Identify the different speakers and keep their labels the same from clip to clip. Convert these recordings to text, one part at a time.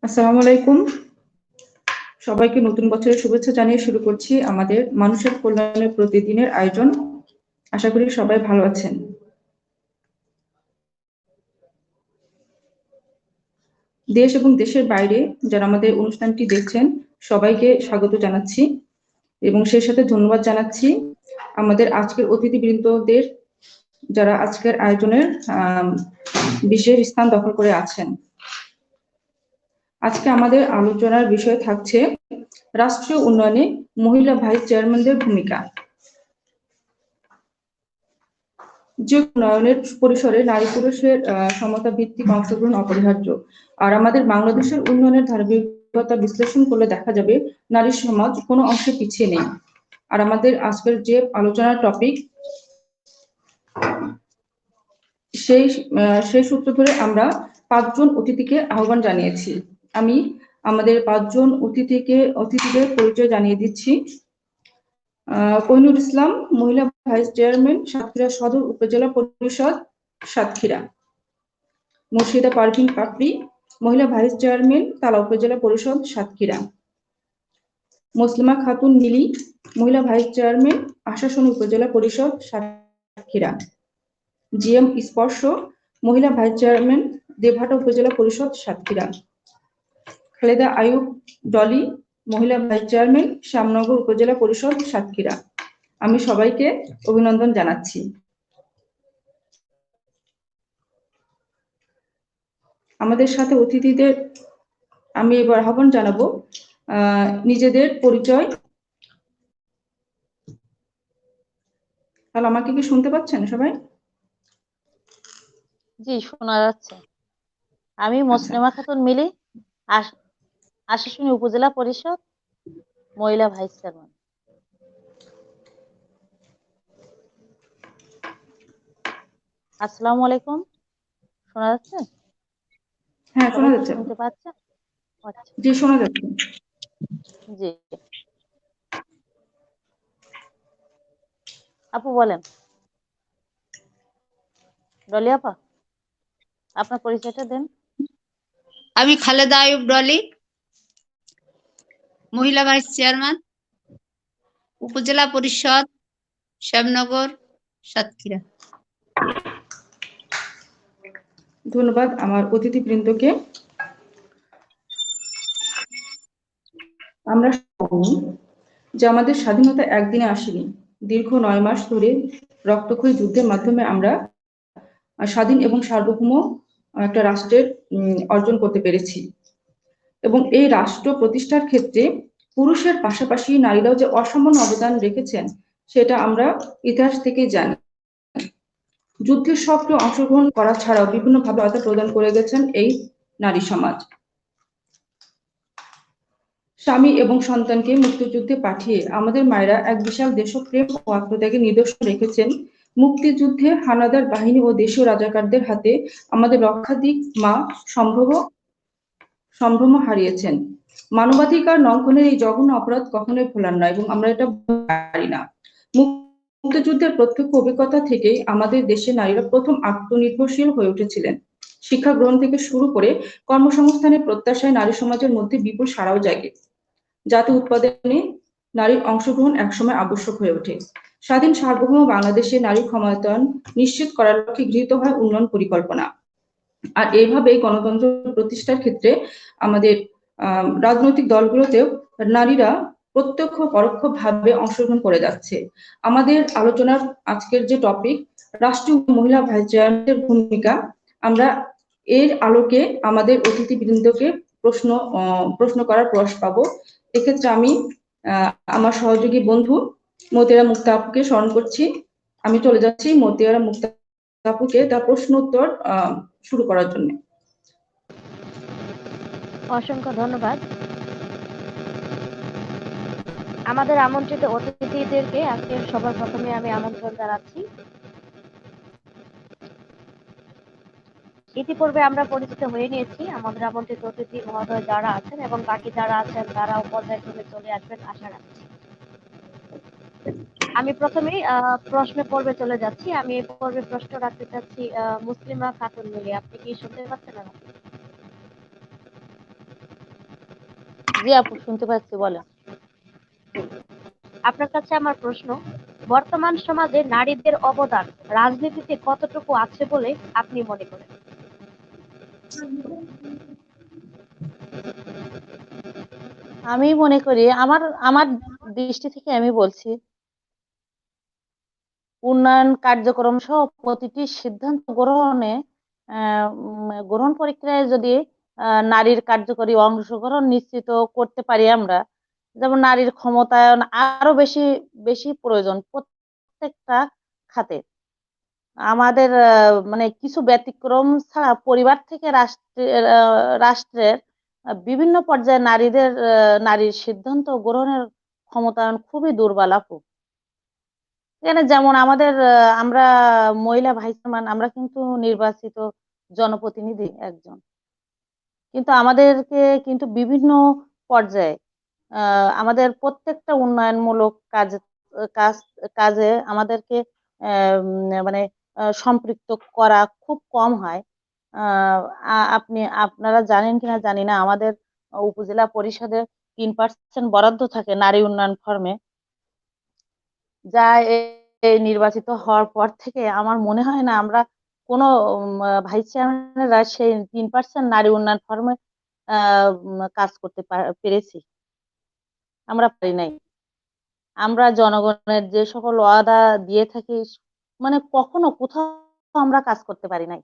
Speaker 1: আসসালামু আলাইকুম। সবাইকে নতুন বছরের শুভেচ্ছা জানিয়ে শুরু করছি আমাদের মানুষের কল্যাণের প্রতিদিনের আয়োজন। আশা করি সবাই ভালো আছেন। দেশ এবং দেশের বাইরে যারা আমাদের অনুষ্ঠানটি দেখছেন সবাইকে স্বাগত জানাচ্ছি এবং সেই সাথে ধন্যবাদ জানাচ্ছি আমাদের আজকের অতিথিবৃন্দদের যারা আজকের আয়োজনের বিশেষ স্থান দখল করে আছেন। আজকে আমাদের আলোচনার বিষয় থাকছে রাষ্ট্রীয় উন্নয়নে মহিলা ভাইস চেয়ারম্যানদের ভূমিকা। যে উন্নয়নের পরিসরে নারী পুরুষের সমতা ভিত্তিক অংশগ্রহণ অপরিহার্য। আর আমাদের বাংলাদেশের উন্নয়নের ধারাবাহিকতা বিশ্লেষণ করলে দেখা যাবে নারী সমাজ কোনো অংশে পিছিয়ে নেই। আর আমাদের আজকের যে আলোচনার টপিক সেই সূত্র ধরে আমরা 5 জন অতিথিকে আহ্বান জানিয়েছি। আমি আমাদের 5 জন অতিথিদের পরিচয় জানিয়ে দিচ্ছি। কোহিনুর ইসলাম, মহিলা ভাইস চেয়ারম্যান, সাতক্ষীরা সদর উপজেলা পরিষদ, সাতক্ষীরা। মুর্শিদা পারভিন পাপড়ি, মহিলা ভাইস চেয়ারম্যান, তালা উপজেলা পরিষদ, সাতক্ষীরা। মুসলিমা খাতুন মিলি, মহিলা ভাইস চেয়ারম্যান, আশাশুনি উপজেলা পরিষদ, সাতক্ষীরা। জিএম স্পর্শ, মহিলা ভাইস চেয়ারম্যান, দেবহাটা উপজেলা পরিষদ, সাতক্ষীরা। খালেদা আয়ুব ডলি, মহিলা ভাইস চেয়ারম্যান, শ্যামনগর উপজেলা পরিষদ, সাতক্ষীরা। আমি সবাইকে অভিনন্দন জানাচ্ছি। আমাদের সাথে অতিথিদের আমি এবার আহ্বান জানাবো নিজেদের পরিচয়। তাহলে আমাকে কি শুনতে পাচ্ছেন সবাই?
Speaker 2: জি, শোনা যাচ্ছে। আমি মুসলিমা খাতুন মিলি, আশাশুনি উপজেলা পরিষদ, মহিলা ভাইস চেয়ারম্যান। আসসালামু আলাইকুম, শোনা যাচ্ছে?
Speaker 1: হ্যাঁ, শোনা
Speaker 2: সবাই কি
Speaker 1: যাচ্ছে।
Speaker 2: শুনতে পাচ্ছেন? আচ্ছা,
Speaker 1: জি, শোনা যাচ্ছে।
Speaker 2: জি। আপু বলেন। ডলি আপা, আপনার পরিচয়টা দেন।
Speaker 3: আমি খালেদা আয়ুব ডলি, মহিলা ভাইস চেয়ারম্যান, উপজেলা পরিষদ, শ্যামনগর, সাতক্ষীরা।
Speaker 1: ধন্যবাদ আমার অতিথিবৃন্দকে। আমরা জানি যে আমাদের স্বাধীনতা একদিনে আসেনি। দীর্ঘ 9 মাস ধরে রক্তক্ষয়ী যুদ্ধের মাধ্যমে আমরা স্বাধীন এবং সার্বভৌম একটা রাষ্ট্রের অর্জন করতে পেরেছি। এবং এই রাষ্ট্র প্রতিষ্ঠার ক্ষেত্রে পুরুষের পাশাপাশি নারীরাও যে অসামান্য অবদান রেখেছেন সেটা আমরা ইতিহাস থেকেই জানি। যুদ্ধের সক্রিয় অংশগ্রহণ করা ছাড়াও বিভিন্নভাবে সহায়তা প্রদান করে গেছেন এই নারী সমাজ। স্বামী এবং সন্তানকে মুক্তিযুদ্ধে পাঠিয়ে আমাদের মায়েরা এক বিশাল দেশপ্রেম ও আত্মত্যাগের নিদর্শন রেখেছেন। মুক্তিযুদ্ধে হানাদার বাহিনী ও দেশীয় রাজাকারদের হাতে আমাদের রক্ষাধিক মা সম্ভ্রম হারিয়েছেন। মানবাধিকার লঙ্ঘনের এই জঘন্য অপরাধ কখনোই ভোলার নয় এবং আমরা এটা পারি না। মুক্তিযুদ্ধের প্রত্যক্ষ অভিজ্ঞতা থেকেই আমাদের দেশে নারীরা প্রথম আত্মনির্ভরশীল হয়ে উঠেছিলেন। শিক্ষা গ্রহণ থেকে শুরু করে কর্মসংস্থানের প্রত্যাশায় নারী সমাজের মধ্যে বিপুল সাড়াও জাগে। জাতি উৎপাদনে নারীর অংশগ্রহণ একসময় আবশ্যক হয়ে ওঠে। স্বাধীন সার্বভৌম বাংলাদেশে নারী ক্ষমতায়ন নিশ্চিত করার লক্ষ্যে গৃহীত হয় উন্নয়ন পরিকল্পনা। আর এইভাবে গণতন্ত্র প্রতিষ্ঠার ক্ষেত্রে আমাদের রাজনৈতিক দলগুলোতেও নারীরা প্রত্যক্ষ পরোক্ষ ভাবে অংশগ্রহণ করে যাচ্ছে। আমাদের আলোচনার আজকের যে টপিক রাষ্ট্রীয় মহিলা ভাইস চেয়ারম্যানের ভূমিকা, আমরা এর আলোকে আমাদের অতিথিবৃন্দকে প্রশ্ন করার প্রয়াস পাবো। এক্ষেত্রে আমি আমার সহযোগী বন্ধু মতিয়ারা মুক্তা আপুকে স্মরণ করছি। আমি চলে যাচ্ছি মতিয়ারা মুক্তা আপুকে তার প্রশ্ন উত্তর শুরু করার জন্য।
Speaker 4: অসংখ্য ধন্যবাদ। আমাদের আমন্ত্রিত অতিথিদেরকে আজকে সবার প্রথমে আমি আমন্ত্রণ জানাচ্ছি। ইতিপূর্বে আমরা পরিচিত হয়ে নিয়েছি আমাদের আমন্ত্রিত অতিথি মহোদয় যারা আছেন এবং বাকি যারা আছেন তারাও পর্যায়ক্রমে চলে আসবেন আশা রাখছি। আমি প্রথমেই প্রশ্ন পর্বে চলে যাচ্ছি। আমি এই পর্বে প্রশ্ন রাখতে চাচ্ছি মুসলিমা খাতুন মিলি। আপনি কি শুনতে পাচ্ছেন?
Speaker 2: জি আপু, শুনতে পাচ্ছি, বলেন।
Speaker 4: আপনার কাছে আমার প্রশ্ন, বর্তমান সমাজে নারীদের অবদান রাজনীতিতে কতটুকু আছে বলে আপনি মনে করেন?
Speaker 2: আমি মনে করি, আমার আমার দৃষ্টি থেকে আমি বলছি, উন্নয়ন কার্যক্রম সহ প্রতিটি সিদ্ধান্ত গ্রহণ প্রক্রিয়ায় যদি নারীর কার্যকরী অংশগ্রহণ নিশ্চিত করতে পারি আমরা, যেমন নারীর ক্ষমতায়ন আরো বেশি বেশি প্রয়োজন প্রত্যেকটা খাতে। আমাদের মানে কিছু ব্যতিক্রম ছাড়া পরিবার থেকে রাষ্ট্রের বিভিন্ন পর্যায়ে নারীর সিদ্ধান্ত গ্রহণের ক্ষমতায়ন খুবই দুর্বল আপু। এখানে যেমন আমরা মহিলা ভাইস চেয়ারম্যান, আমরা কিন্তু নির্বাচিত জনপ্রতিনিধি একজন, কিন্তু আমাদেরকে কিন্তু বিভিন্ন পর্যায়ে আমাদের প্রত্যেকটা উন্নয়নমূলক কাজ কাজে আমাদেরকে মানে সম্পৃক্ত করা খুব কম হয়। আপনারা জানেন কিনা জানি না, আমাদের উপজেলা পরিষদে 3% বরাদ্দ থাকে নারী উন্নয়ন ফর্মে, যা এই নির্বাচিত হওয়ার পর থেকে আমার মনে হয় না আমরা কোনো ভাইস চেয়ারম্যানেরা সেই 3% নারী উন্নয়ন ফর্মে কাজ করতে পেরেছি, আমরা পারি নাই। আমরা জনগণের যে সকল ওয়াদা দিয়ে থাকি, মানে কখনো কোথাও আমরা কাজ করতে পারি নাই।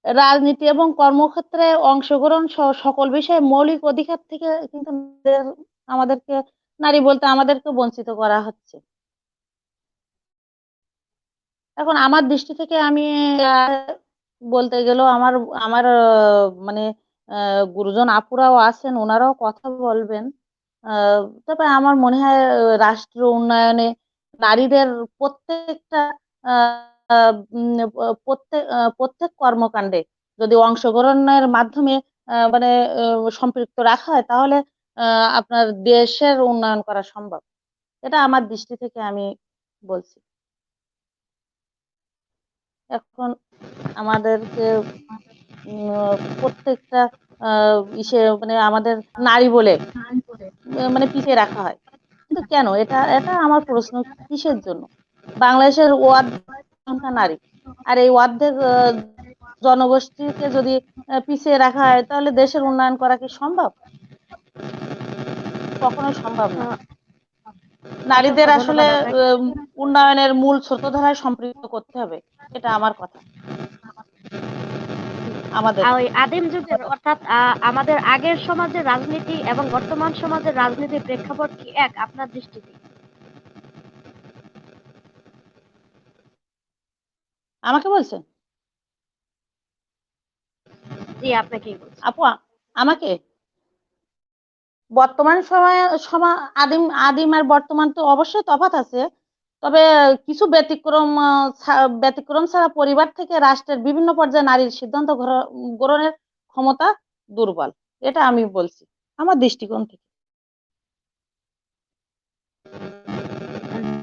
Speaker 2: রাজনীতি এবং কর্মক্ষেত্রে অংশগ্রহণ সহ সকল বিষয়ে মৌলিক অধিকার থেকে কিন্তু আমাদেরকে, নারী বলতে আমাদেরকে বঞ্চিত করা হচ্ছে। এখন আমার দৃষ্টি থেকে আমি আহ, বলতে গেলেও আমার আমার মানে গুরুজন আপুরাও আছেন, ওনারাও কথা বলবেন। তবে আমার মনে হয় রাষ্ট্র উন্নয়নে নারীদের প্রত্যেকটা প্রত্যেক কর্মকাণ্ডে যদি অংশগ্রহণের মাধ্যমে মানে সম্পৃক্ত রাখা হয়, তাহলে আপনার দেশের উন্নয়ন করা সম্ভব। এটা আমার দৃষ্টি থেকে আমি বলছি। এখন আমাদেরকে প্রত্যেকটা মানে আমাদের নারী বলে মানে পিছিয়ে রাখা হয়, কিন্তু কেন? এটা এটা আমার প্রশ্ন, কিসের জন্য? বাংলাদেশের সংখ্যা নারী, আর এই অর্ধেক জনগোষ্ঠীকে যদি পিছিয়ে রাখা হয়, তাহলে দেশের উন্নয়ন করা কি সম্ভব? কখনোই সম্ভব না। নারীদের
Speaker 4: অসংখ্য
Speaker 2: আসলে
Speaker 4: ধন্যবাদ আপনাকে।
Speaker 2: উন্নয়নের মূল স্রোতধারায় সম্পৃক্ত করতে হবে, এটা আমার কথা।
Speaker 4: ওই আদিম যুগের অর্থাৎ আমাদের আগের সমাজের রাজনীতি এবং বর্তমান সমাজের রাজনীতির প্রেক্ষাপট কি এক আপনার দৃষ্টিতে?
Speaker 2: আমাকে বলছেন?
Speaker 4: জি, আপনাকেই বলছি।
Speaker 2: আপু, আমাকে বর্তমান আদিম আদিম আর বর্তমান তো অবশ্যই তফাৎ আছে, তবে কিছু ব্যতিক্রম ছাড়া পরিবার থেকে রাষ্ট্রের বিভিন্ন পর্যায়ে নারীর সিদ্ধান্ত গ্রহণের ক্ষমতা দুর্বল, এটা আমি বলছি আমার দৃষ্টিকোণ থেকে।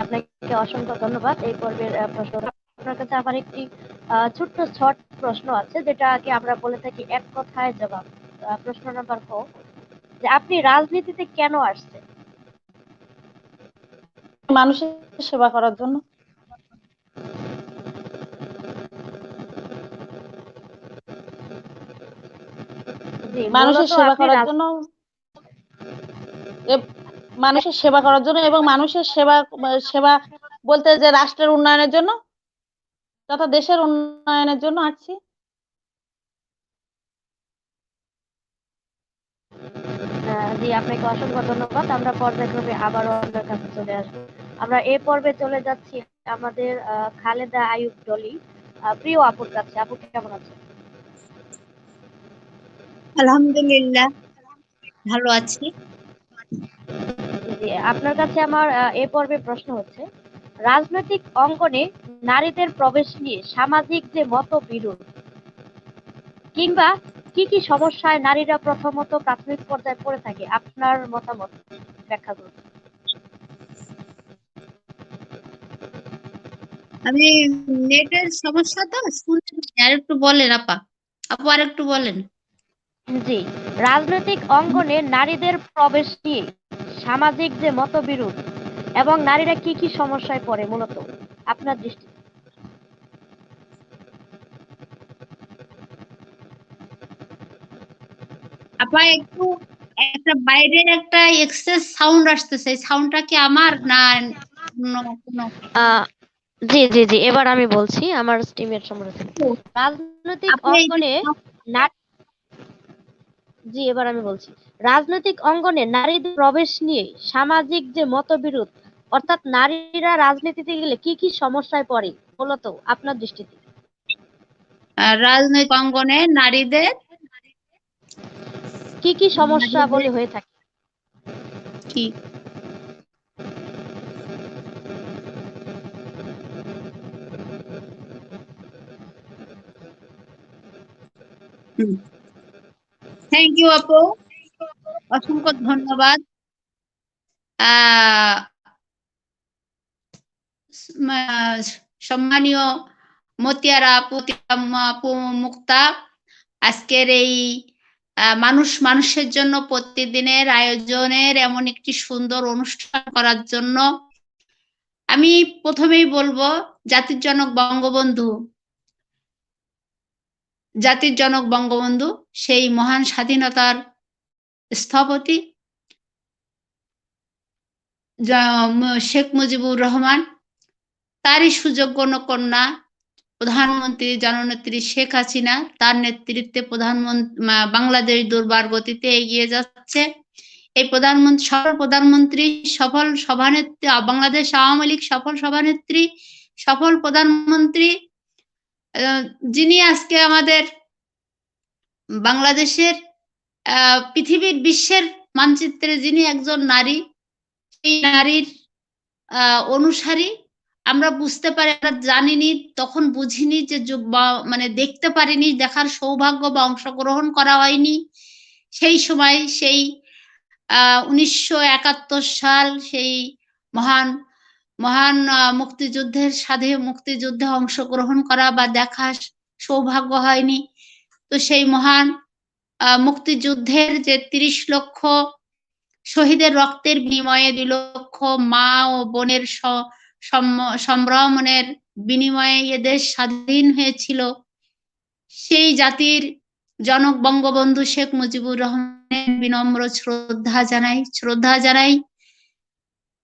Speaker 4: আপনাকে অসংখ্য ধন্যবাদ এই পর্বের প্রশ্ন। আপনার কাছে আমার একটি ছোট্ট শর্ট প্রশ্ন আছে, যেটাকে আমরা বলে থাকি এক কথায় জবাব। প্রশ্ন নাম্বার 4, যে আপনি রাজনীতিতে কেন আসছেন?
Speaker 2: মানুষের সেবা করার জন্য।
Speaker 4: জি,
Speaker 2: মানুষের
Speaker 4: মূলত
Speaker 2: সেবা
Speaker 4: আপনি
Speaker 2: করার জন্য, মানুষের সেবা করার জন্য এবং মানুষের সেবা সেবা বলতে যে রাষ্ট্রের উন্নয়নের জন্য তথা দেশের উন্নয়নের জন্য আসছি।
Speaker 4: জি, আপনাকে অসংখ্য ধন্যবাদ। আমরা পর্যায়ক্রমে আবারও আপনার কাছে চলে আসবো। আমরা এই পর্বে চলে যাচ্ছি আমাদের খালেদা আইয়ুব ডলি, প্রিয় আপুর কাছে। আপু কেমন আছেন?
Speaker 3: আলহামদুলিল্লাহ, ভালো আছি।
Speaker 4: জি, আপনার কাছে আমার এই পর্বে প্রশ্ন হচ্ছে, রাজনৈতিক অঙ্গনে নারীদের প্রবেশ নিয়ে সামাজিক যে মতবিরোধ কিংবা কি কি সমস্যায় নারীরা প্রথমত প্রাথমিক পর্যায়ে পড়ে থাকে, আপনার মতামত ব্যাখ্যা করুন।
Speaker 3: আমি নেটের সমস্যা তো শুনতে পাচ্ছি। আর একটু বলেন আপা, আপু আর একটু বলেন।
Speaker 4: জি, রাজনৈতিক অঙ্গনে নারীদের প্রবেশ নিয়ে সামাজিক যে মতবিরোধ এবং নারীরা কি কি সমস্যায় পড়ে মূলত আপনার দৃষ্টিতে?
Speaker 3: আপা একটু একটা বাইরের একটা এক্সেস সাউন্ড আসতেছে, সাউন্ডটা কি আমার না অন্য কোনো?
Speaker 4: জি জি জি, এবার আমি বলছি, আমার স্টিমের সমস্যা। রাজনৈতিক
Speaker 3: আপনি এই যে
Speaker 4: অঙ্গনে জি, এবার আমি বলছি, রাজনৈতিক অঙ্গনে নারীদের প্রবেশ নিয়ে সামাজিক যে মতবিরোধ, অর্থাৎ নারীরা রাজনীতিতে গেলে কি কি সমস্যায় পড়ে মূলত আপনার দৃষ্টিতে?
Speaker 3: রাজনৈতিক অঙ্গনে নারীদের
Speaker 4: কি কি সমস্যা
Speaker 3: নারীদের
Speaker 4: বলে হয়ে থাকে?
Speaker 3: কি থ্যাংক ইউ আপু, অসংখ্য ধন্যবাদ। আহ সম্মানীয় মতিয়ারা আপু মুক্তা, আজকের এই মানুষের জন্য প্রতিদিনের আয়োজনের এমন একটি সুন্দর অনুষ্ঠান করার জন্য আমি প্রথমেই বলবো, জাতির জনক বঙ্গবন্ধু সেই মহান স্বাধীনতার স্থপতি শেখ মুজিবুর রহমান, তারই সুযোগ্য কন্যা প্রধানমন্ত্রী জননেত্রী শেখ হাসিনা, তার নেতৃত্বে বাংলাদেশ দুর্বার গতিতে এগিয়ে যাচ্ছে। এই সফল সভানেত্রী, বাংলাদেশ আওয়ামী লীগ সফল সভানেত্রী, সফল প্রধানমন্ত্রী, যিনি আজকে আমাদের বাংলাদেশের পৃথিবীর বিশ্বের মানচিত্রে যিনি একজন নারী, সেই নারীর অনুসারী আমরা বুঝতে পারি, আমরা জানিনি তখন, বুঝিনি যে মানে দেখতে পারিনি, দেখার সৌভাগ্য বা অংশগ্রহণ করা হয়নি সেই সময়, সেই 1971 সাল, সেই মহান মহান মুক্তিযুদ্ধে অংশগ্রহণ করা বা দেখার সৌভাগ্য হয়নি। তো সেই মহান মুক্তিযুদ্ধের যে 30 লক্ষ শহীদের রক্তের বিনিময়ে 2 লক্ষ মা ও বোনের সম্ভ্রমণের বিনিময়ে এদেশ স্বাধীন হয়েছিল। সেই জাতির জনক বঙ্গবন্ধু শেখ মুজিবুর রহমানের বিনম্র শ্রদ্ধা জানাই।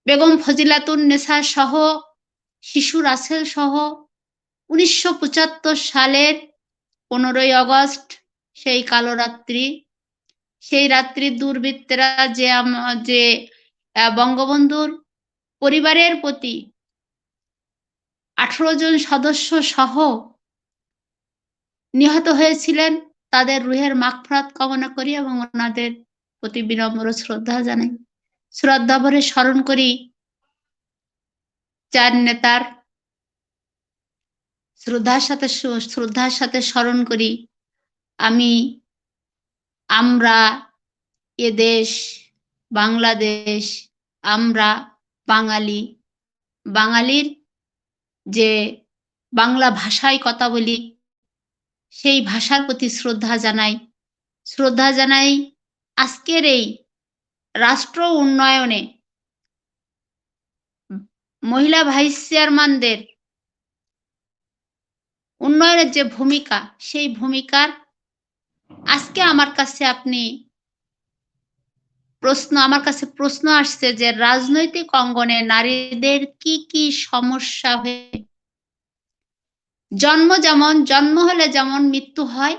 Speaker 3: বেগম ফজিলাতুন্নেছা সহ, শিশু রাসেল সহ 1975 সালের 15ই আগস্ট সেই কালো রাত্রি, সেই রাত্রির দুর্বৃত্তরা যে বঙ্গবন্ধুর পরিবারের প্রতি 18 জন সদস্য সহ নিহত হয়েছিলেন, তাদের রুহের মাগফিরাত কামনা করি এবং ওনাদের প্রতি বিনম্র শ্রদ্ধা জানাই। শ্রদ্ধা ভরে স্মরণ করি চার নেতার, শ্রদ্ধার সাথে স্মরণ করি আমরা এদেশ বাংলাদেশ, আমরা বাঙালির যে বাংলা ভাষায় কথা বলি, সেই ভাষার প্রতি শ্রদ্ধা জানাই। আজকের এই রাষ্ট্র উন্নয়নে মহিলা ভাইস চেয়ারম্যানদের উন্নয়নের যে ভূমিকা, সেই ভূমিকার আজকে আমার কাছে প্রশ্ন আসছে যে রাজনৈতিক অঙ্গনে নারীদের কি কি সমস্যা হয়ে, জন্ম হলে যেমন মৃত্যু হয়,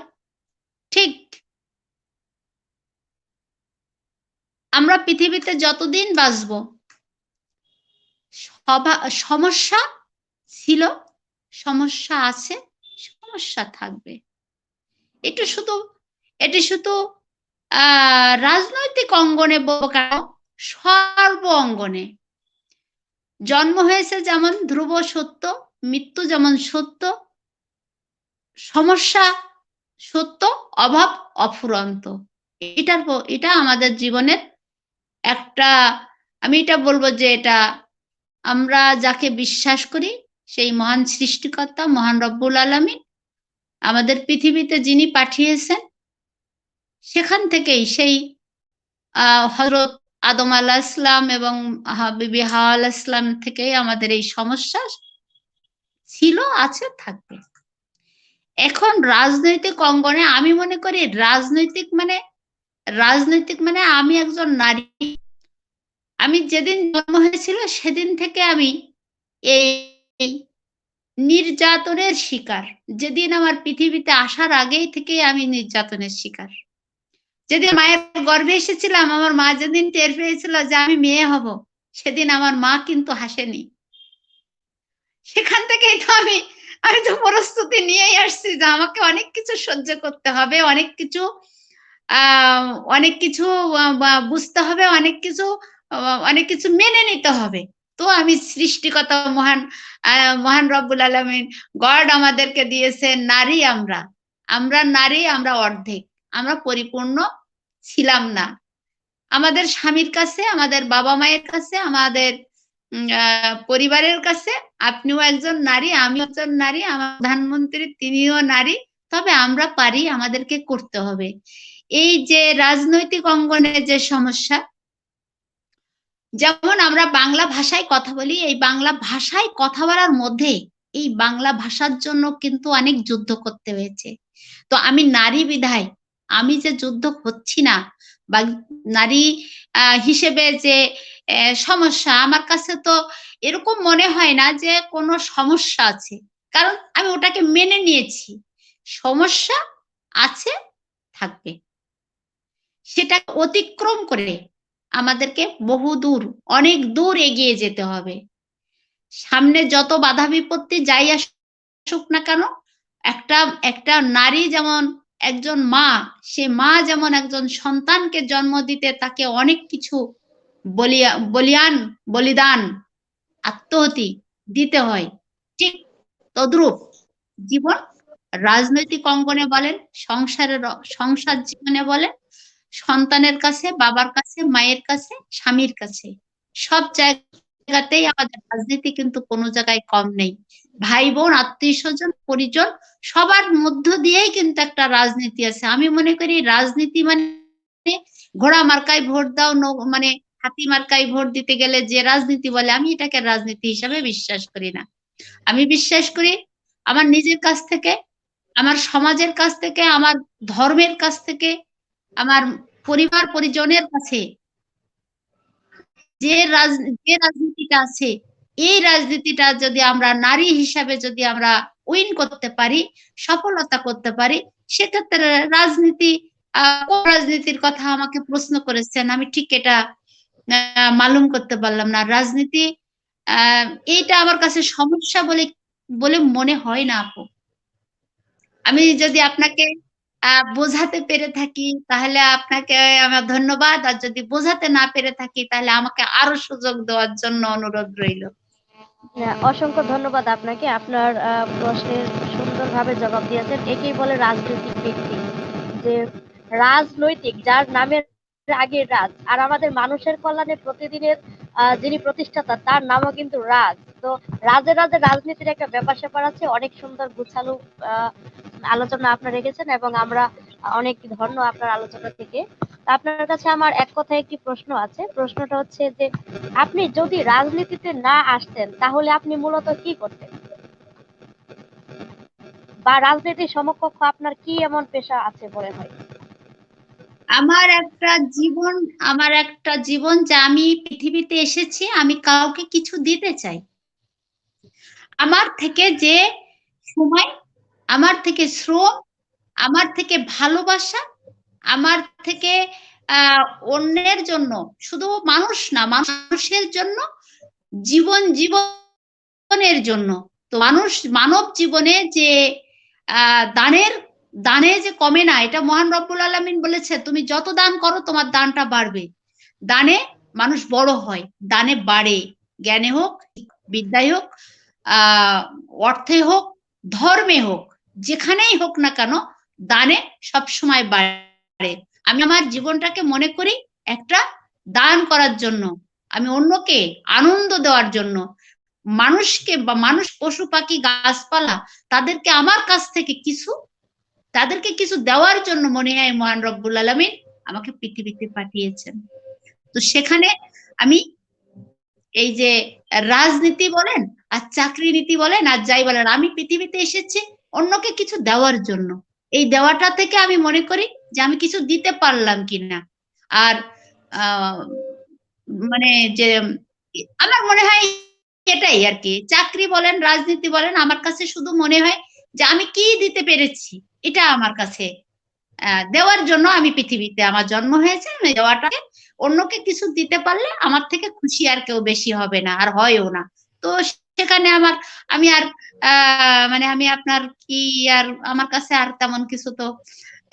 Speaker 3: ঠিক আমরা পৃথিবীতে যতদিন বাঁচব সমস্যা ছিল, সমস্যা আছে, সমস্যা থাকবে। এটি শুধু রাজনৈতিক অঙ্গনে বলবো কেন, সর্ব অঙ্গনে। জন্ম হয়েছে যেমন ধ্রুব সত্য, মৃত্যু যেমন সত্য, সমস্যা সত্য, অভাব অফুরন্ত। এটা আমাদের জীবনের একটা, আমি এটা বলবো যে এটা আমরা যাকে বিশ্বাস করি, সেই মহান সৃষ্টিকর্তা মহান রব্বুল আলামিন আমাদের পৃথিবীতে যিনি পাঠিয়েছেন, সেখান থেকেই সেই হযরত আদম আলাইহিস সালাম এবং বিবি হাওয়া আলাইহিস সালাম থেকেই আমাদের এই সমস্যা ছিল, আছে, থাকবে। এখন রাজনৈতিক অঙ্গনে আমি মনে করি রাজনৈতিক মানে আমি একজন নারী। আমি যেদিন জন্ম হয়েছিল সেদিন থেকে আমি এই নির্যাতনের শিকার। যেদিন আমার পৃথিবীতে আসার আগেই থেকে আমি নির্যাতনের শিকার। যেদিন মায়ের গর্ভে এসেছিলাম, আমার মা যেদিন টের পেয়েছিল যে আমি মেয়ে হব, সেদিন আমার মা কিন্তু হাসেনি। সেখান থেকেই তো আমি তো প্রস্তুতি নিয়েই আসছি যে আমাকে অনেক কিছু সহ্য করতে হবে, অনেক কিছু বুঝতে হবে, অনেক কিছু মেনে নিতে হবে। তো আমি সৃষ্টিকর্তা মহান রব্বুল আলামিন গড আমাদেরকে দিয়েছে নারী। আমরা নারী, আমরা অর্ধেক, আমরা পরিপূর্ণ ছিলাম না। আমাদের স্বামীর কাছে, আমাদের বাবা মায়ের কাছে, আমাদের পরিবারের কাছে আপনিও একজন নারী, আমিও একজন নারী, আমার প্রধানমন্ত্রী তিনিও নারী। তবে আমরা পারি, আমাদেরকে করতে হবে। এই যে রাজনৈতিক অঙ্গনে যে সমস্যা, যেমন আমরা বাংলা ভাষায় কথা বলি, এই বাংলা ভাষায় কথা বলার মধ্যে এই বাংলা ভাষার জন্য কিন্তু অনেক যুদ্ধ করতে হয়েছে। তো আমি নারী বিধায় আমি যে যুদ্ধ করছি না, বা নারী হিসেবে যে সমস্যা, আমার কাছে তো এরকম মনে হয় না যে কোনো সমস্যা আছে, কারণ আমি ওটাকে মেনে নিয়েছি। সমস্যা আছে, থাকবে, সেটা অতিক্রম করে আমাদেরকে অনেক দূর এগিয়ে যেতে হবে। সামনে যত বাধা বিপত্তি যাই আসুক না কেন, একটা নারী যেমন একজন মা, সে মা যেমন একজন সন্তানকে জন্ম দিতে তাকে অনেক কিছু বলিদান, আত্মহতি দিতে হয়, ঠিক তদ্রূপ জীবন রাজনৈতিক অঙ্গনে বলেন, সংসার জীবনে বলেন, সন্তানের কাছে, বাবার কাছে, মায়ের কাছে, স্বামীর কাছে, সব জায়গাতেই আমাদের রাজনীতি কিন্তু কোনো জায়গায় কম নেই। ভাই বোন, আত্মীয় স্বজন, পরিজন, সবার মধ্য দিয়েই কিন্তু একটা রাজনীতি আছে। আমি মনে করি রাজনীতি মানে ঘোড়া মার্কায় ভোট দাও, মানে হাতি মার্কায় ভোট দিতে গেলে যে রাজনীতি বলে, আমি এটাকে রাজনীতি হিসাবে বিশ্বাস করি না। আমি বিশ্বাস করি আমার নিজের কাছ থেকে, আমার সমাজের কাছ থেকে, আমার ধর্মের কাছ থেকে, আমার পরিবার পরিজনের কাছে যে রাজনীতিটা আছে, এই রাজনীতিটা যদি আমরা নারী হিসাবে যদি আমরা উইন করতে পারি, সফলতা করতে পারি, সেক্ষেত্রে রাজনীতি, কোন রাজনীতির কথা আমাকে প্রশ্ন করেছেন, আমি ঠিক এটা মালুম করতে পারলাম না। রাজনীতি এইটা আমার কাছে সমস্যা বলে মনে হয় না আপু। আমি যদি আপনাকে বোঝাতে পেরে থাকি তাহলে আপনাকে আমার ধন্যবাদ, আর যদি বোঝাতে না পেরে থাকি তাহলে আমাকে আরো সুযোগ দেওয়ার জন্য অনুরোধ রইল।
Speaker 4: অসংখ্য ধন্যবাদ আপনাকে, আপনার প্রশ্নের সুন্দরভাবে জবাব দিয়েছেন। একেই বলে রাজনৈতিক ব্যক্তি, যে রাজনৈতিক, যার নামের আগে রাজ। আর আমাদের মানুষের কল্যাণে প্রতিদিনের যিনি প্রতিষ্ঠাতা, তার নামও কিন্তু রাজ। তো রাজে রাজনীতির একটা ব্যাপার স্যাপার আছে। অনেক সুন্দর গুছালো আলোচনা আপনারা রেখেছেন, এবং আমরা অনেক ধন্য আপনার আলোচনা থেকে। আপনার কাছে আমার এক কথায় একটি প্রশ্ন আছে। প্রশ্নটা হচ্ছে যে, আপনি যদি রাজনীতিতে না আসতেন তাহলে আপনি মূলত কি করতেন, বা রাজনীতির সমকক্ষ আপনার কি এমন পেশা আছে মনে হয়?
Speaker 3: আমার একটা জীবন যে আমি পৃথিবীতে এসেছি, আমি কাউকে কিছু দিতে চাই। আমার থেকে যে সময়, আমার থেকে শ্রম, আমার থেকে ভালোবাসা, আমার থেকে অন্যের জন্য, শুধু মানুষ না, মানুষের জন্য, জীবনের জন্য। তো মানব জীবনে যে দানে যে কমে না, এটা মহান রব্বুল আলামিন বলেছে, তুমি যত দান করো তোমার দানটা বাড়বে। দানে মানুষ বড় হয়, দানে বাড়ে, জ্ঞানে হোক, বিদ্যায় হোক, অর্থে হোক, ধর্মে হোক, যেখানেই হোক না কেন, দানে সবসময় বাড়ে। আমি আমার জীবনটাকে মনে করি একটা দান করার জন্য, আমি অন্যকে আনন্দ দেওয়ার জন্য, মানুষকে বা মানুষ, পশু পাখি, গাছপালা, তাদেরকে আমার কাছ থেকে কিছু তাদেরকে কিছু দেওয়ার জন্য মনে হয় মহান রব্বুল আলামিন আমাকে পৃথিবীতে পাঠিয়েছেন। তো সেখানে আমি এই যে রাজনীতি বলেন আর চাকরি নীতি বলেন আর যাই বলেন, আমি পৃথিবীতে এসেছি অন্যকে কিছু দেওয়ার জন্য। এই দেওয়াটা থেকে আমি মনে করি যে আমি কিছু দিতে পারলাম কিনা। আর মানে যে আমার মনে হয় এটাই আর কি, চাকরি বলেন রাজনীতি বলেন, আমার কাছে শুধু মনে হয় যে আমি কি দিতে পেরেছি, এটা আমার কাছে দেওয়ার জন্য আমি পৃথিবীতে আমার জন্ম হয়েছে। আমি দেওয়াটাকে অন্যকে কিছু দিতে পারলে আমার থেকে খুশি আর কেউ বেশি হবে না, আর হয়ও না। তো সেখানে আমি আর মানে আমি আপনার কি আর আমার কাছে আর তেমন কিছু তো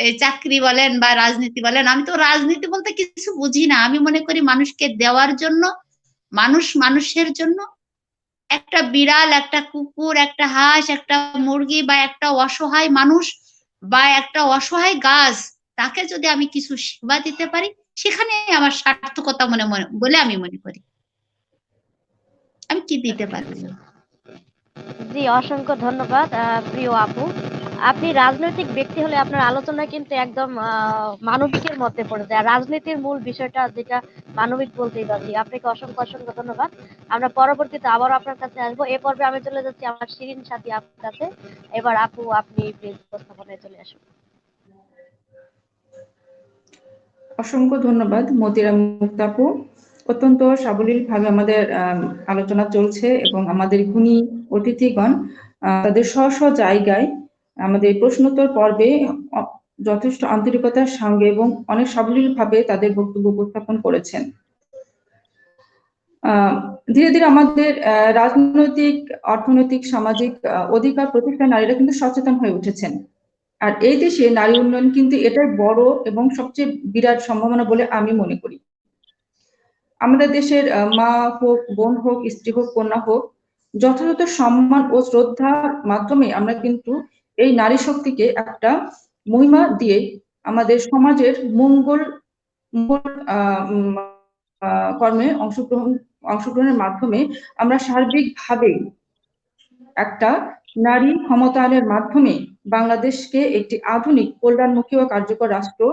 Speaker 3: এই চাকরি বলেন বা রাজনীতি বলেন, আমি তো রাজনীতি বলতে কিছু বুঝি না। আমি মনে করি মানুষকে দেওয়ার জন্য, মানুষ মানুষের জন্য, একটা বিড়াল, একটা কুকুর, একটা হাঁস, একটা মুরগি বা একটা অসহায় মানুষ বা একটা অসহায় গাছ, তাকে যদি আমি কিছু সেবা দিতে পারি, সেখানে আমার সার্থকতা মনে মনে বলে আমি মনে করি। আমি কি দিতে পারি?
Speaker 4: জি, অসংখ্য ধন্যবাদ প্রিয় আপু। আপনি রাজনৈতিক ব্যক্তি হলে আপনার আলোচনা কিন্তু একদম মানবিকের মধ্যে পড়ে যায়। আর রাজনীতির মূল বিষয়টা যেটা মানবিক বলতেই পারছি। আপনাকে অসংখ্য অসংখ্য ধন্যবাদ। আমরা পরবর্তীতে আবার আপনার কাছে আসবো। এ পর্বে আমি চলে যাচ্ছি আমার শিরিন সাথী আপুর কাছে। এবার আপু, আপনি প্লিজ উপস্থাপনায় চলে আসুন।
Speaker 1: অসংখ্য ধন্যবাদ মতিরা মুক্তা আপু। অত্যন্ত সাবলীলভাবে আমাদের আলোচনা চলছে এবং আমাদের গুণী অতিথিগণ তাদের স্ব স্ব জায়গায় আমাদের প্রশ্নোত্তর পর্বে যথেষ্ট আন্তরিকতার সঙ্গে এবং অনেক সাবলীলভাবে তাদের বক্তব্য উপস্থাপন করেছেন। ধীরে ধীরে আমাদের রাজনৈতিক, অর্থনৈতিক, সামাজিক অধিকার প্রতিষ্ঠায় নারীরা কিন্তু সচেতন হয়ে উঠেছেন। আর এই দেশে নারী উন্নয়ন কিন্তু এটাই বড় এবং সবচেয়ে বিরাট সম্ভাবনা বলে আমি মনে করি। আমাদের দেশের মা হোক, বোন হোক, স্ত্রী হোক, কন্যা হোক, যথাযথ সম্মান ও শ্রদ্ধার মাধ্যমে আমরা কিন্তু এই নারী শক্তিকে একটা মহিমা দিয়ে আমাদের সমাজের মঙ্গল কর্মে অংশগ্রহণের মাধ্যমে আমরা সার্বিকভাবে একটা নারী ক্ষমতায়নের মাধ্যমে বাংলাদেশকে একটি আধুনিক, কল্যাণমুখী ও কার্যকর রাষ্ট্র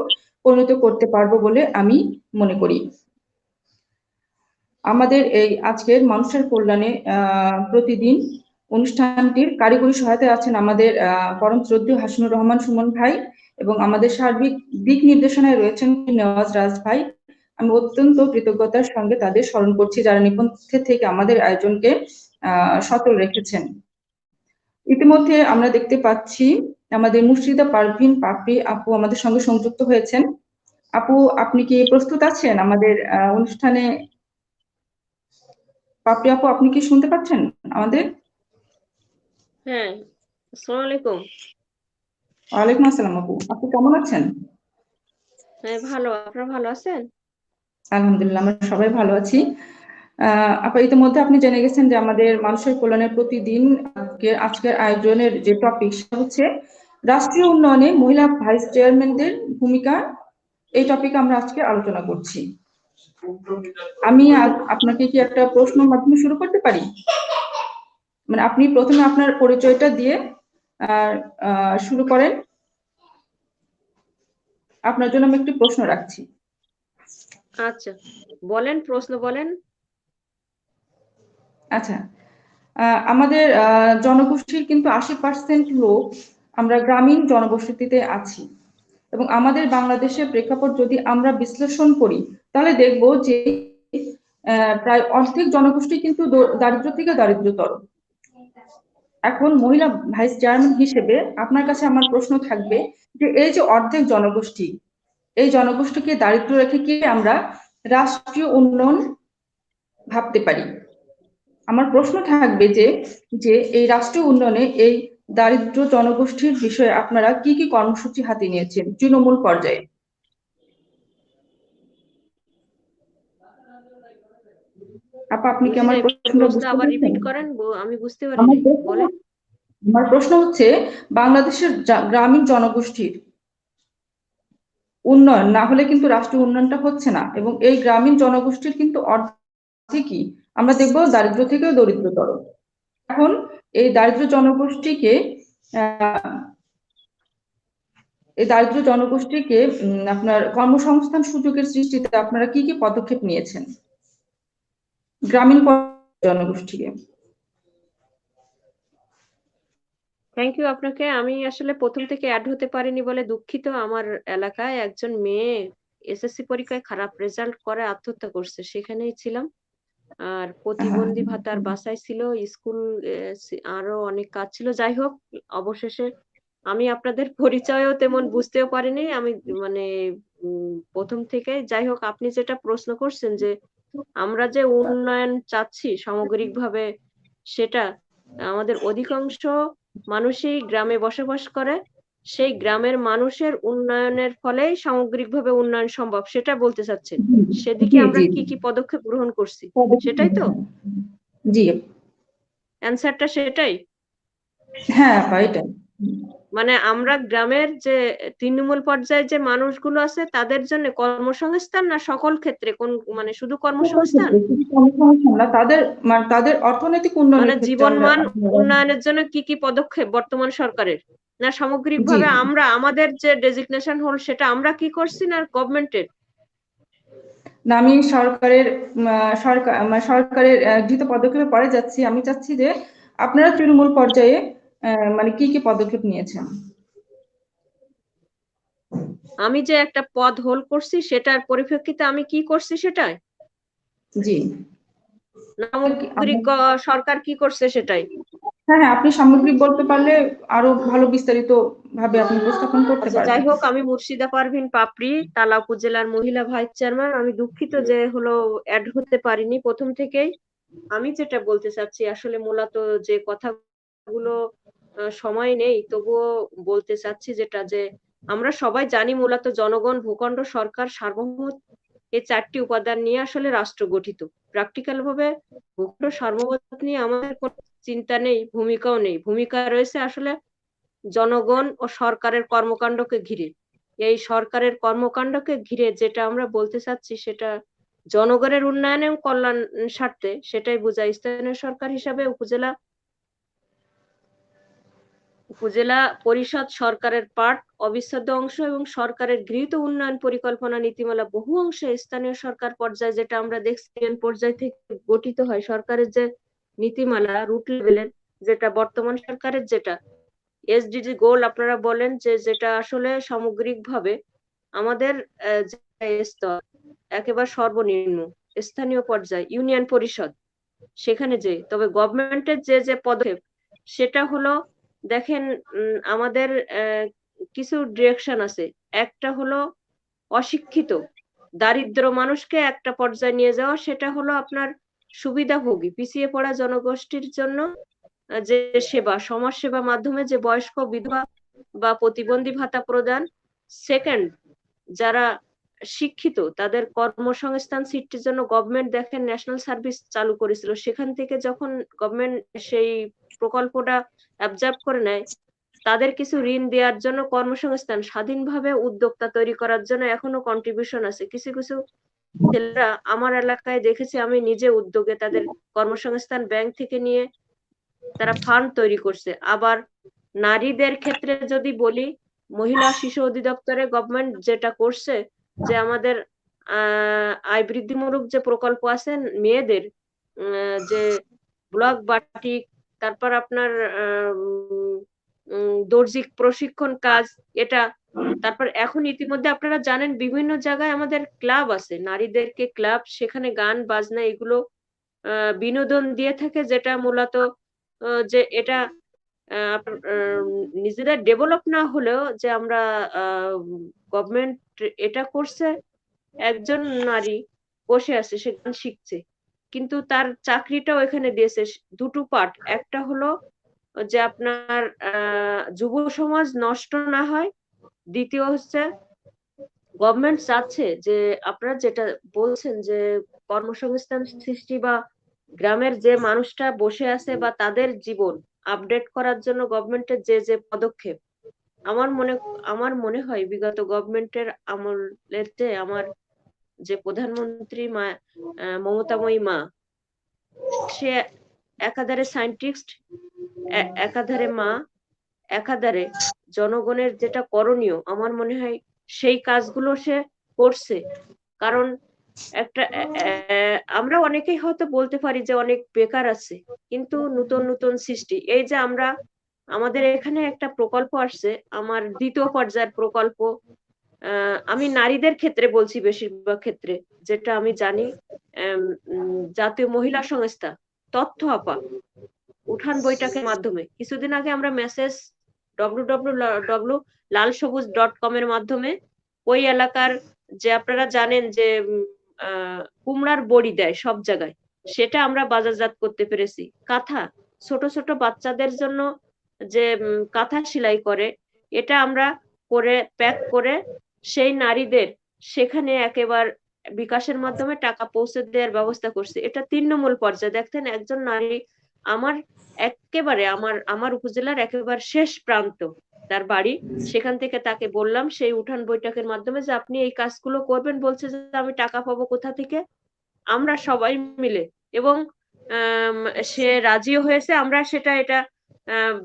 Speaker 1: পরিণত করতে পারবো বলে আমি মনে করি। আমাদের এই আজকের মানুষের কল্যাণে প্রতিদিন অনুষ্ঠানটির কারিগরি সহায়তায় আছেন আমাদের পরম শ্রদ্ধেয় হাসিনুর রহমান সুমন ভাই, এবং আমাদের সার্বিক দিক নির্দেশনায় রয়েছেন নেওয়াজ রাজ ভাই। আমি অত্যন্ত কৃতজ্ঞতার সঙ্গে তাদের স্মরণ করছি, যারা নেপথ্যে থেকে আমাদের আয়োজনকে সচল রেখেছেন। ইতিমধ্যে আমরা দেখতে পাচ্ছি আমাদের মুর্শিদা পারভিন পাপড়ি আপু আমাদের সঙ্গে সংযুক্ত হয়েছেন। আপু, আপনি কি প্রস্তুত আছেন আমাদের অনুষ্ঠানে? পাপড়ি আপু, আপনি কি শুনতে পাচ্ছেন আমাদের?
Speaker 5: হ্যাঁ, আসসালামু আলাইকুম।
Speaker 1: ওয়ালাইকুম আসসালাম আপু, আপনি কেমন আছেন?
Speaker 5: হ্যাঁ, ভালো। আপনারা ভালো আছেন?
Speaker 1: আলহামদুলিল্লাহ, আমরা সবাই ভালো আছি। আপু, ইতিমধ্যে আপনি জেনে গেছেন যে আমাদের মানুষের কল্যাণের প্রতিদিন আজকের আয়োজনের যে টপিক সেটা হচ্ছে রাষ্ট্রীয় উন্নয়নে মহিলা ভাইস চেয়ারম্যানদের ভূমিকা। এই টপিকে আমরা আজকে আলোচনা করছি। আমি আপনাকে কি একটা প্রশ্নের মাধ্যমে শুরু করতে পারি? মানে আপনি প্রথমে আপনার পরিচয়টা দিয়ে শুরু করেন। আপনার জন্য আমি একটি প্রশ্ন রাখছি।
Speaker 5: আচ্ছা, বলেন, প্রশ্ন বলেন।
Speaker 1: আচ্ছা, আমাদের জনগোষ্ঠীর কিন্তু 80% লোক আমরা গ্রামীণ জনবসতিতে আছি, এবং আমাদের বাংলাদেশের প্রেক্ষাপট যদি আমরা বিশ্লেষণ করি তাহলে দেখব যে প্রায় অর্ধেক জনগোষ্ঠী কিন্তু দারিদ্র থেকে দারিদ্রতর। এখন মহিলা ভাইস চেয়ারম্যান হিসেবে আপনার কাছে আমার প্রশ্ন থাকবে যে এই যে অর্ধেক জনগোষ্ঠী, এই জনগোষ্ঠীকে দারিদ্র রেখে কি আমরা রাষ্ট্রীয় উন্নয়ন ভাবতে পারি? আমার প্রশ্ন থাকবে যে এই রাষ্ট্রীয় উন্নয়নে এই দারিদ্র জনগোষ্ঠীর বিষয়ে আপনারা কি কি কর্মসূচি হাতে নিয়েছেন তৃণমূল পর্যায়ে? আপনি কি আমার প্রশ্নটা বুঝতে
Speaker 5: আবার
Speaker 1: পেরেছেন?
Speaker 5: রিপিট করেন, আমি বুঝতে পারিনি। বলেন।
Speaker 1: আমার প্রশ্ন হচ্ছে বাংলাদেশের গ্রামীণ জনগোষ্ঠীর উন্নয়ন না হলে কিন্তু রাষ্ট্রীয় উন্নয়নটা হচ্ছে না, এবং এই গ্রামীণ জনগোষ্ঠীর কিন্তু অর্ধেকই আমরা দেখবো দারিদ্র থেকেও দরিদ্রতর। এখন এই দারিদ্র জনগোষ্ঠীকে এই দারিদ্র জনগোষ্ঠীকে আপনার কর্মসংস্থান সুযোগের সৃষ্টিতে আপনারা কি কি পদক্ষেপ নিয়েছেন গ্রামীণ জনগোষ্ঠীকে?
Speaker 5: থ্যাংক ইউ আপনাকে। আমি আসলে প্রথম থেকে অ্যাড হতে পারিনি বলে দুঃখিত। আমার এলাকায় একজন মেয়ে এসএসসি পরীক্ষায় খারাপ রেজাল্ট করে আত্মহত্যা করছে, সেখানেই ছিলাম। আর প্রতিবন্ধী ভাতার বাসায় ছিল, স্কুল আরো অনেক কাজ ছিল। যাই হোক, অবশেষে আমি আপনাদের পরিচয়ও তেমন বুঝতেও পারিনি। আমি মানে প্রথম থেকে, যাই হোক, আপনি যেটা প্রশ্ন করছেন যে আমরা যে উন্নয়ন চাচ্ছি সামগ্রিকভাবে, সেটা আমাদের অধিকাংশ মানুষই গ্রামে বসবাস করে। সেই গ্রামের মানুষের উন্নয়নের ফলেই সামগ্রিকভাবে উন্নয়ন সম্ভব, সেটা বলতে চাচ্ছেন। সেদিকে
Speaker 1: জি,
Speaker 5: আমরা
Speaker 1: জি,
Speaker 5: কি কি পদক্ষেপ গ্রহণ করছি,
Speaker 1: পদক্ষেপ
Speaker 5: সেটাই তো
Speaker 1: জি,
Speaker 5: অ্যান্সারটা? সেটাই
Speaker 1: হ্যাঁ আপা, এটাই।
Speaker 5: মানে আমরা গ্রামের যে তৃণমূল পর্যায়ে যে মানুষগুলো আছে তাদের জন্য কর্মসংস্থান, না সকল ক্ষেত্রে, কোন মানে শুধু কর্মসংস্থান,
Speaker 1: শুধু কর্মসংস্থান না, তাদের অর্থনৈতিক
Speaker 5: মানে
Speaker 1: উন্নয়নের ক্ষেত্রে আমরা
Speaker 5: জীবনমান উন্নয়নের জন্য কি কি পদক্ষেপ বর্তমান সরকারের, না সামগ্রিকভাবে
Speaker 1: জি।
Speaker 5: আমরা আমাদের যে ডেজিগনেশন হল সেটা আমরা কি করছি, না গভর্নমেন্টের?
Speaker 1: না, আমি সরকারের গৃহীত পদক্ষেপে পরে যাচ্ছি। আমি চাচ্ছি যে আপনারা তৃণমূল পর্যায়ে মানে কি কি পদক্ষেপ নিয়েছেন?
Speaker 5: আমি যে একটা পদ হোল্ড করছি সেটার পরিপ্রেক্ষিতে আমি কি করছি সেটাই,
Speaker 1: জি।
Speaker 5: সামগ্রিক সরকার কি করছে সেটাই?
Speaker 1: হ্যাঁ, হ্যাঁ, আপনি সামগ্রিক বলতে পারলে আরো ভালো বিস্তারিত ভাবে আপনি উপস্থাপন করতে
Speaker 5: আচ্ছা, যাই
Speaker 1: পারবেন।
Speaker 5: হোক, আমি মুর্শিদা পারভিন পাপড়ি, তালা উপজেলার মহিলা ভাইস চেয়ারম্যান। আমি দুঃখিত যে হলো অ্যাড হতে পারিনি প্রথম থেকেই। আমি যেটা বলতে চাচ্ছি আসলে মূলত যে কথাগুলো সময় নেই, তবুও বলতে চাচ্ছি যেটা, যে আমরা সবাই জানি মূলত জনগণ, ভূখণ্ড, সরকার, সার্বভৌম, এই চারটি উপাদান নিয়ে আসলে রাষ্ট্র গঠিত। প্র্যাকটিক্যাল ভাবে ভূখণ্ড সার্বভৌমত্ব নিয়ে আমাদের কোনো চিন্তা নেই, ভূমিকাও নেই। ভূমিকা রয়েছে আসলে জনগণ ও সরকারের কর্মকাণ্ডকে ঘিরে। এই সরকারের কর্মকাণ্ডকে ঘিরে যেটা আমরা বলতে চাচ্ছি সেটা জনগণের উন্নয়ন এবং কল্যাণ স্বার্থে, সেটাই বোঝায়। স্থানীয় সরকার হিসাবে উপজেলা পরিষদ সরকারের পার্ট, অবিচ্ছেদ্য অংশ, এবং সরকারের গৃহীত উন্নয়ন পরিকল্পনা, নীতিমালা বহু অংশে স্থানীয় সরকার পর্যায়ে, যেটা আমরা দেখছি পর্যায় থেকে গঠিত হয়। সরকারের যে নীতিমালা রুট লেভেলের, যেটা বর্তমান সরকারের যেটা এসডিজি গোল আপনারা বলেন, যে যেটা আসলে সামগ্রিকভাবে আমাদের স্তর একেবারে সর্বনিম্ন স্থানীয় পর্যায়ে ইউনিয়ন পরিষদ, সেখানে যে তবে গভর্নমেন্টের যে যে পদক্ষেপ, সেটা হলো দেখেন, আমাদের কিছু ডিরেকশন আছে। একটা হলো অশিক্ষিত দারিদ্র মানুষকে একটা পর্যায়ে নিয়ে যাওয়া, সেটা হলো আপনার সুবিধাভোগী পিছিয়ে পড়া জনগোষ্ঠীর জন্য যে সেবা, সমাজ সেবা মাধ্যমে যে বয়স্ক, বিধবা বা প্রতিবন্ধী ভাতা প্রদান। সেকেন্ড, যারা শিক্ষিত তাদের কর্মসংস্থান সৃষ্টির জন্য গভর্নমেন্ট দেখেন ন্যাশনাল সার্ভিস চালু করেছিল। সেখান থেকে যখন গভর্নমেন্ট সেই প্রকল্পটা অ্যাবজর্ব করে নেয়, তাদের কিছু ঋণ দেওয়ার জন্য, কর্মসংস্থান, স্বাধীনভাবে উদ্যোক্তা তৈরি করার জন্য এখনো কন্ট্রিবিউশন আছে। কিছু কিছু ছেলেরা আমার এলাকায় দেখেছি, আমি নিজে উদ্যোগে তাদের কর্মসংস্থান ব্যাংক থেকে নিয়ে তারা ফান্ড তৈরি করছে। আবার নারীদের ক্ষেত্রে যদি বলি, মহিলা শিশু অধিদপ্তরে গভর্নমেন্ট যেটা করছে, যে আমাদের আয় বৃদ্ধিমূলক যে প্রকল্প আছে মেয়েদের, যে ব্লক বাটিক, তারপর আপনার দর্জি প্রশিক্ষণ কাজ, এটা, তারপর এখন ইতিমধ্যে আপনারা জানেন বিভিন্ন জায়গায় আমাদের ক্লাব আছে, নারীদেরকে ক্লাব, সেখানে গান বাজনা এগুলো বিনোদন দিয়ে থাকে, যেটা মূলত যে এটা নিজেদের ডেভেলপ না হলেও, যে আমরা গভর্নমেন্ট এটা করছে, একজন নারী বসে আছে, সে গান শিখছে, কিন্তু তার চাকরিটাও এখানে দিয়েছে। দুটো পার্ট, একটা হলো যে আপনার যুব সমাজ নষ্ট না হয়, দ্বিতীয় হচ্ছে গভর্নমেন্ট চাচ্ছে যে আপনারা যেটা বলছেন যে কর্মসংস্থান সৃষ্টি বা গ্রামের যে মানুষটা বসে আছে বা তাদের জীবন আপডেট করার জন্য গভর্নমেন্টের যে যে পদক্ষেপ, আমার মনে হয় বিগত গভর্নমেন্টের আমলের চেয়ে আমার যে প্রধানমন্ত্রী মমতাময়ী মা, সে একাধারে সায়েন্টিস্ট, একাধারে মা, একাধারে জনগণের যেটা করণীয় আমার মনে হয় সেই কাজগুলো সে করছে। কারণ একটা আমরা অনেকেই হয়তো বলতে পারি যে অনেক বেকার আছে, কিন্তু নতুন নতুন সৃষ্টি, এই যে আমাদের এখানে একটা প্রকল্প আসছে, আমার 2য় পর্যায়ের প্রকল্প, আমি নারীদের ক্ষেত্রে বলছি বেশিরভাগ ক্ষেত্রে, যেটা আমি জানি, জাতীয় মহিলা সংস্থা তথ্য আপা উঠান বৈঠকের মাধ্যমে কিছুদিন আগে আমরা মেসেজ www.lalsabuz.com এর মাধ্যমে ওই এলাকার, যে আপনারা জানেন যে কুমড়ার বড়ি দেয় সব জায়গায়, সেটা আমরা বাজারজাত করতে পেরেছি। কাঁথা, ছোট ছোট বাচ্চাদের জন্য যে কাঁথা সেলাই করে, এটা আমরা করে প্যাক করে সেই নারীদের সেখানে একেবারে বিকাশের মাধ্যমে টাকা পৌঁছে দেওয়ার ব্যবস্থা করছি। এটা 3 নম্বর পর্যায়ে। দেখতেন একজন নারী, আমার একেবারে আমার উপজেলার একেবারে শেষ প্রান্ত তার বাড়ি, সেখান থেকে তাকে বললাম সেই উঠান বৈঠকের মাধ্যমে যে আপনি এই কাজগুলো করবেন, বলছে যে আমি টাকা পাবো কোথা থেকে, আমরা সবাই মিলে, এবং সে রাজিও হয়েছে, আমরা এটা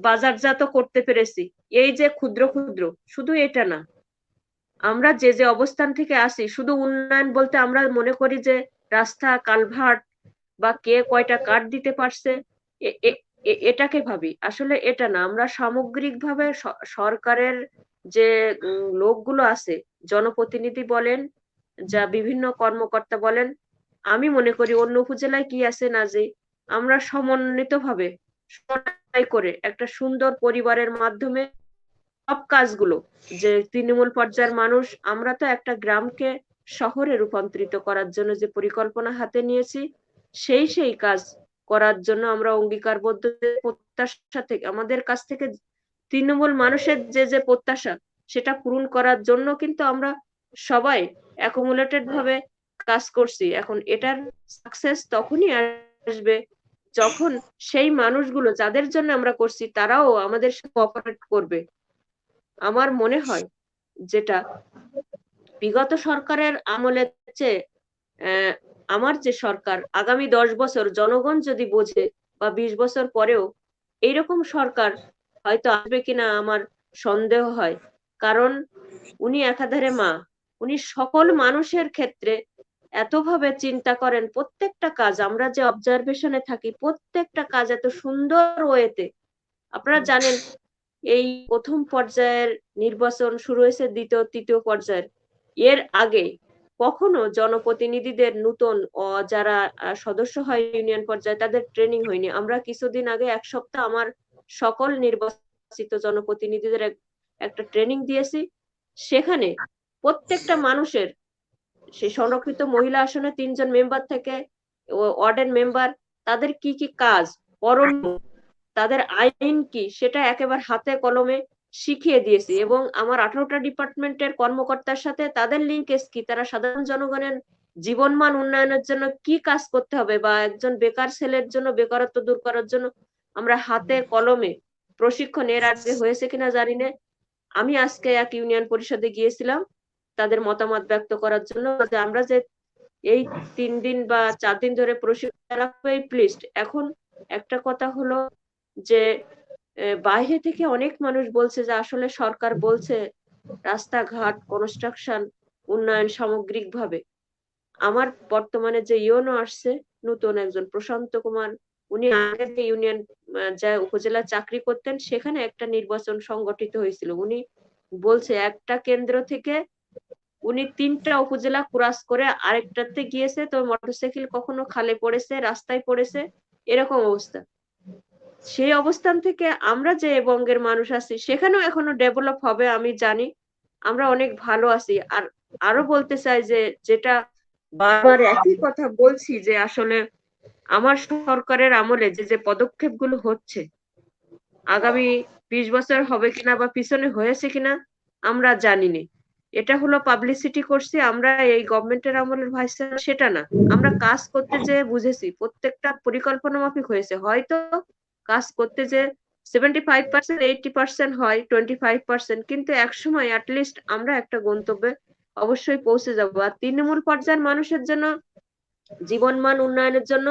Speaker 5: বাজারজাত করতে পেরেছি। এই যে ক্ষুদ্র ক্ষুদ্র, শুধু এটা না, আমরা যে যে অবস্থান থেকে আসি, শুধু উন্নয়ন বলতে আমরা মনে করি যে রাস্তা কালভার্ট বা কে কয়টা কাঠ দিতে পারছে এটাকে ভাবি, আসলে এটা না। আমরা সামগ্রিকভাবে সরকারের যে লোকগুলো আছে, জনপ্রতিনিধি বলেন, যা বিভিন্ন কর্মকর্তা বলেন, আমি মনে করি অন্য উপজেলায় কি আছে না, যে আমরা সমন্বিতভাবে সমন্বয় করে একটা সুন্দর পরিবারের মাধ্যমে সব কাজগুলো, যে তৃণমূল পর্যায়ের মানুষ, আমরা তো একটা গ্রামকে শহরে রূপান্তরিত করার জন্য যে পরিকল্পনা হাতে নিয়েছি, সেই কাজ করার জন্য আমরা অঙ্গীকারবদ্ধ। প্রত্যাশা থেকে আমাদের কাছ থেকে তৃণমূল মানুষের যে প্রত্যাশা, সেটা পূরণ করার জন্য কিন্তু আমরা সবাই অ্যাকুমুলেটেড ভাবে কাজ করছি। এখন এটার সাকসেস তখনই আসবে যখন সেই মানুষগুলো যাদের জন্য আমরা করছি তারাও আমাদের সাথে কোঅপারেট করবে। আমার মনে হয় যেটা বিগত সরকারের আমলের চেয়ে আমার যে সরকার, আগামী 10 বছর জনগণ যদি বোঝে বা 20 বছর পরেও এইরকম সরকার হয়তো আসবে কিনা আমার সন্দেহ হয়। কারণ উনি একাধারে মা, উনি সকল মানুষের ক্ষেত্রে এতভাবে চিন্তা করেন, প্রত্যেকটা কাজ, আমরা যে অবজারভেশনে থাকি প্রত্যেকটা কাজ এত সুন্দর ওয়েতে। আপনারা জানেন এই প্রথম পর্যায়ের নির্বাচন শুরু হয়েছে, দ্বিতীয় তৃতীয় পর্যায়ের, এর আগে কখনো জনপ্রতিনিধিদের নতুন যারা সদস্য হয় ইউনিয়ন পর্যায়ে তাদের ট্রেনিং হয়নি। আমরা কিছুদিন আগে 1 সপ্তাহ আমার সকল নির্বাচিত জনপ্রতিনিধিদের একটা ট্রেনিং দিয়েছি। সেখানে প্রত্যেকটা মানুষের, সেই সংরক্ষিত মহিলা আসনে 3 জন মেম্বার থেকে ওয়ার্ডের মেম্বার, তাদের কি কি কাজ করণীয়, তাদের আইন কি, সেটা একেবারে হাতে কলমে শিখিয়ে দিয়েছি। এবং আমার 18টা ডিপার্টমেন্টের কর্মকর্তার সাথে তাদের লিঙ্কেজ কি, তারা সাধারণ জনগণের জীবনমান উন্নয়নের জন্য কি কাজ করতে হবে, বা একজন বেকার ছেলের জন্য বেকারত্ব দূর করার জন্য আমরা হাতে কলমে প্রশিক্ষণ, এর আগে হয়েছে কিনা জানি না। আমি আজকে এক ইউনিয়ন পরিষদে গিয়েছিলাম তাদের মতামত ব্যক্ত করার জন্য, যে আমরা যে এই 3 দিন বা 4 দিন ধরে প্রশিক্ষণ প্লিজ। এখন একটা কথা হলো যে বাইরে থেকে অনেক মানুষ বলছে যে আসলে সরকার বলছে রাস্তাঘাট, কনস্ট্রাকশন, উন্নয়ন সামগ্রিকভাবে। আমার বর্তমানে যে ইউনো আসছে নতুন একজন প্রশান্ত কুমার, উনি আগে যে ইউনিয়ন যা উপজেলা চাকরি করতেন, সেখানে একটা নির্বাচন সংগঠিত হয়েছিল। উনি বলছে একটা কেন্দ্র থেকে উনি 3টা উপজেলা ক্রস করে আরেকটাতে গিয়েছে, তো মোটরসাইকেল কখনো খালে পড়েছে, রাস্তায় পড়েছে, এরকম অবস্থা। সেই অবস্থান থেকে আমরা যে বঙ্গের মানুষ আছি সেখানেও এখনো ডেভেলপ হবে আমি জানি, আমরা অনেক ভালো আছি। আর আরো বলতে চাই যে যেটা বারবার একই কথা বলছি, যে আসলে আমার সরকারের আমলে যে পদক্ষেপগুলো হচ্ছে, আগামী 20 বছর হবে কিনা বা পিছনে হয়েছে কিনা আমরা জানি না। এটা হলো পাবলিসিটি করছি আমরা এই গভর্নমেন্টের আমলের ভাইস, সেটা না। আমরা কাজ করতে যে বুঝেছি প্রত্যেকটা পরিকল্পনা মাফিক হয়েছে, হয়তো কাজ করতে যে 75% 80% হয়, 25%, কিন্তু একসময় অ্যাটলিস্ট আমরা একটা গন্তব্যে অবশ্যই পৌঁছে যাবো। আর তৃণমূল পর্যায়ের মানুষের জন্য জীবনমান উন্নয়নের জন্য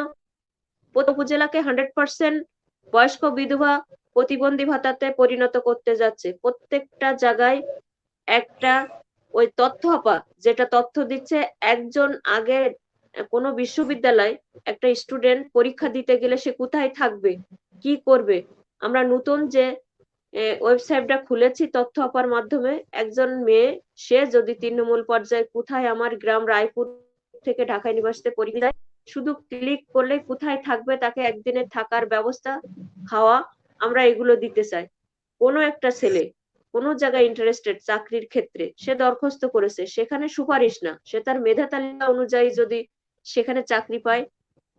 Speaker 5: উপজেলাকে 100% বয়স্ক বিধবা প্রতিবন্ধী ভাতাতে পরিণত করতে যাচ্ছে। প্রত্যেকটা জায়গায় একটা ওই তথ্য আপা যেটা তথ্য দিচ্ছে, একজন আগে কোনো বিশ্ববিদ্যালয় একটা স্টুডেন্ট পরীক্ষা দিতে গেলে সে কোথায় থাকবে, কি করবে, আমরা নতুন যে ওয়েবসাইটটা খুলেছি তথ্য আপার মাধ্যমে, একজন মেয়ে সে যদি তৃণমূল পর্যায়ে কোথায় আমার গ্রাম রায়পুর থেকে ঢাকা ইউনিভার্সিটিতে পরীক্ষা দেয়, শুধু ক্লিক করলে কোথায় থাকবে, তাকে একদিনের থাকার ব্যবস্থা, খাওয়া, আমরা এগুলো দিতে চাই। কোনো একটা ছেলে কোনো জায়গায় ইন্টারেস্টেড চাকরির ক্ষেত্রে, সে দরখাস্ত করেছে, সেখানে সুপারিশ না, সে তার মেধা তালিকা অনুযায়ী যদি সেখানে চাকরি পায়,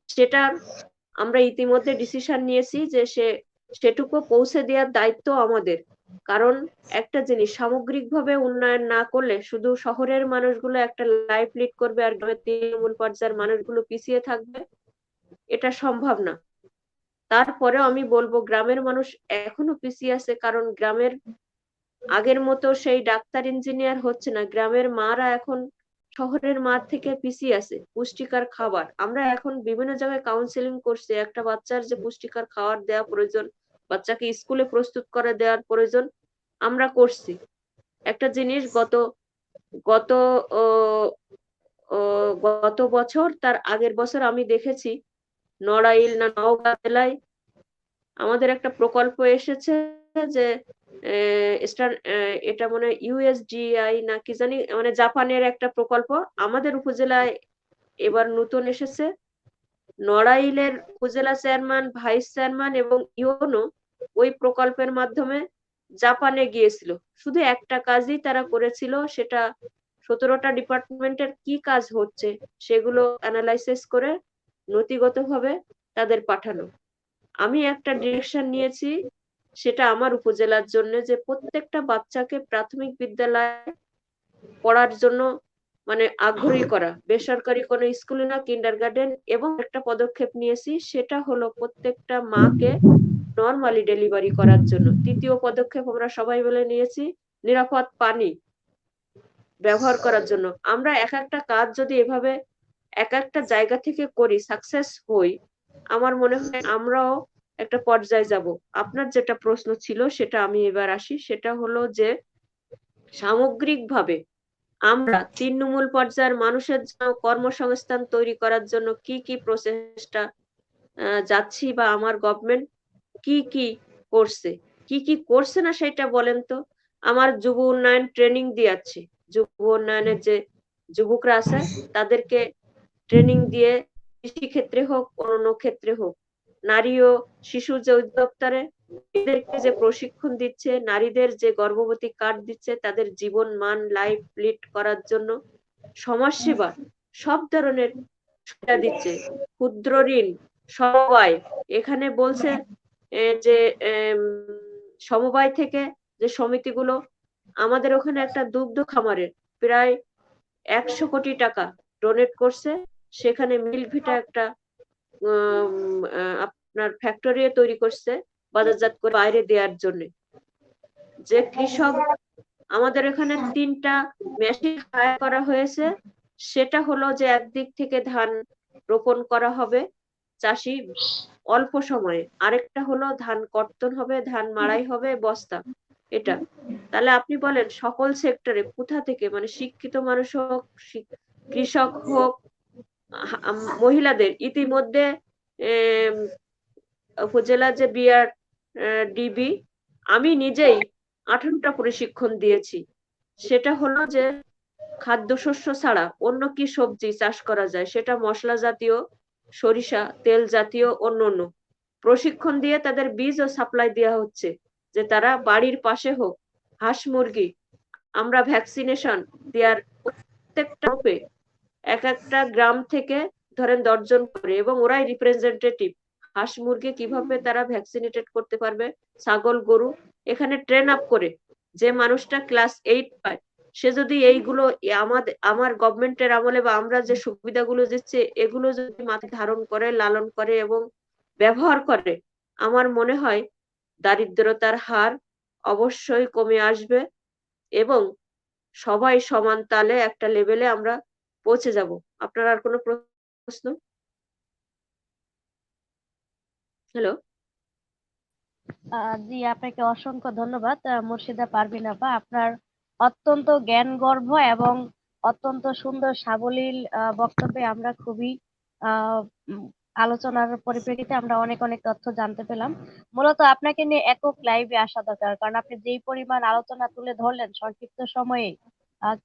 Speaker 5: সেটার আমরা ইতিমধ্যে ডিসিশন নিয়েছি যে সেটুকু পৌঁছে দেওয়ার দায়িত্ব আমাদের। কারণ একটা জিনিস সামগ্রিকভাবে উন্নয়ন না করলে শুধু শহরের মানুষগুলো একটা লাইফ লিড করবে আর গ্রামের তৃণমূল পর্যায়ের মানুষগুলো পিছিয়ে থাকবে, এটা সম্ভব না। তারপরেও আমি বলবো গ্রামের মানুষ এখনো পিছিয়ে আছে, কারণ গ্রামের আগের মতো সেই ডাক্তার ইঞ্জিনিয়ার হচ্ছে না। গ্রামের মারা এখন শহরের মার থেকে পিছিয়ে আছে। পুষ্টিকর খাবার আমরা এখন বিভিন্ন জায়গায় কাউন্সিলিং করছি, একটা বাচ্চার যে পুষ্টিকর খাবার দেওয়া প্রয়োজন, বাচ্চাকে স্কুলে প্রস্তুত করে দেওয়ার প্রয়োজন, আমরা করছি। একটা জিনিস গত গত গত বছর তার আগের বছর আমি দেখেছি নড়াইল না নওগাঁ জেলায় আমাদের একটা প্রকল্প এসেছে যে এটা মনে হয় ইউএসডিআই না কি জানি, মানে জাপানের একটা প্রকল্প আমাদের উপজেলায় এবার নতুন এসেছে। নড়াইলের উপজেলা চেয়ারম্যান, ভাইস চেয়ারম্যান এবং ইউনো ওই প্রকল্পের মাধ্যমে জাপানে গিয়েছিল। শুধু একটা কাজই তারা করেছিল, সেটা 17টা ডিপার্টমেন্টের কি কাজ হচ্ছে সেগুলো অ্যানালাইসিস করে নথিগতভাবে তাদের পাঠানো। আমি একটা ডিরেকশন নিয়েছি, সেটা আমার উপজেলার জন্য, যে প্রত্যেকটা বাচ্চাকে প্রাথমিক বিদ্যালয়ে পড়ার জন্য মানে আগ্রহী করা, বেসরকারি কোনো স্কুলে না, কিন্ডারগার্টেন। এবং একটা পদক্ষেপ নিয়েছি, সেটা হলো প্রত্যেকটা মাকে নরমালি ডেলিভারি করার জন্য। তৃতীয় পদক্ষেপ আমরা সবাই মিলে নিয়েছি, নিরাপদ পানি ব্যবহার করার জন্য। আমরা এক একটা কাজ যদি এভাবে এক একটা জায়গা থেকে করি, সাকসেস হই, আমার মনে হয় আমরাও একটা পর্যায়ে যাব। আপনার যেটা প্রশ্ন ছিল সেটা আমি এবার আসি, সেটা হলো যে সামগ্রিকভাবে আমরা তৃণমূল পর্যায়ের মানুষের জন্য কর্মসংস্থান তৈরি করার জন্য কি কি প্রচেষ্টা যাচ্ছি, বা আমার গভর্নমেন্ট কি কি করছে, কি কি করছে না সেটা বলেন তো। আমার যুব উন্নয়ন ট্রেনিং দিয়েছে, যুব উন্নয়নের যে যুবকরা আছে তাদেরকে ট্রেনিং দিয়ে কৃষি ক্ষেত্রে হোক অন্য ক্ষেত্রে হোক, নারী ও শিশু যে অধিদপ্তরে এদেরকে যে প্রশিক্ষণ দিচ্ছে, নারীদের যে গর্ভবতী কার্ড দিচ্ছে, তাদের জীবন মান লাইফ লিড করার জন্য সমাজসেবা সব ধরনের সুবিধা দিচ্ছে। ক্ষুদ্র ঋণ সমবায়, এখানে বলছে যে সমবায় থেকে যে সমিতিগুলো, আমাদের ওখানে একটা দুগ্ধ খামারের প্রায় 100 কোটি টাকা ডোনেট করছে, সেখানে মিল্কভিটা একটা আপনার ফ্যাক্টরি তৈরি করছে বাজারজাত করে বাইরে দেওয়ার জন্য। যে কৃষক আমাদের এখানে 3টা মেশিন হায়ার করা হয়েছে, সেটা হলো যে একদিক থেকে ধান রোপণ করা হবে চাষি অল্প সময়ে, আরেকটা হলো ধান কর্তন হবে, ধান মাড়াই হবে, বস্তা। এটা তাহলে আপনি বলেন সকল সেক্টরে কোথা থেকে, মানে শিক্ষিত মানুষ হোক, কৃষক হোক, মহিলাদের ইতিমধ্যে উপজেলা যে বিআর ডিবি, আমি নিজেই 18টা প্রশিক্ষণ দিয়েছি। সেটা হলো যে খাদ্যশস্য ছাড়া অন্য কি সবজি চাষ করা যায়, সেটা মশলা জাতীয়, সরিষা তেল জাতীয় অন্য প্রশিক্ষণ দিয়ে তাদের বীজও সাপ্লাই দেওয়া হচ্ছে, যে তারা বাড়ির পাশে হোক হাঁস মুরগি আমরা ভ্যাকসিনেশন দেওয়ার প্রত্যেকটা রূপে এক একটা গ্রাম থেকে ধরেন 10 জন করে, এবং ওরাই রিপ্রেজেন্টেটিভ হাঁস মুরগি কিভাবে তারা ভ্যাকসিনেটেড করতে পারবে, ছাগল গরু এখানে ট্রেন আপ করে। যে মানুষটা ক্লাস 8 পায়, সে যদি এইগুলো আমার গভর্নমেন্টের আমলে বা আমরা যে সুবিধাগুলো দিচ্ছে এগুলো যদি মাথায় ধারণ করে, লালন করে এবং ব্যবহার করে, আমার মনে হয় দারিদ্রতার হার অবশ্যই কমে আসবে এবং সবাই সমান তালে একটা লেভেলে আমরা পৌঁছে যাব। আপনার আর কোনো প্রশ্ন? হ্যালো।
Speaker 4: জি, আপনাকে অসংখ্য ধন্যবাদ মুর্শিদা পারভিন আপা। আপনার অত্যন্ত জ্ঞানগর্ভ এবং অত্যন্ত সুন্দর সাবলীল বক্তব্যে আমরা খুবই আহ, উম, আলোচনার পরিপ্রেক্ষিতে আমরা অনেক অনেক তথ্য জানতে পেলাম। মূলত আপনাকে নিয়ে একক লাইভে আসা দরকার, কারণ আপনি যেই পরিমাণ আলোচনা তুলে ধরলেন সংক্ষিপ্ত সময়ে,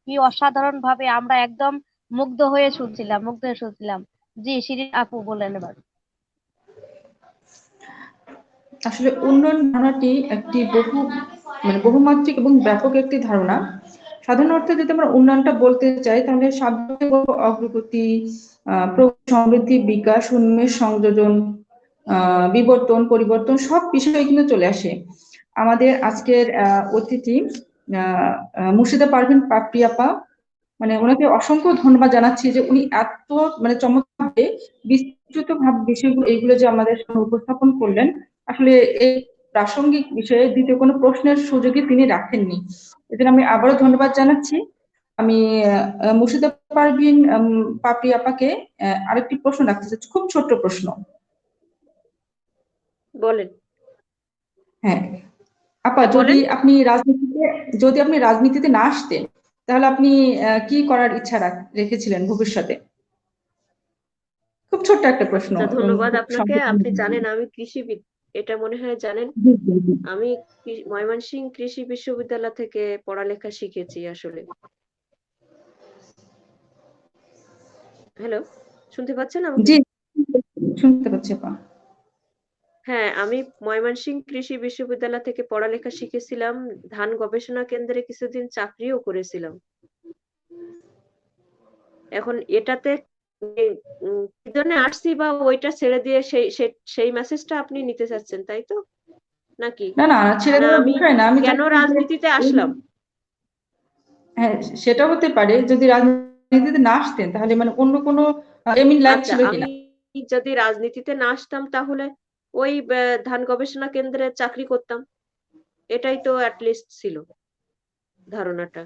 Speaker 4: কি অসাধারণ ভাবে আমরা একদম মুগ্ধ হয়ে শুনছিলাম। জি, শিরিন আপু বলেন এবার।
Speaker 1: আসলে উন্নয়ন ধারণাটি একটি বহুমাত্রিক এবং ব্যাপক একটি ধারণা। সাধারণ অর্থে যদি আমরা উন্নয়নটা বলতে চাই, তাহলে সাধারণত বলবো অগ্রগতি, সমৃদ্ধি, বিকাশ, উন্মেষ, সংযোজন, বিবর্তন, পরিবর্তন সব বিষয় কিন্তু চলে আসে। আমাদের আজকের অতিথি মুর্শিদা পারভিন পাপড়ি আপা, মানে ওনাকে অসংখ্য ধন্যবাদ জানাচ্ছি যে উনি এত চমৎকারভাবে বিস্তৃত ভাবে বিষয়গুলো এইগুলো যে আমাদের সামনে উপস্থাপন করলেন। আসলে এই প্রাসঙ্গিক বিষয়ে দ্বিতীয় কোনো প্রশ্নের সুযোগই তিনি রাখেননি। এজন্য আমি আবারও ধন্যবাদ জানাচ্ছি। আমি মুর্শিদা পারভিন পাপড়ি আপাকে আরেকটি প্রশ্ন রাখতে চাচ্ছি, খুব ছোট্ট প্রশ্ন।
Speaker 5: বলেন।
Speaker 1: হ্যাঁ আপা,
Speaker 5: হ্যাঁ, বলেন।
Speaker 1: যদি আপনি রাজনীতিতে না আসতেন, তাহলে আপনি কি করার ইচ্ছা রেখেছিলেন ভবিষ্যতে? খুব ছোট্ট একটা প্রশ্ন
Speaker 5: আচ্ছা,
Speaker 1: এবং
Speaker 5: ধন্যবাদ
Speaker 1: খুব
Speaker 5: আপনাকে।
Speaker 1: সংক্ষেপে।
Speaker 5: আপনি জানেন আমি কৃষিবিদ, এটা মনে হয় জানেন।
Speaker 1: জি, জি, জি।
Speaker 5: আমি ময়মনসিংহ কৃষি বিশ্ববিদ্যালয় থেকে পড়ালেখা শিখেছি আসলে। হ্যালো, শুনতে পাচ্ছেন আমাকে?
Speaker 1: জি, শুনতে পাচ্ছি আপা।
Speaker 5: হ্যাঁ, আমি ময়মনসিংহ কৃষি বিশ্ববিদ্যালয় থেকে পড়ালেখা শিখেছিলাম। ধান গবেষণা কেন্দ্রে কিছুদিন চাকরিও করেছিলাম। এখন এটাতে কি জন্য আসছি বা ওইটা ছেড়ে দিয়ে সেই মেসেজটা আপনি নিতে চাচ্ছেন, তাই তো? নাকি?
Speaker 1: না না, ছেড়ে
Speaker 5: না
Speaker 1: দেওয়ার
Speaker 5: আমি
Speaker 1: বিষয় না, আমি
Speaker 5: কেন
Speaker 1: চাচ্ছি যে
Speaker 5: রাজনীতিতে আসলাম?
Speaker 1: হ্যাঁ, সেটা হতে পারে যদি রাজনীতিতে না আসতেন, তাহলে মানে অন্য কোনো এমইন লাইফ
Speaker 5: আচ্ছা,
Speaker 1: ছিল
Speaker 5: আমি
Speaker 1: কিনা।
Speaker 5: যদি রাজনীতিতে না আসতাম তাহলে ওই ধান গবেষণা কেন্দ্রে চাকরি করতাম। এটাই তো লিস্ট ছিল ধারণাটা।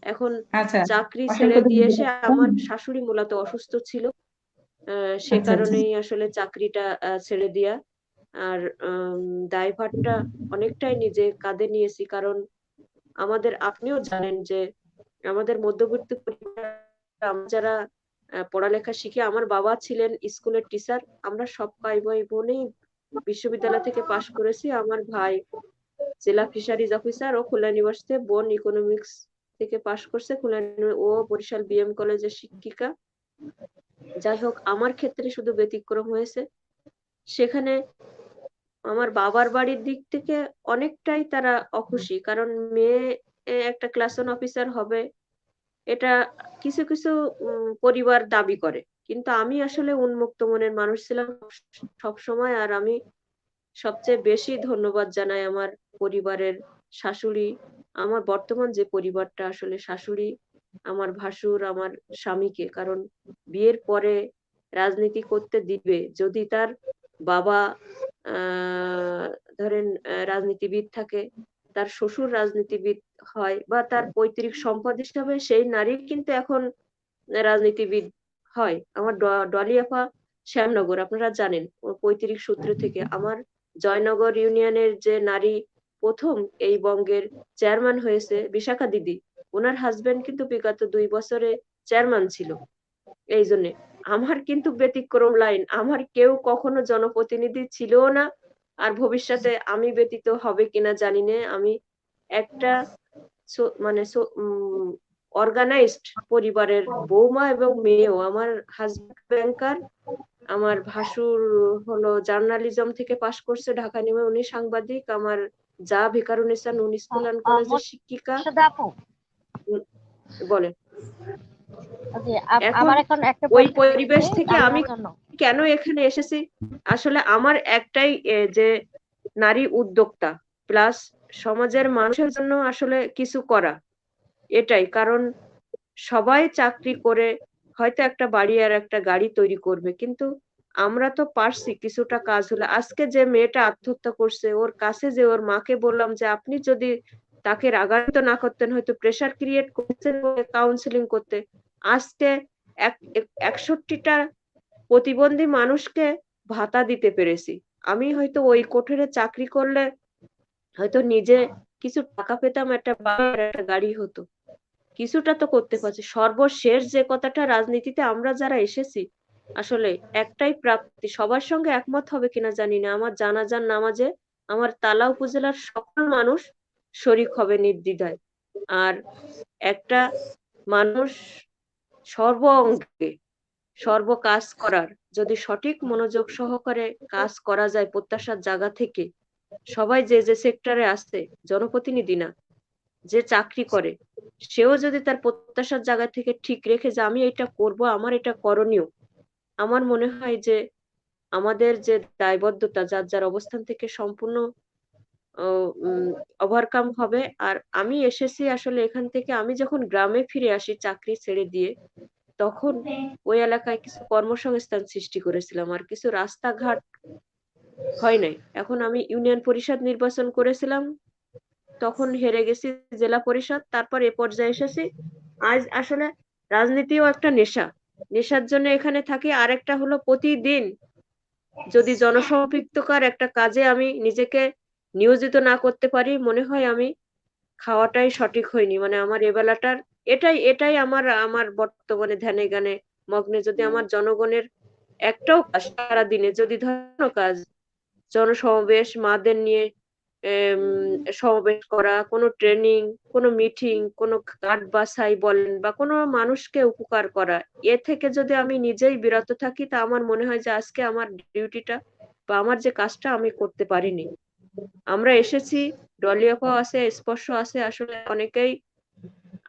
Speaker 5: এখন
Speaker 1: আচ্ছা,
Speaker 5: চাকরি ছেড়ে
Speaker 1: অসংখ্য
Speaker 5: দিয়ে এসে
Speaker 1: ধন্যবাদ।
Speaker 5: আমার শাশুড়ি মূলত অসুস্থ ছিল। সে
Speaker 1: আচ্ছা আচ্ছা।
Speaker 5: কারণেই আসলে চাকরিটা ছেড়ে দেয়া। আর দায়ভারটা অনেকটাই নিজে কাঁধে নিয়েছি। কারণ আপনিও জানেন যে আমাদের মধ্যবিত্ত পরিবার, আমরা যারা পড়ালেখা শিখে, আমার বাবা ছিলেন স্কুলের টিচার। আমরা সব ভাই বোনেই বিশ্ববিদ্যালয় থেকে পাশ করেছি। আমার ভাই জেলা ফিশারিজ অফিসার ও খুলনা ইউনিভার্সিটি, বোন ইকোনমিক্স থেকে পাশ করছে, ও বরিশাল বিএম কলেজের শিক্ষিকা। যাই হোক, আমার ক্ষেত্রে শুধু ব্যতিক্রম হয়েছে। সেখানে আমার বাবার বাড়ির দিক থেকে অনেকটাই তারা অখুশি, কারণ মেয়ে একটা ক্লাস 1 অফিসার হবে, এটা কিছু কিছু পরিবার দাবি করে। কিন্তু আমি আসলে উন্মুক্ত মনের মানুষ ছিলাম সবসময়। আর আমি সবচেয়ে বেশি ধন্যবাদ জানাই আমার পরিবারের শাশুড়ি, আমার বর্তমান যে পরিবারটা, আসলে শাশুড়ি, আমার ভাসুর, আমার স্বামীকে। কারণ বিয়ের পরে রাজনীতি করতে দিবে যদি তার বাবা আহ ধরেন রাজনীতিবিদ থাকে, তার শ্বশুর রাজনীতিবিদ হয়, বা তার পৈতৃক সম্পদ হিসাবে সেই নারী কিন্তু এখন রাজনীতিবিদ হয়। আমার ডলি আপা শ্যামনগর, আপনারা জানেন, ওর পৈতৃক সূত্র থেকে। আমার জয়নগর ইউনিয়নের যে নারী প্রথম এই বঙ্গের চেয়ারম্যান হয়েছে, বিশাখা দিদি, ওনার হাজবেন্ড কিন্তু বিগত 2 বছরে চেয়ারম্যান ছিল। এই জন্যে আমার কিন্তু ব্যতিক্রম লাইন, আমার কেউ কখনো জনপ্রতিনিধি ছিলও না, আর ভবিষ্যতে আমি ব্যতীত হবে কিনা জানি না। আমি একটা মানে অর্গানাইজড পরিবারের বৌমা এবং মেয়েও। আমার হাজবেন্ড ব্যাংকার, আমার ভাসুর হলো জার্নালিজম থেকে পাশ করছে ঢাকা নিমে, উনি সাংবাদিক। আমার যা ভিকারুননিসা নুন স্কুল অ্যান্ড কলেজের শিক্ষিকা।
Speaker 4: মোর্শেদা আপু,
Speaker 5: উম, বলেন।
Speaker 4: জি,
Speaker 5: এখন
Speaker 4: আমার এখন একটা
Speaker 5: ওই
Speaker 4: প্রশ্ন
Speaker 5: পরিবেশ
Speaker 4: হচ্ছে
Speaker 5: থেকে আমি
Speaker 4: আপনার জন্য।
Speaker 5: কেন এখানে এসেছি, আসলে আমার একটাই যে নারী উদ্যোক্তা প্লাস সমাজের মানুষের জন্য আসলে কিছু করা, এটাই কারণ। সবাই চাকরি করে হয়তো একটা বাড়ি আর একটা গাড়ি তৈরি করবে, কিন্তু আমরা তো পারছি কিছুটা কাজ হলে। আজকে যে মেয়েটা আত্মহত্যা করছে, ওর কাছে যে ওর মাকে বললাম যে আপনি যদি তাকে রাগান্বিত না করতেন, হয়তো প্রেসার ক্রিয়েট করছেন কাউন্সিলিং করতে, আজকে 61টা প্রতিবন্ধী মানুষকে ভাতা দিতে পেরেছি। আমি হয়তো ওই কোঠরে চাকরি করলে হয়তো নিজে কিছু টাকা পেতাম, একটা বাড়ি, একটা গাড়ি হতো, কিছুটা তো করতে পারছি। সর্বশেষ যে কথাটা, রাজনীতিতে আমরা যারা এসেছি আসলে একটাই প্রাপ্তি, সবার সঙ্গে একমত হবে কিনা জানি না, আমার জানাজার নামাজে আমার তালা উপজেলার সকল মানুষ শরিক হবে নির্দ্বিধায়। আর একটা মানুষ সর্ব অঙ্গে সর্ব কাজ করার, যদি সঠিক মনোযোগ সহকারে কাজ করা যায় প্রত্যাশার জায়গা থেকে, সবাই যে যে সেক্টরে আসছে, জনপ্রতিনিধি না, যে চাকরি করে সেও যদি তার প্রত্যাশার জায়গা থেকে ঠিক রেখে যে আমি এটা করব, আমার এটা করণীয়, আমার মনে হয় যে আমাদের যে দায়বদ্ধতা যার যার অবস্থান থেকে সম্পূর্ণ ওভারকাম হবে। আর আমি এসেছি আসলে এখান থেকে, আমি যখন গ্রামে ফিরে আসি চাকরি ছেড়ে দিয়ে, তখন ওই এলাকায় কিছু কর্মসংস্থান সৃষ্টি করেছিলাম, আর কিছু রাস্তাঘাট হয় নাই। এখন আমি ইউনিয়ন পরিষদ নির্বাচন করেছিলাম, তখন হেরে গেছি জেলা পরিষদ, তারপর এ পর্যায়ে এসেছি। আজ আসলে রাজনীতিও একটা নেশা, নেশার জন্য এখানে থাকি। আর একটা হলো প্রতিদিন যদি জনসম্পৃক্তকার একটা কাজে আমি নিজেকে নিয়োজিত না করতে পারি, মনে হয় আমি খাওয়াটাই সঠিক হয়নি, মানে আমার এবেলাটার এটাই এটাই আমার আমার বর্তমানে ধ্যানে জ্ঞানে মগ্নে। যদি আমার জনগণের একটাও কাজ সারাদিনে, যদি ধরো কাজ, জনসমাবেশ, মাদের নিয়ে সমাবেশ করা, কোনো ট্রেনিং, কোনো মিটিং, কোনো কার্ড বাছাই বলেন, বা কোনো মানুষকে উপকার করা, এ থেকে যদি আমি নিজেই বিরত থাকি, তা আমার মনে হয় যে আজকে আমার ডিউটিটা বা আমার যে কাজটা আমি করতে পারিনি। আমরা এসেছি, দলীয়ও আছে, স্পর্শ আছে, আসলে অনেকেই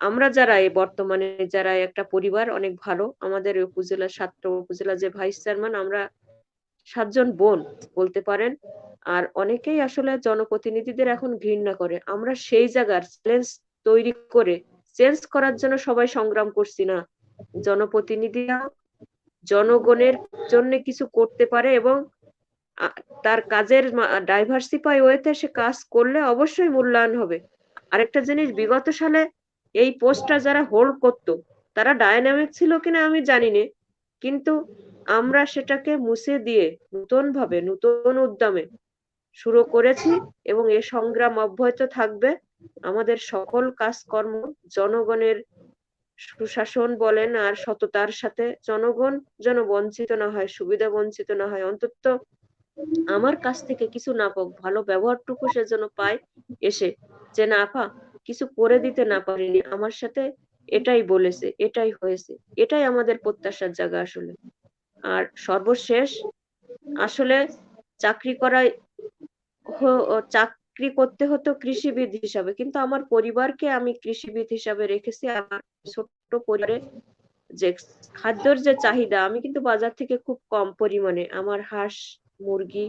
Speaker 5: আমরা যারা এই বর্তমানে যারা একটা পরিবার অনেক ভালো, আমাদের এই উপজেলা, সাতটা উপজেলা যে ভাইস চেয়ারম্যান, আমরা 7 জন বোন বলতে পারেন। আর অনেকেই আসলে জনপ্রতিনিধিদের এখন ঘৃণা করে। আমরা সেই জায়গার চ্যালেঞ্জ তৈরি করে চেঞ্জ করার জন্য সবাই সংগ্রাম করছি না। জনপ্রতিনিধিরা জনগণের জন্য কিছু করতে পারে এবং তার কাজের ডাইভার্সিফাই ওয়েতে সে কাজ করলে অবশ্যই মূল্যায়ন হবে। আরেকটা জিনিস, বিগত সালে এই পোস্টটা যারা হোল্ড করতো তারা ডায়নামিক ছিল কিনা আমি জানি না, কিন্তু আমরা সেটাকে মুছে দিয়ে নতুন ভাবে, নতুন উদ্যমে শুরু করেছি এবং এ সংগ্রাম অব্যাহত থাকবে। আমাদের সকল কাজকর্ম জনগণের সুশাসন বলেন আর সততার সাথে, জনগণ যেন বঞ্চিত না হয়, সুবিধা বঞ্চিত না হয়, অন্তত আমার কাছ থেকে কিছু না পাক, ভালো ব্যবহারটুকু সে যেন পায় এসে, যে না আপা কিছু করে দিতে না পারিনি, আমার সাথে এটাই বলেছে, এটাই হয়েছে, এটাই আমাদের প্রত্যাশার জায়গা আসলে। আর সর্বশেষ আসলে চাকরি করায় চাকরি করতে হতো কৃষিবিদ হিসাবে, কিন্তু আমার পরিবারকে আমি কৃষিবিদ হিসাবে রেখেছি। আমার ছোট্ট পরিবারে যে খাদ্যের যে চাহিদা, আমি কিন্তু বাজার থেকে খুব কম পরিমাণে আমার হাঁস, মুরগি,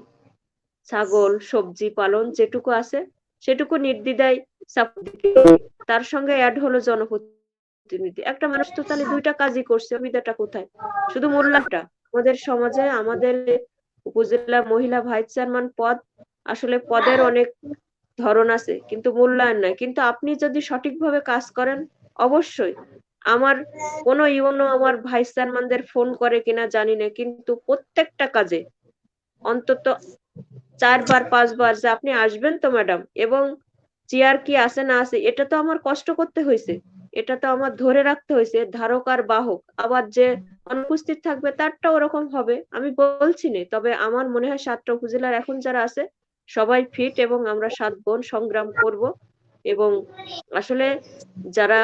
Speaker 5: ছাগল, সবজি পালন যেটুকু আছে সেটুকু নির্দ্বিধায় সাপোর্ট দিতে পারি। তার সঙ্গে অ্যাড হলো জনপ্রতিনিধি। একটা মানুষ তো তাহলে দুইটা কাজই করছে, সুবিধাটা কোথায়? শুধু মূল্যায়নটা। আমাদের সমাজে আমাদের উপজেলা মহিলা ভাইস চেয়ারম্যান পদ, আসলে পদের অনেক ধরন আছে কিন্তু মূল্যায়ন নাই। কিন্তু আপনি যদি সঠিকভাবে কাজ করেন, অবশ্যই আমার কোনো ইউনো আমার ভাইস চেয়ারম্যানদের ফোন করে কিনা জানি না, কিন্তু প্রত্যেকটা কাজে অন্তত 4 বার 5 বার যে আপনি আসবেন তো ম্যাডাম, এবং চেয়ার কি আছে না আছে এটা তো আমার কষ্ট করতে হয়েছে, এটা তো আমার ধরে রাখতে হয়েছে, ধারক আর বাহক। আবার যে অনুপস্থিত থাকবে তারটা ওরকম হবে আমি বলছি না, তবে আমার মনে হয় 7টা উপজেলার এখন যারা আছে সবাই ফিট এবং আমরা 7 বোন সংগ্রাম করব। এবং আসলে যারা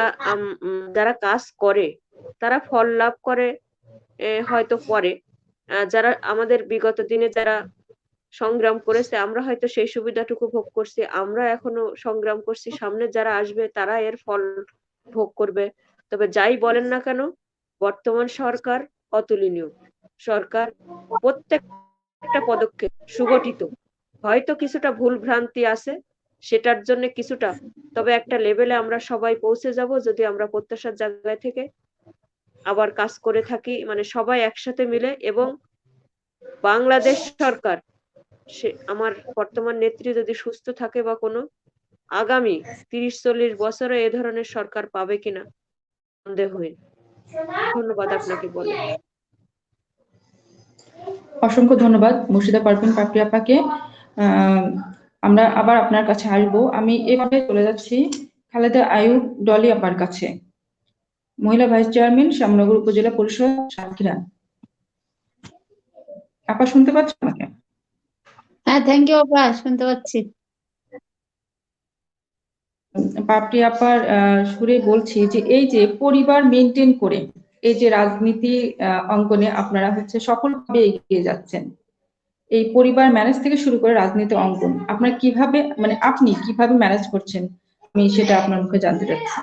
Speaker 5: যারা কাজ করে তারা ফল লাভ করে হয়তো পরে, যারা আমাদের বিগত দিনে যারা সংগ্রাম করেছে আমরা হয়তো সেই সুবিধাটুকু ভোগ করছি, আমরা এখনো সংগ্রাম করছি, সামনে যারা আসবে তারা এর ফল ভোগ করবে। তবে যাই বলেন না কেন, বর্তমান সরকার অতুলনীয় সরকার, প্রত্যেকটা পদক্ষেপ সুগঠিত। হয়তো কিছুটা ভুল ভ্রান্তি আছে, সেটার জন্য কিছুটা, তবে একটা লেভেলে আমরা সবাই পৌঁছে যাব যদি আমরা প্রত্যাশার জায়গায় থেকে আবার কাজ করে থাকি, মানে সবাই একসাথে মিলে। এবং বাংলাদেশ সরকার, সে আমার বর্তমান নেত্রী যদি সুস্থ থাকে বা কোনো আগামী 30-40 বছরে এ ধরনের সরকার পাবে কিনা সন্দেহহীন। ধন্যবাদ আপনাকে বলে।
Speaker 1: অসংখ্য ধন্যবাদ মুর্শিদা পারভিন পাপড়ি আপাকে। আমরা আবার আপনার কাছে আসবো। আমি এভাবে চলে যাচ্ছি খালেদা আইয়ুব ডলি আপার কাছে, মহিলা ভাইস চেয়ারম্যান, শ্যামনগর উপজেলা পরিষদ, সাতক্ষীরা। আপা শুনতে পাচ্ছেন আমাকে?
Speaker 3: হ্যাঁ, থ্যাংক ইউ আপা, শুনতে পাচ্ছি।
Speaker 1: পাপড়ি আপার সুরে বলছি যে এই যে পরিবার মেনটেন করে এই যে রাজনীতি অঙ্গনে আপনারা হচ্ছে সফলভাবে এগিয়ে যাচ্ছেন, এই পরিবার ম্যানেজ থেকে শুরু করে রাজনীতি অঙ্গন আপনারা কিভাবে, মানে আপনি কিভাবে ম্যানেজ করছেন, আমি সেটা আপনার মুখে জানতে চাচ্ছি।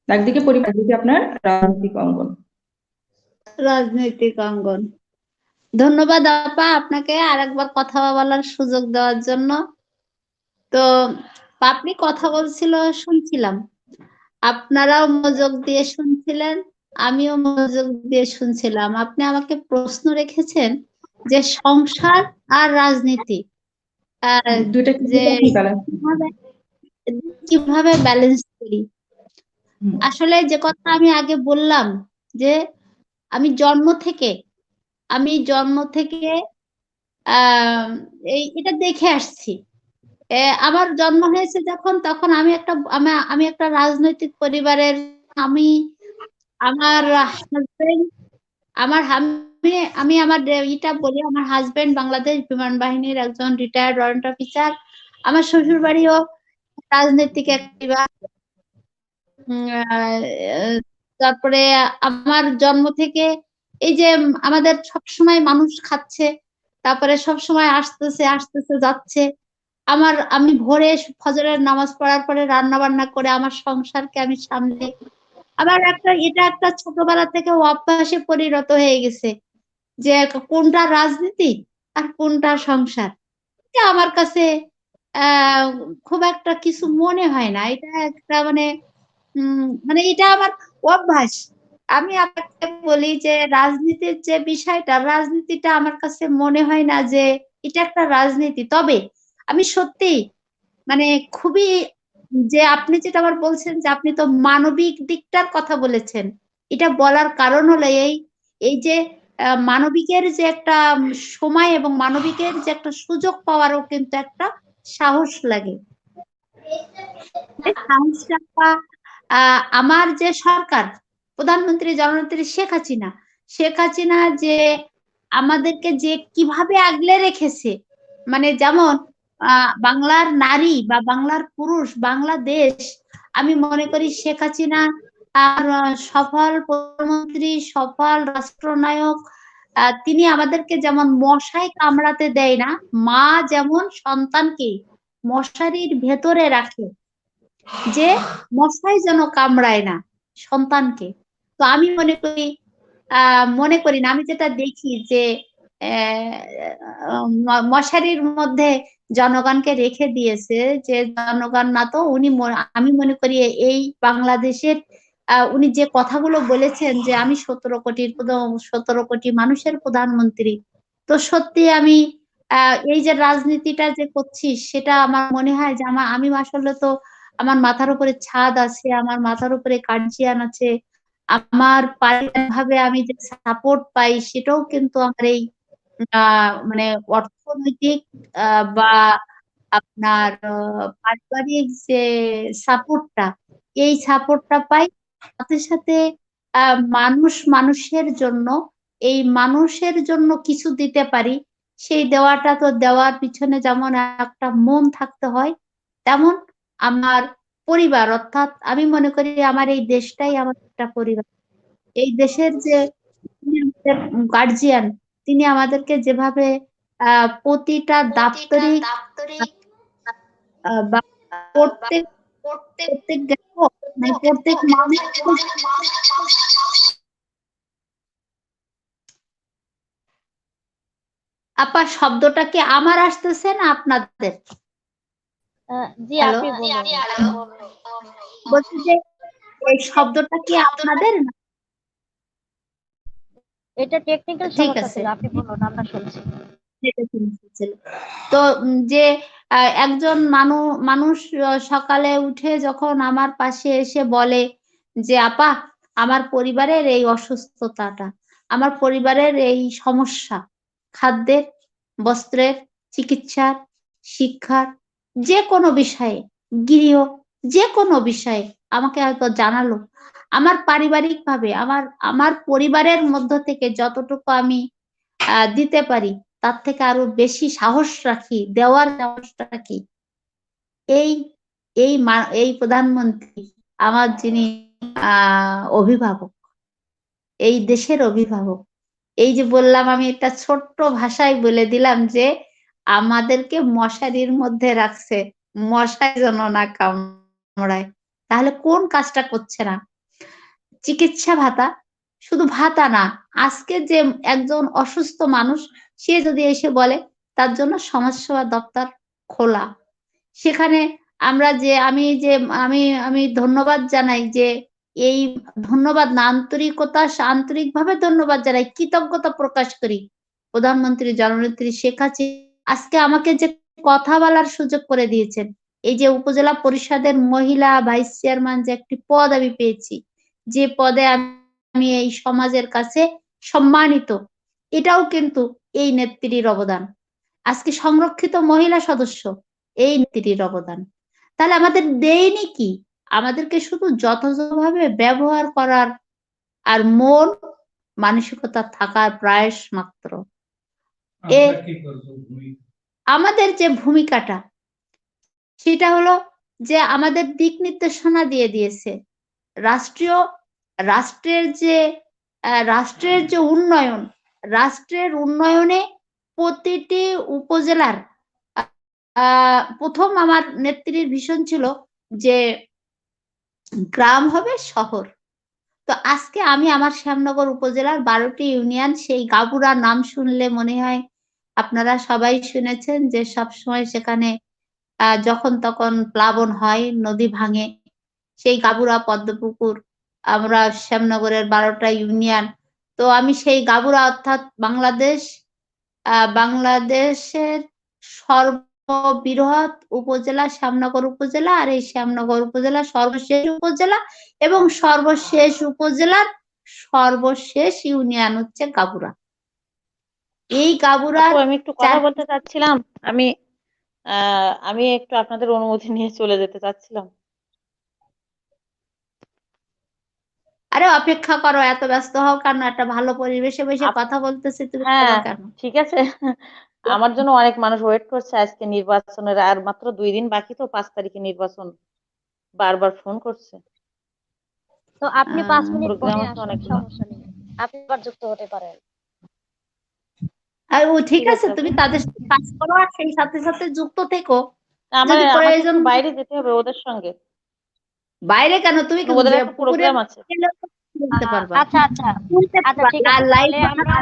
Speaker 1: একদিকে পরিবার, একদিকে আপনার রাজনৈতিক অঙ্গন।
Speaker 3: রাজনৈতিক অঙ্গন, ধন্যবাদ আপা আপনাকে আরেকবার কথা বলার সুযোগ দেওয়ার জন্য। তো আপনি কথা বলছিল, শুনছিলাম, আপনারাও মনোযোগ দিয়ে শুনছিলেন, আমিও মনোযোগ দিয়ে শুনছিলাম। আপনি আমাকে প্রশ্ন রেখেছেন যে সংসার আর রাজনীতি
Speaker 1: দুইটা
Speaker 3: যে
Speaker 1: ব্যালেন্স।
Speaker 3: কিভাবে ব্যালেন্স করি। আসলে যে কথা আমি আগে বললাম যে আমি জন্ম থেকে এটা দেখে আসছি। আমার জন্ম হয়েছে যখন, তখন আমি একটা রাজনৈতিক পরিবারের, আমি আমার হাজবেন্ড আমি আমার এটা বলি, আমার হাজবেন্ড বাংলাদেশ বিমান বাহিনীর একজন রিটায়ার্ড ওয়ারেন্ট অফিসার। আমার শ্বশুর বাড়িও রাজনৈতিক একটিবার। তারপরে আমার জন্ম থেকে এই যে আমাদের সবসময় মানুষ খাচ্ছে, তারপরে সবসময় আসতেছে যাচ্ছে। আমি ভোরে ফজরের নামাজ পড়ার পরে রান্না বান্না করে আমার সংসারকে আমি সামলে, আবার এটা একটা ছোটবেলা থেকে অভ্যাসে পরিণত হয়ে গেছে যে কোনটা রাজনীতি আর কোনটা সংসার। এটা আমার কাছে খুব একটা কিছু মনে হয় না। এটা একটা মানে এটা আমার অভ্যাস। আমি আপনাকে বলি যে রাজনীতির যে বিষয়টা, রাজনীতিটা আমার কাছে মনে হয় না যে এটা একটা রাজনীতি। তবে আমি সত্যি মানে খুবই, যে আপনি যেটা আবার বলছেন যে আপনি তো মানবিক দিকটার কথা বলেছেন, এটা বলার কারণ হলো এই যে মানবিকের যে একটা সময় এবং মানবিকের যে একটা সুযোগ পাওয়ারও কিন্তু একটা সাহস লাগে। সাহসটা আমার যে সরকার, প্রধানমন্ত্রী জননেত্রী শেখ হাসিনা যে আমাদেরকে যে কিভাবে আগলে রেখেছে, মানে যেমন বাংলার নারী বা বাংলার পুরুষ, বাংলাদেশ, আমি মনে করি শেখ হাসিনা আর সফল প্রধানমন্ত্রী, সফল রাষ্ট্রনায়ক, তিনি আমাদেরকে যেমন মশায় কামড়াতে দেয় না, মা যেমন সন্তানকে মশারির ভেতরে রাখে যে মশাই যেন কামড়ায় না সন্তানকে। তো আমি মনে করি না, আমি যেটা দেখি যে মশারির মধ্যে জনগণকে রেখে দিয়েছে, যে জনগণ না তো উনি, আমি মনে করি এই বাংলাদেশের উনি যে কথাগুলো বলেছেন যে আমি 17 কোটি মানুষের প্রধানমন্ত্রী। তো সত্যি আমি এই যে রাজনীতিটা যে করছি, সেটা আমার মনে হয় যে আমি আসলে তো আমার মাথার উপরে ছাদ আছে, আমার মাথার উপরে গার্জিয়ান আছে, আমার পারিবারিকভাবে আমি যে সাপোর্ট পাই সেটাও কিন্তু আমার এই মানে অর্থনৈতিক বা আপনার পারিবারিক যে সাপোর্টটা, এই সাপোর্টটা পাই। সাথে সাথে মানুষের জন্য, এই মানুষের জন্য কিছু দিতে পারি, সেই দেওয়াটা তো দেওয়ার পিছনে যেমন একটা মন থাকতে হয়, তেমন আমার পরিবার, অর্থাৎ আমি মনে করি আমার এই দেশটাই আমার একটা পরিবার। এই দেশের যে গার্জিয়ান, তিনি আমাদেরকে যেভাবে প্রতিটা দাপ্তরিক বা প্রত্যেক প্রত্যেক মানে প্রত্যেক মানুষ, আপা শব্দটা কি আমার আসতেছে না আপনাদের?
Speaker 4: জি
Speaker 3: হ্যালো,
Speaker 4: আপনি বলুন।
Speaker 3: বলছি যে এই শব্দটা কি আপনাদের?
Speaker 4: এটা টেকনিক্যাল
Speaker 3: ঠিক
Speaker 4: সমস্যা
Speaker 3: আছে,
Speaker 4: ছিল, আপনি বলুন, আমরা শুনছি।
Speaker 3: তো যে একজন মানুষ সকালে উঠে যখন আমার পাশে এসে বলে যে আপা আমার পরিবারের এই অসুস্থতাটা, আমার পরিবারের এই সমস্যা, খাদ্যের, বস্ত্রের, চিকিৎসার, শিক্ষার, যে কোনো বিষয়ে, গৃহ, যে কোনো বিষয়ে আমাকে হয়তো জানালো। আমার পারিবারিকভাবে আমার আমার পরিবারের মধ্য থেকে যতটুকু আমি দিতে পারি, তার থেকে আরো বেশি সাহস রাখি, দেওয়ার সাহস রাখি। এই এই প্রধানমন্ত্রী আমার যিনি অভিভাবক, এই দেশের অভিভাবক, এই যে বললাম আমি একটা ছোট্ট ভাষায় বলে দিলাম যে আমাদেরকে মশারির মধ্যে রাখছে, মশায় যেন না কামড়ায়। তাহলে কোন কাজটা করছে না? চিকিৎসা ভাতা, শুধু ভাতা না, আজকে যে একজন অসুস্থ মানুষ সে যদি এসে বলে তার জন্য সমাজসেবা দপ্তর খোলা, সেখানে আমরা যে আমি যে আমি আমি ধন্যবাদ জানাই যে এই ধন্যবাদ না, আন্তরিকভাবে ধন্যবাদ জানাই, কৃতজ্ঞতা প্রকাশ করি প্রধানমন্ত্রী জননেত্রী শেখ হাসিনা আজকে আমাকে যে কথা বলার সুযোগ করে দিয়েছেন। এই যে উপজেলা পরিষদের মহিলা ভাইস চেয়ারম্যান যে একটি পদ আমি পেয়েছি, যে পদে আমি এই সমাজের কাছে সম্মানিত, এটাও কিন্তু এই নেত্রীর অবদান। আজকে সংরক্ষিত মহিলা সদস্য, এই নেত্রীর অবদান। তাহলে আমাদের দেয়নি কি? আমাদেরকে শুধু যথাযথভাবে ব্যবহার করার আর মন মানসিকতা থাকার প্রয়াস মাত্র। আমাদের যে ভূমিকাটা সেটা হলো যে আমাদের দিক নির্দেশনা দিয়ে দিয়েছে। রাষ্ট্রের যে উন্নয়ন, রাষ্ট্রের উন্নয়নে প্রতিটি উপজেলার প্রথম আমার নেত্রীর ভীষণ ছিল যে গ্রাম হবে শহর। তো আজকে আমি আমার শ্যামনগর উপজেলার 12টি ইউনিয়ন, সেই গাবুরা নাম শুনলে মনে হয় আপনারা সবাই শুনেছেন যে সবসময় সেখানে যখন তখন প্লাবন হয়, নদী ভাঙে, সেই গাবুরা, পদ্মপুকুর, আমরা শ্যামনগরের 12টা ইউনিয়ন। তো আমি সেই গাবুরা অর্থাৎ বাংলাদেশের সর্ববৃহৎ উপজেলা শ্যামনগর উপজেলা, আর এই শ্যামনগর উপজেলা সর্বশেষ উপজেলা এবং সর্বশেষ উপজেলার সর্বশেষ ইউনিয়ন হচ্ছে গাবুরা। এই গাবুরা
Speaker 2: আমি একটু কথা বলতে চাচ্ছিলাম, আমি একটু আপনাদের অনুমতি নিয়ে চলে যেতে চাচ্ছিলাম।
Speaker 3: আরে অপেক্ষা করো, এত ব্যস্ত হও কেন? একটা ভালো পরিবেশে বসে কথা বলতেছি, তুমি কেন?
Speaker 2: ঠিক আছে, আমার জন্য অনেক মানুষ ওয়েট করছে। আজকে নির্বাচনের আর মাত্র 2 দিন বাকি, তো 5 তারিখে নির্বাচন, বারবার ফোন করছে।
Speaker 4: তো আপনি 5 মিনিট পরে
Speaker 2: প্রোগ্রাম
Speaker 4: আসুন,
Speaker 2: অনেক,
Speaker 4: সমস্যা নেই, আপনি আবার যুক্ত হতে পারেন।
Speaker 3: আর ঠিক আছে, তুমি তাদের সাথে কাজ করো আর সেই সাথে সাথে যুক্ত থেকো।
Speaker 2: আমাকে
Speaker 3: প্রয়োজন
Speaker 2: বাইরে যেতে হবে ওদের সঙ্গে।
Speaker 3: বাইরে কেন? তুমি
Speaker 2: ওদের একটা প্রোগ্রাম আছে।
Speaker 3: বলতে পারবা।
Speaker 4: আচ্ছা আচ্ছা আচ্ছা, ঠিক আছে, তাহলে আমরা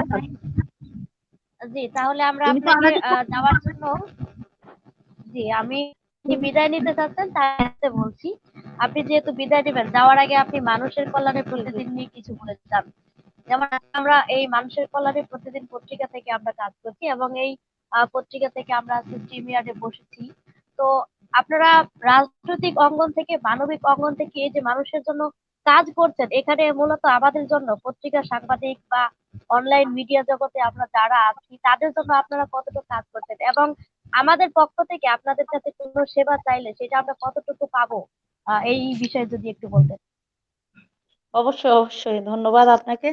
Speaker 4: তাহলে আমরা আপনাকে যাওয়ার জন্য, আমি বিদায় নিতে চাচ্ছেন তাই বলছি। আপনি যেহেতু বিদায় নেবেন, যাওয়ার আগে আপনি মানুষের কল্যাণে প্রতিদিন নিয়ে কিছু বলে যান। যেমন আমরা এই মানুষের কল্যাণে প্রতিদিন পত্রিকা থেকে আমরা কাজ করছি, এবং এই পত্রিকা থেকে আমরা স্ট্রিমিয়ার্ডে বসেছি। তো আপনারা রাজনৈতিক অঙ্গন থেকে, মানবিক অঙ্গন থেকে এই যে মানুষের জন্য কাজ করছেন, এখানে মূলত আমাদের জন্য পত্রিকা সাংবাদিক বা অনলাইন মিডিয়া জগতে আমরা যারা আছি তাদের জন্য আপনারা কতটুকু কাজ করছেন, এবং আমাদের পক্ষ থেকে আপনাদের কাছে কোনো সেবা চাইলে সেটা আমরা কতটুকু পাবো, এই বিষয়ে যদি একটু বলতেন।
Speaker 2: অবশ্যই অবশ্যই, ধন্যবাদ আপনাকে।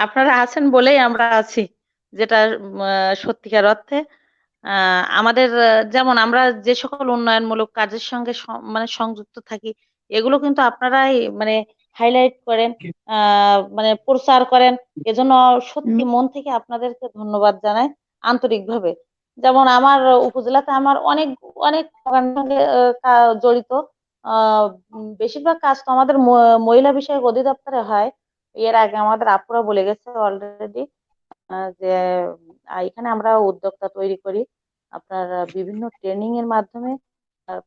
Speaker 2: আপনারা আছেন বলেই আমরা আছি, যেটা সত্যিকার অর্থে আমাদের যেমন আমরা যে সকল উন্নয়নমূলক কাজের সঙ্গে মানে সংযুক্ত থাকি, এগুলো কিন্তু আপনারাই মানে হাইলাইট করেন, মানে প্রচার করেন। এজন্য সত্যি মন থেকে আপনাদেরকে ধন্যবাদ জানাই আন্তরিকভাবে। যেমন আমার উপজেলাতে আমার অনেক অনেক সঙ্গে জড়িত। বেশিরভাগ কাজ তো আমাদের মহিলা বিষয়ক অধিদপ্তরে হয়। এর আগে আমাদের আপুরা বলে গেছে অলরেডি যে এখানে আমরা উদ্যোক্তা তৈরি করি, আপনার বিভিন্ন ট্রেনিং এর মাধ্যমে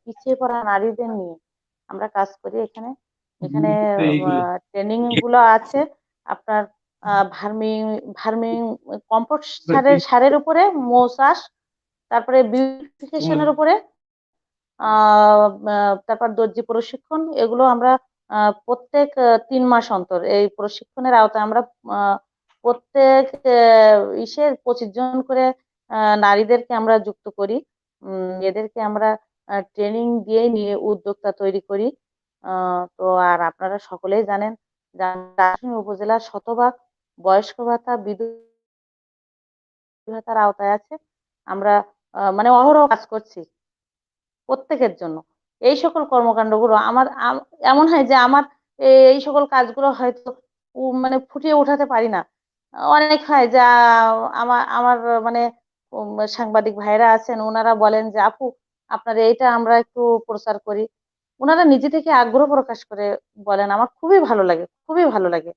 Speaker 2: পিছিয়ে পড়া নারীদের নিয়ে আমরা কাজ করি। এখানে এখানে ট্রেনিং গুলো আছে আপনার ভার্মিং ভার্মিং কম্পোস্ট সারের উপরে, মৌচাষ, তারপরে বিউটিফিকেশনের উপরে, তারপর দর্জি প্রশিক্ষণ। এগুলো আমরা প্রত্যেক 3 মাস অন্তর এই প্রশিক্ষণের আওতায় আমরা প্রত্যেক ইসে 25 জন করে নারীদেরকে আমরা যুক্ত করি। এদেরকে আমরা ট্রেনিং দিয়ে নিয়ে উদ্যোক্তা তৈরি করি। তো আর আপনারা সকলেই জানেন যে রাজশাহী উপজেলার শতভাগ বয়স্ক ভাতা, বিধবা ভাতার আওতায় আছে। আমরা মানে অহরহ কাজ করছি প্রত্যেকের জন্য। এই সকল কর্মকাণ্ডগুলো আমার এমন হয় যে আমার এই সকল কাজগুলো হয়তো মানে ফুটিয়ে উঠাতে পারি না। অনেক হয় যা আমার আমার মানে সাংবাদিক ভাইরা আছেন, ওনারা বলেন যে আপু আপনার এইটা আমরা একটু প্রচার করি। ওনারা নিজে থেকে আগ্রহ প্রকাশ করে বলেন, আমার খুবই ভালো লাগে, খুবই ভালো লাগে।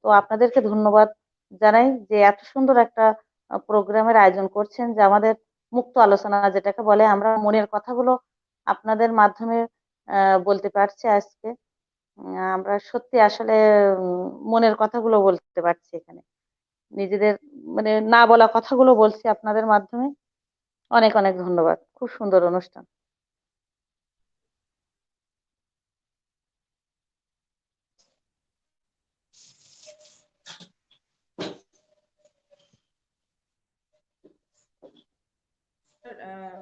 Speaker 2: তো আপনাদেরকে ধন্যবাদ জানাই যে এত সুন্দর একটা প্রোগ্রামের আয়োজন করছেন, যে আমাদের মুক্ত আলোচনা যেটাকে বলে, আমরা মনের কথাগুলো আপনাদের মাধ্যমে বলতে পারছি আজকে। আমরা সত্যি আসলে মনের কথাগুলো বলতে পারছি এখানে, নিজেদের মানে না বলা কথাগুলো বলছি আপনাদের মাধ্যমে। অনেক অনেক ধন্যবাদ, খুব সুন্দর অনুষ্ঠান।
Speaker 1: আহ,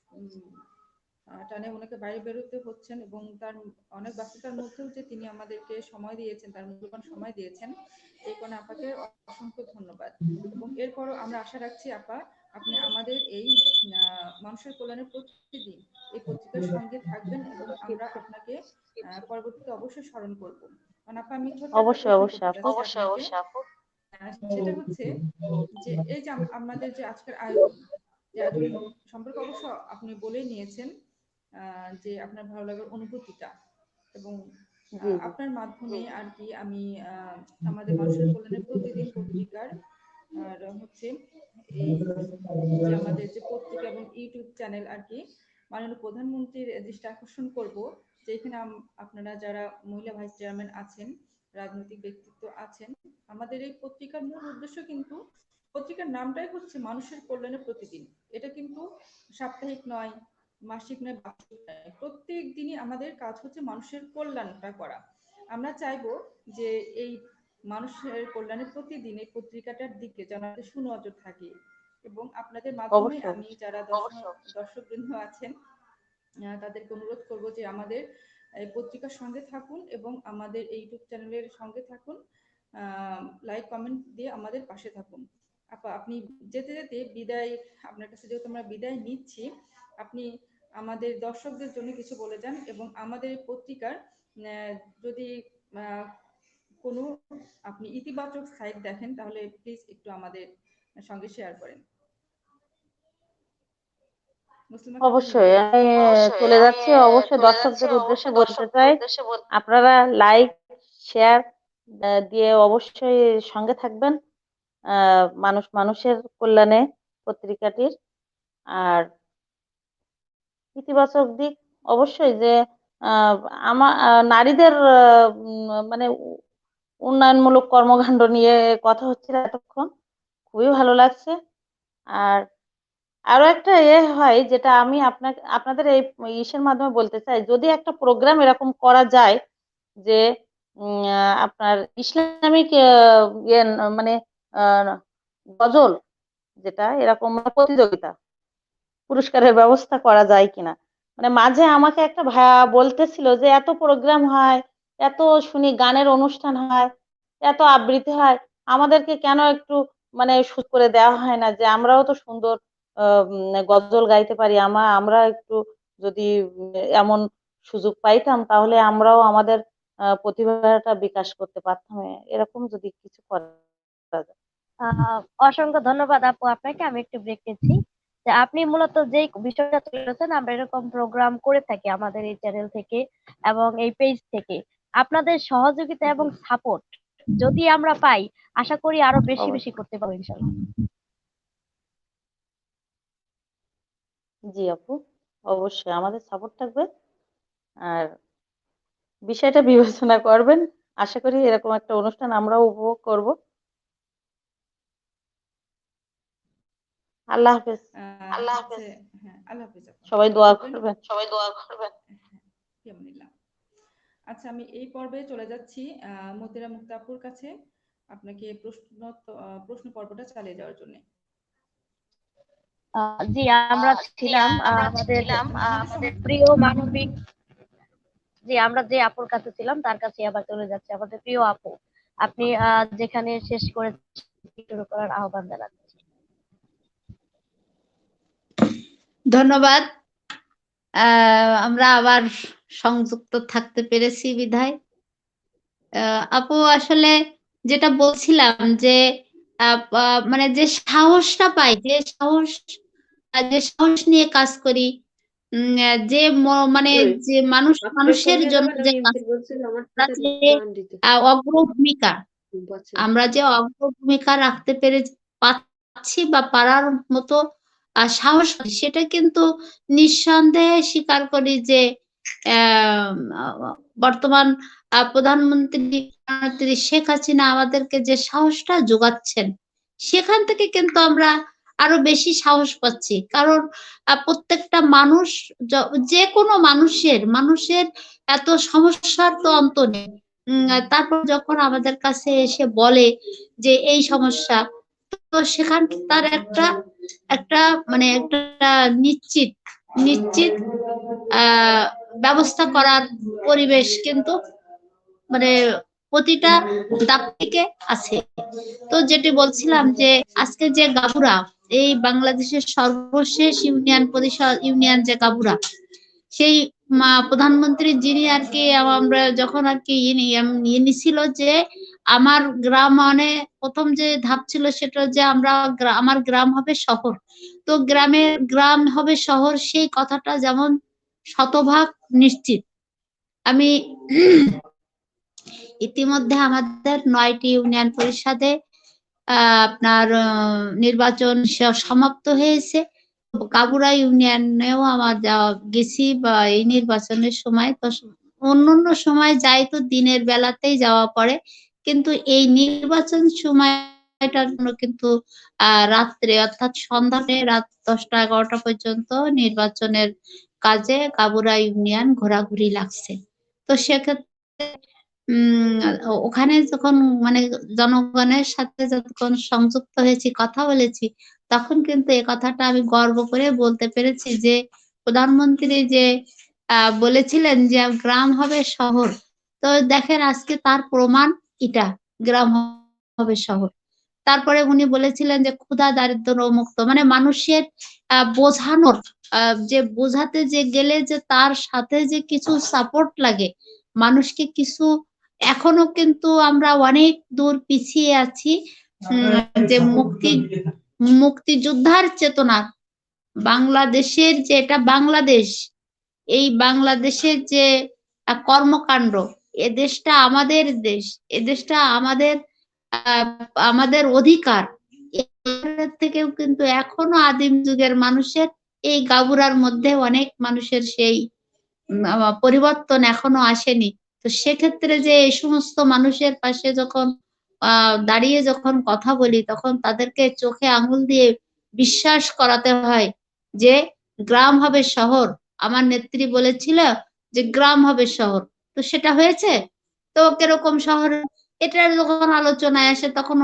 Speaker 1: উম, টানে ওনাকে বাইরে বেরোতে হচ্ছেন এবং তার অনেক ব্যস্ততার মধ্যেও যে তিনি আমাদেরকে সময় দিয়েছেন, তার মূল্যবান সময় দিয়েছেন, এই কারণে আপনাকে অসংখ্য ধন্যবাদ। এবং এরপরও আমরা আশা রাখছি আপা আপনি আমাদের এই মানুষের কল্যাণের প্রতিদিন এই পত্রিকার সঙ্গে থাকবেন এবং আমরা আপনাকে পরবর্তীতে অবশ্যই স্মরণ করব। কারণ আপা আমি ছোট্ট একটা
Speaker 2: অবশ্যই
Speaker 1: প্রশ্ন
Speaker 2: অবশ্যই
Speaker 1: করতে
Speaker 2: আপু।
Speaker 1: চাচ্ছি আপনাকে। সেটা হচ্ছে যে এই যে আমাদের যে আজকের আয়োজন, যে আয়োজন সম্পর্কে অবশ্য আপনি বলেই নিয়েছেন যে আপনার ভালো লাগার অনুভূতিটা, এবং
Speaker 2: জি জি।
Speaker 1: আপনার মাধ্যমে আর কি আমি আমাদের মানুষের কল্যাণের প্রতিদিন পত্রিকার আর হচ্ছে এই যে আমাদের যে পত্রিকা এবং ইউটিউব চ্যানেল আর কি মাননীয় প্রধানমন্ত্রীর দৃষ্টি আকর্ষণ করব, যে এখানে আপনারা যারা মহিলা ভাইস চেয়ারম্যান আছেন, রাজনৈতিক ব্যক্তিত্ব আছেন, আমাদের এই পত্রিকার মূল উদ্দেশ্য কিন্তু, পত্রিকার নামটাই হচ্ছে মানুষের কল্যাণের প্রতিদিন। এটা কিন্তু সাপ্তাহিক নয়, মাসিক নয়, বার্ষিক নয়, প্রত্যেক দিনই আমাদের কাজ হচ্ছে মানুষের কল্যাণটা করা। আমরা চাইবো যে এই মানুষের কল্যাণের প্রতিদিন এই পত্রিকাটার দিকে যেন আমাদের সুনজর থাকে, এবং আপনাদের মাধ্যমে
Speaker 2: অবশ্যই
Speaker 1: আমি
Speaker 2: অবশ্যই।
Speaker 1: যারা দর্শকবৃন্দ আছেন তাদেরকে অনুরোধ করব যে আমাদের এই পত্রিকার সঙ্গে থাকুন এবং আমাদের এই ইউটিউব চ্যানেলের সঙ্গে থাকুন, লাইক কমেন্ট দিয়ে আমাদের পাশে থাকুন। আপা আপনি যেতে যেতে বিদায়, আপনার কাছে যেহেতু আমরা বিদায় নিচ্ছি, আপনি আমাদের দর্শকদের জন্য কিছু বলে যান, এবং আমাদের এই পত্রিকার যদি কোনো আপনি ইতিবাচক সাইড দেখেন তাহলে প্লিজ একটু আমাদের সঙ্গে শেয়ার করেন। মুসলিমা আপনি
Speaker 2: অবশ্যই আমি চলে যাচ্ছি। অবশ্যই দর্শকদের উদ্দেশ্যে বলতে চাই, আপনারা লাইক শেয়ার দিয়ে অবশ্যই সঙ্গে থাকবেন মানুষ মানুষের কল্যাণে পত্রিকাটির। আর ইতিবাচক দিক অবশ্যই যে আমার নারীদের মানে উন্নয়নমূলক কর্মকাণ্ড নিয়ে কথা হচ্ছিল এতক্ষণ, খুবই ভালো লাগছে। আর আরো একটা হয় যেটা আমি আপনাদের এই ইসের মাধ্যমে বলতে চাই, যদি একটা প্রোগ্রাম এরকম করা যায় যে আপনার ইসলামিক মানে আহ, গজল, যেটা এরকম প্রতিযোগিতা, পুরস্কারের ব্যবস্থা করা যায় কিনা। মানে মাঝে আমাকে একটা ভাইয়া বলতেছিল যে এত প্রোগ্রাম হয়, এত শুনি গানের অনুষ্ঠান হয়, এত আবৃত্তি হয়, আমাদেরকে কেন একটু মানে সুযোগ করে দেওয়া হয় না, যে আমরাও তো সুন্দর গজল গাইতে পারি, আমরা একটু যদি এমন সুযোগ পাইতাম তাহলে আমরাও আমাদের প্রতিভাটা বিকাশ করতে পারতাম। এরকম যদি কিছু করা যায়।
Speaker 4: অসংখ্য ধন্যবাদ আপু আপনাকে। আমি একটু ব্রেক নিচ্ছি। যে আপনি মূলত যে বিষয়টা তুলেছেন, আমরা এরকম প্রোগ্রাম করে থাকি আমাদের এই চ্যানেল থেকে এবং এই পেজ থেকে। আপনাদের সহযোগিতা এবং সাপোর্ট যদি আমরা পাই, আশা করি আরো বেশি বেশি
Speaker 2: অবশ্যই।
Speaker 4: করতে পারবো ইনশাল্লাহ।
Speaker 2: জি আপু, অবশ্যই আমাদের সাপোর্ট থাকবে। আর বিষয়টা বিবেচনা করবেন। আশা করি এরকম একটা অনুষ্ঠান আমরাও উপভোগ করব। আল্লাহ হাফেজ।
Speaker 1: হচ্ছে হ্যাঁ, আল্লাহ হাফিজ আপা,
Speaker 2: সবাই
Speaker 1: ভালো
Speaker 2: দোয়া
Speaker 1: থাকবেন।
Speaker 2: করবেন।
Speaker 1: হ্যাঁ, ফিয়ামানিল্লাহ। আচ্ছা আমি এই পর্বে চলে যাচ্ছি মতিরা মুক্তাপুর কাছে। আপনাকে প্রশ্ন পর্বটা চালিয়ে যাওয়ার জন্য।
Speaker 4: জি, আমরা ছিলাম আমাদের প্রিয় মানবিক, জি আমরা যে আপুর কাছে ছিলাম তার কাছে আবার চলে যাচ্ছে। আমাদের প্রিয় আপু, আপনি যেখানে শেষ করে শুরু করার আহ্বান জানাচ্ছি।
Speaker 3: ধন্যবাদ। আমরা আবার সংযুক্ত থাকতে পেরেছি বিধায়। আপু আসলে যেটা বলছিলাম যে মানে যে সাহসটা পাই, যে সাহস নিয়ে কাজ করি, যে মানে যে মানুষের জন্য যে কাজ আমরা যে অগ্রভূমিকা আমরা যে অগ্রভূমিকা রাখতে পাচ্ছি বা পারার মতো সাহস পাই, সেটা কিন্তু নিঃসন্দেহে স্বীকার করি যে বর্তমান প্রধানমন্ত্রী শেখ হাসিনা আমাদেরকে যে সাহসটা যোগাচ্ছেন, সেখান থেকে কিন্তু আমরা আরো বেশি সাহস পাচ্ছি। কারণ প্রত্যেকটা মানুষ, যে কোনো মানুষের এত সমস্যার তো অন্ত নেই। তারপর যখন আমাদের কাছে এসে বলে যে এই সমস্যা, তো সেখান তার একটা একটা মানে একটা নিশ্চিত নিশ্চিত ব্যবস্থা করার পরিবেশ কিন্তু মানে প্রতিটা দাপ্তরিকে আছে। তো যেটি বলছিলাম যে আজকে যে গাভুরা, এই বাংলাদেশের সর্বশেষ ইউনিয়ন যে গাভুরা, সেই প্রধানমন্ত্রী যিনি আর কি আমরা যখন আর কি নিছিল যে আমার গ্রাম, মানে প্রথম যে ধাপ ছিল সেটা যে আমার গ্রাম হবে শহর। তো গ্রাম হবে শহর, সেই কথাটা যেমন শতভাগ নিশ্চিত। আমি ইতিমধ্যে আমাদের 9টি ইউনিয়ন পরিষদে আপনার নির্বাচন সমাপ্ত হয়েছে। কাবুরা ইউনিয়নেও আমার গেছি বা এই নির্বাচনের সময়, তো অন্যান্য সময় যাই তো দিনের বেলাতেই যাওয়া পড়ে, কিন্তু এই নির্বাচন সময়টার জন্য কিন্তু রাত্রে অর্থাৎ সন্ধ্যাতে রাত 10টা-11টা পর্যন্ত নির্বাচনের কাজে কাবুরা ইউনিয়ন ঘোরাঘুরি লাগছে। তো সেক্ষেত্রে ওখানে যখন মানে জনগণের সাথে যখন সংযুক্ত হয়েছি, কথা বলেছি, তখন কিন্তু এ কথাটা আমি গর্ব করে বলতে পেরেছি যে প্রধানমন্ত্রী যে বলেছিলেন যে গ্রাম হবে শহর, তো দেখেন আজকে তার প্রমাণ এটা, গ্রাম হবে শহর। তারপরে উনি বলেছিলেন যে ক্ষুধা দারিদ্র মুক্ত, মানে মানুষের বোঝানোর যে বোঝাতে যে গেলে যে তার সাথে যে কিছু সাপোর্ট লাগে, মানুষকে কিছু, এখনো কিন্তু আমরা অনেক দূর পিছিয়ে আছি। যে মুক্তিযোদ্ধার চেতনা, বাংলাদেশের যে এটা বাংলাদেশ, এই বাংলাদেশের যে কর্মকাণ্ড, এ দেশটা আমাদের দেশ, এ দেশটা আমাদের অধিকার, এর থেকেও কিন্তু এখনো আদিম যুগের মানুষের এই গাবুরার মধ্যে অনেক মানুষের সেই পরিবর্তন এখনো আসেনি। তো সেক্ষেত্রে যে এই সমস্ত মানুষের পাশে যখন দাঁড়িয়ে যখন কথা বলি, তখন তাদেরকে চোখে আঙুল দিয়ে বিশ্বাস করাতে হয় যে গ্রাম হবে শহর। আমার নেত্রী বলেছিল যে গ্রাম হবে শহর, তো সেটা হয়েছে। তো কিরকম শহর, এটার যখন আলোচনায় আসে তখন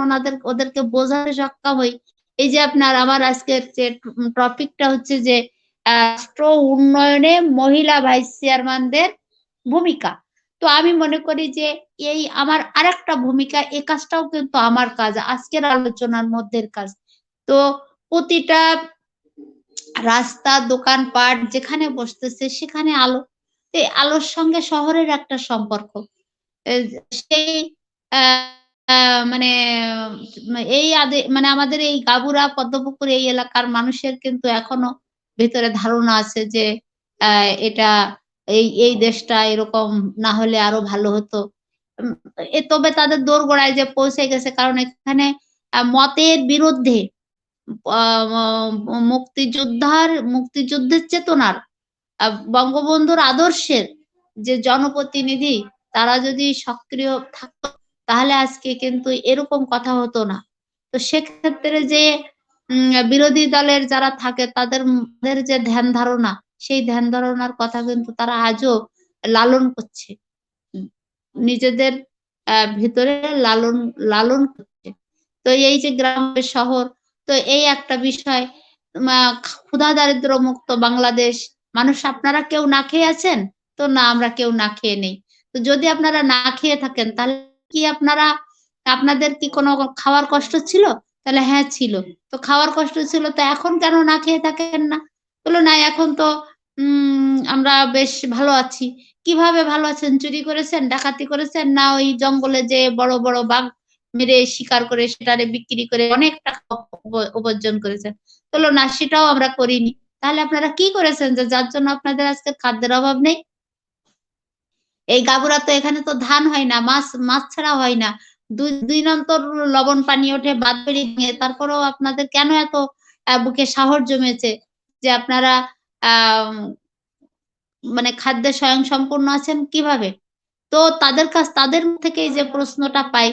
Speaker 3: ওদেরকে বোঝাতে সক্ষম হই। এই যে আমার আজকের যে টপিকটা হচ্ছে যে রাষ্ট্র উন্নয়নে মহিলা ভাইস চেয়ারম্যানদের ভূমিকা। তো আমি মনে করি যে এই আমার আরেকটা ভূমিকা, এই কাজটাও কিন্তু আমার কাজ, আজকের আলোচনার মধ্যে কাজ। তো প্রতিটা রাস্তা, দোকানপাট যেখানে বসতেছে সেখানে আলো, এই আলোর সঙ্গে শহরের একটা সম্পর্ক। সেই মানে মানে আমাদের এই গাবুরা পদ্মপুকুর এই এলাকার মানুষের কিন্তু এখনো ভেতরে ধারণা আছে যে এটা এই দেশটা এরকম না হলে আরো ভালো হতো। তবে তাদের দোরগোড়ায় যে পৌঁছে গেছে, কারণ এখানে মতের বিরুদ্ধে মুক্তিযুদ্ধের চেতনার, বঙ্গবন্ধুর আদর্শের যে জনপ্রতিনিধি, তারা যদি সক্রিয় থাকতো তাহলে আজকে কিন্তু এরকম কথা হতো না। তো সেক্ষেত্রে যে বিরোধী দলের যারা থাকে তাদের যে ধ্যান ধারণা, সেই ধ্যান ধারণার কথা কিন্তু তারা আজও লালন করছে। নিজেদের ভিতরে লালন লালন করছে। তো এই যে গ্রাম শহর, তো এই একটা বিষয়। ক্ষুধা দারিদ্র মুক্ত বাংলাদেশ, মানুষ আপনারা কেউ না খেয়ে আছেন? তো না, আমরা কেউ না খেয়ে নেই। তো যদি আপনারা না খেয়ে থাকেন, তাহলে কি আপনাদের কি কোনো খাওয়ার কষ্ট ছিল? তাহলে হ্যাঁ ছিল। তো খাওয়ার কষ্ট ছিল, তো এখন কেন না খেয়ে থাকেন না? বললো না, এখন তো আমরা বেশ ভালো আছি। কিভাবে ভালো আছেন? চুরি করেছেন, ডাকাতি করেছেন, না ওই জঙ্গলে যে বড় বড় বাঘ মেরে শিকার করে সেটারে বিক্রি করে অনেক টাকা উপার্জন করেছেন? বললো না, সেটাও আমরা করিনি। তাহলে আপনারা কি করেছেন যে যার জন্য আপনাদের আজকে খাদ্যের অভাব নেই? এই গাবুরা তো এখানে তো ধান হয় না, মাছ ছাড়া হয় না। দুই অন্তর লবণ পানি ওঠে বাদ বেরিয়ে, তারপরেও আপনাদের কেন এত বুকে সাহস জমেছে যে আপনারা আহ মানে খাদ্যে স্বয়ংসম্পূর্ণ আছেন কিভাবে? তো তাদের থেকে যে প্রশ্নটা পাই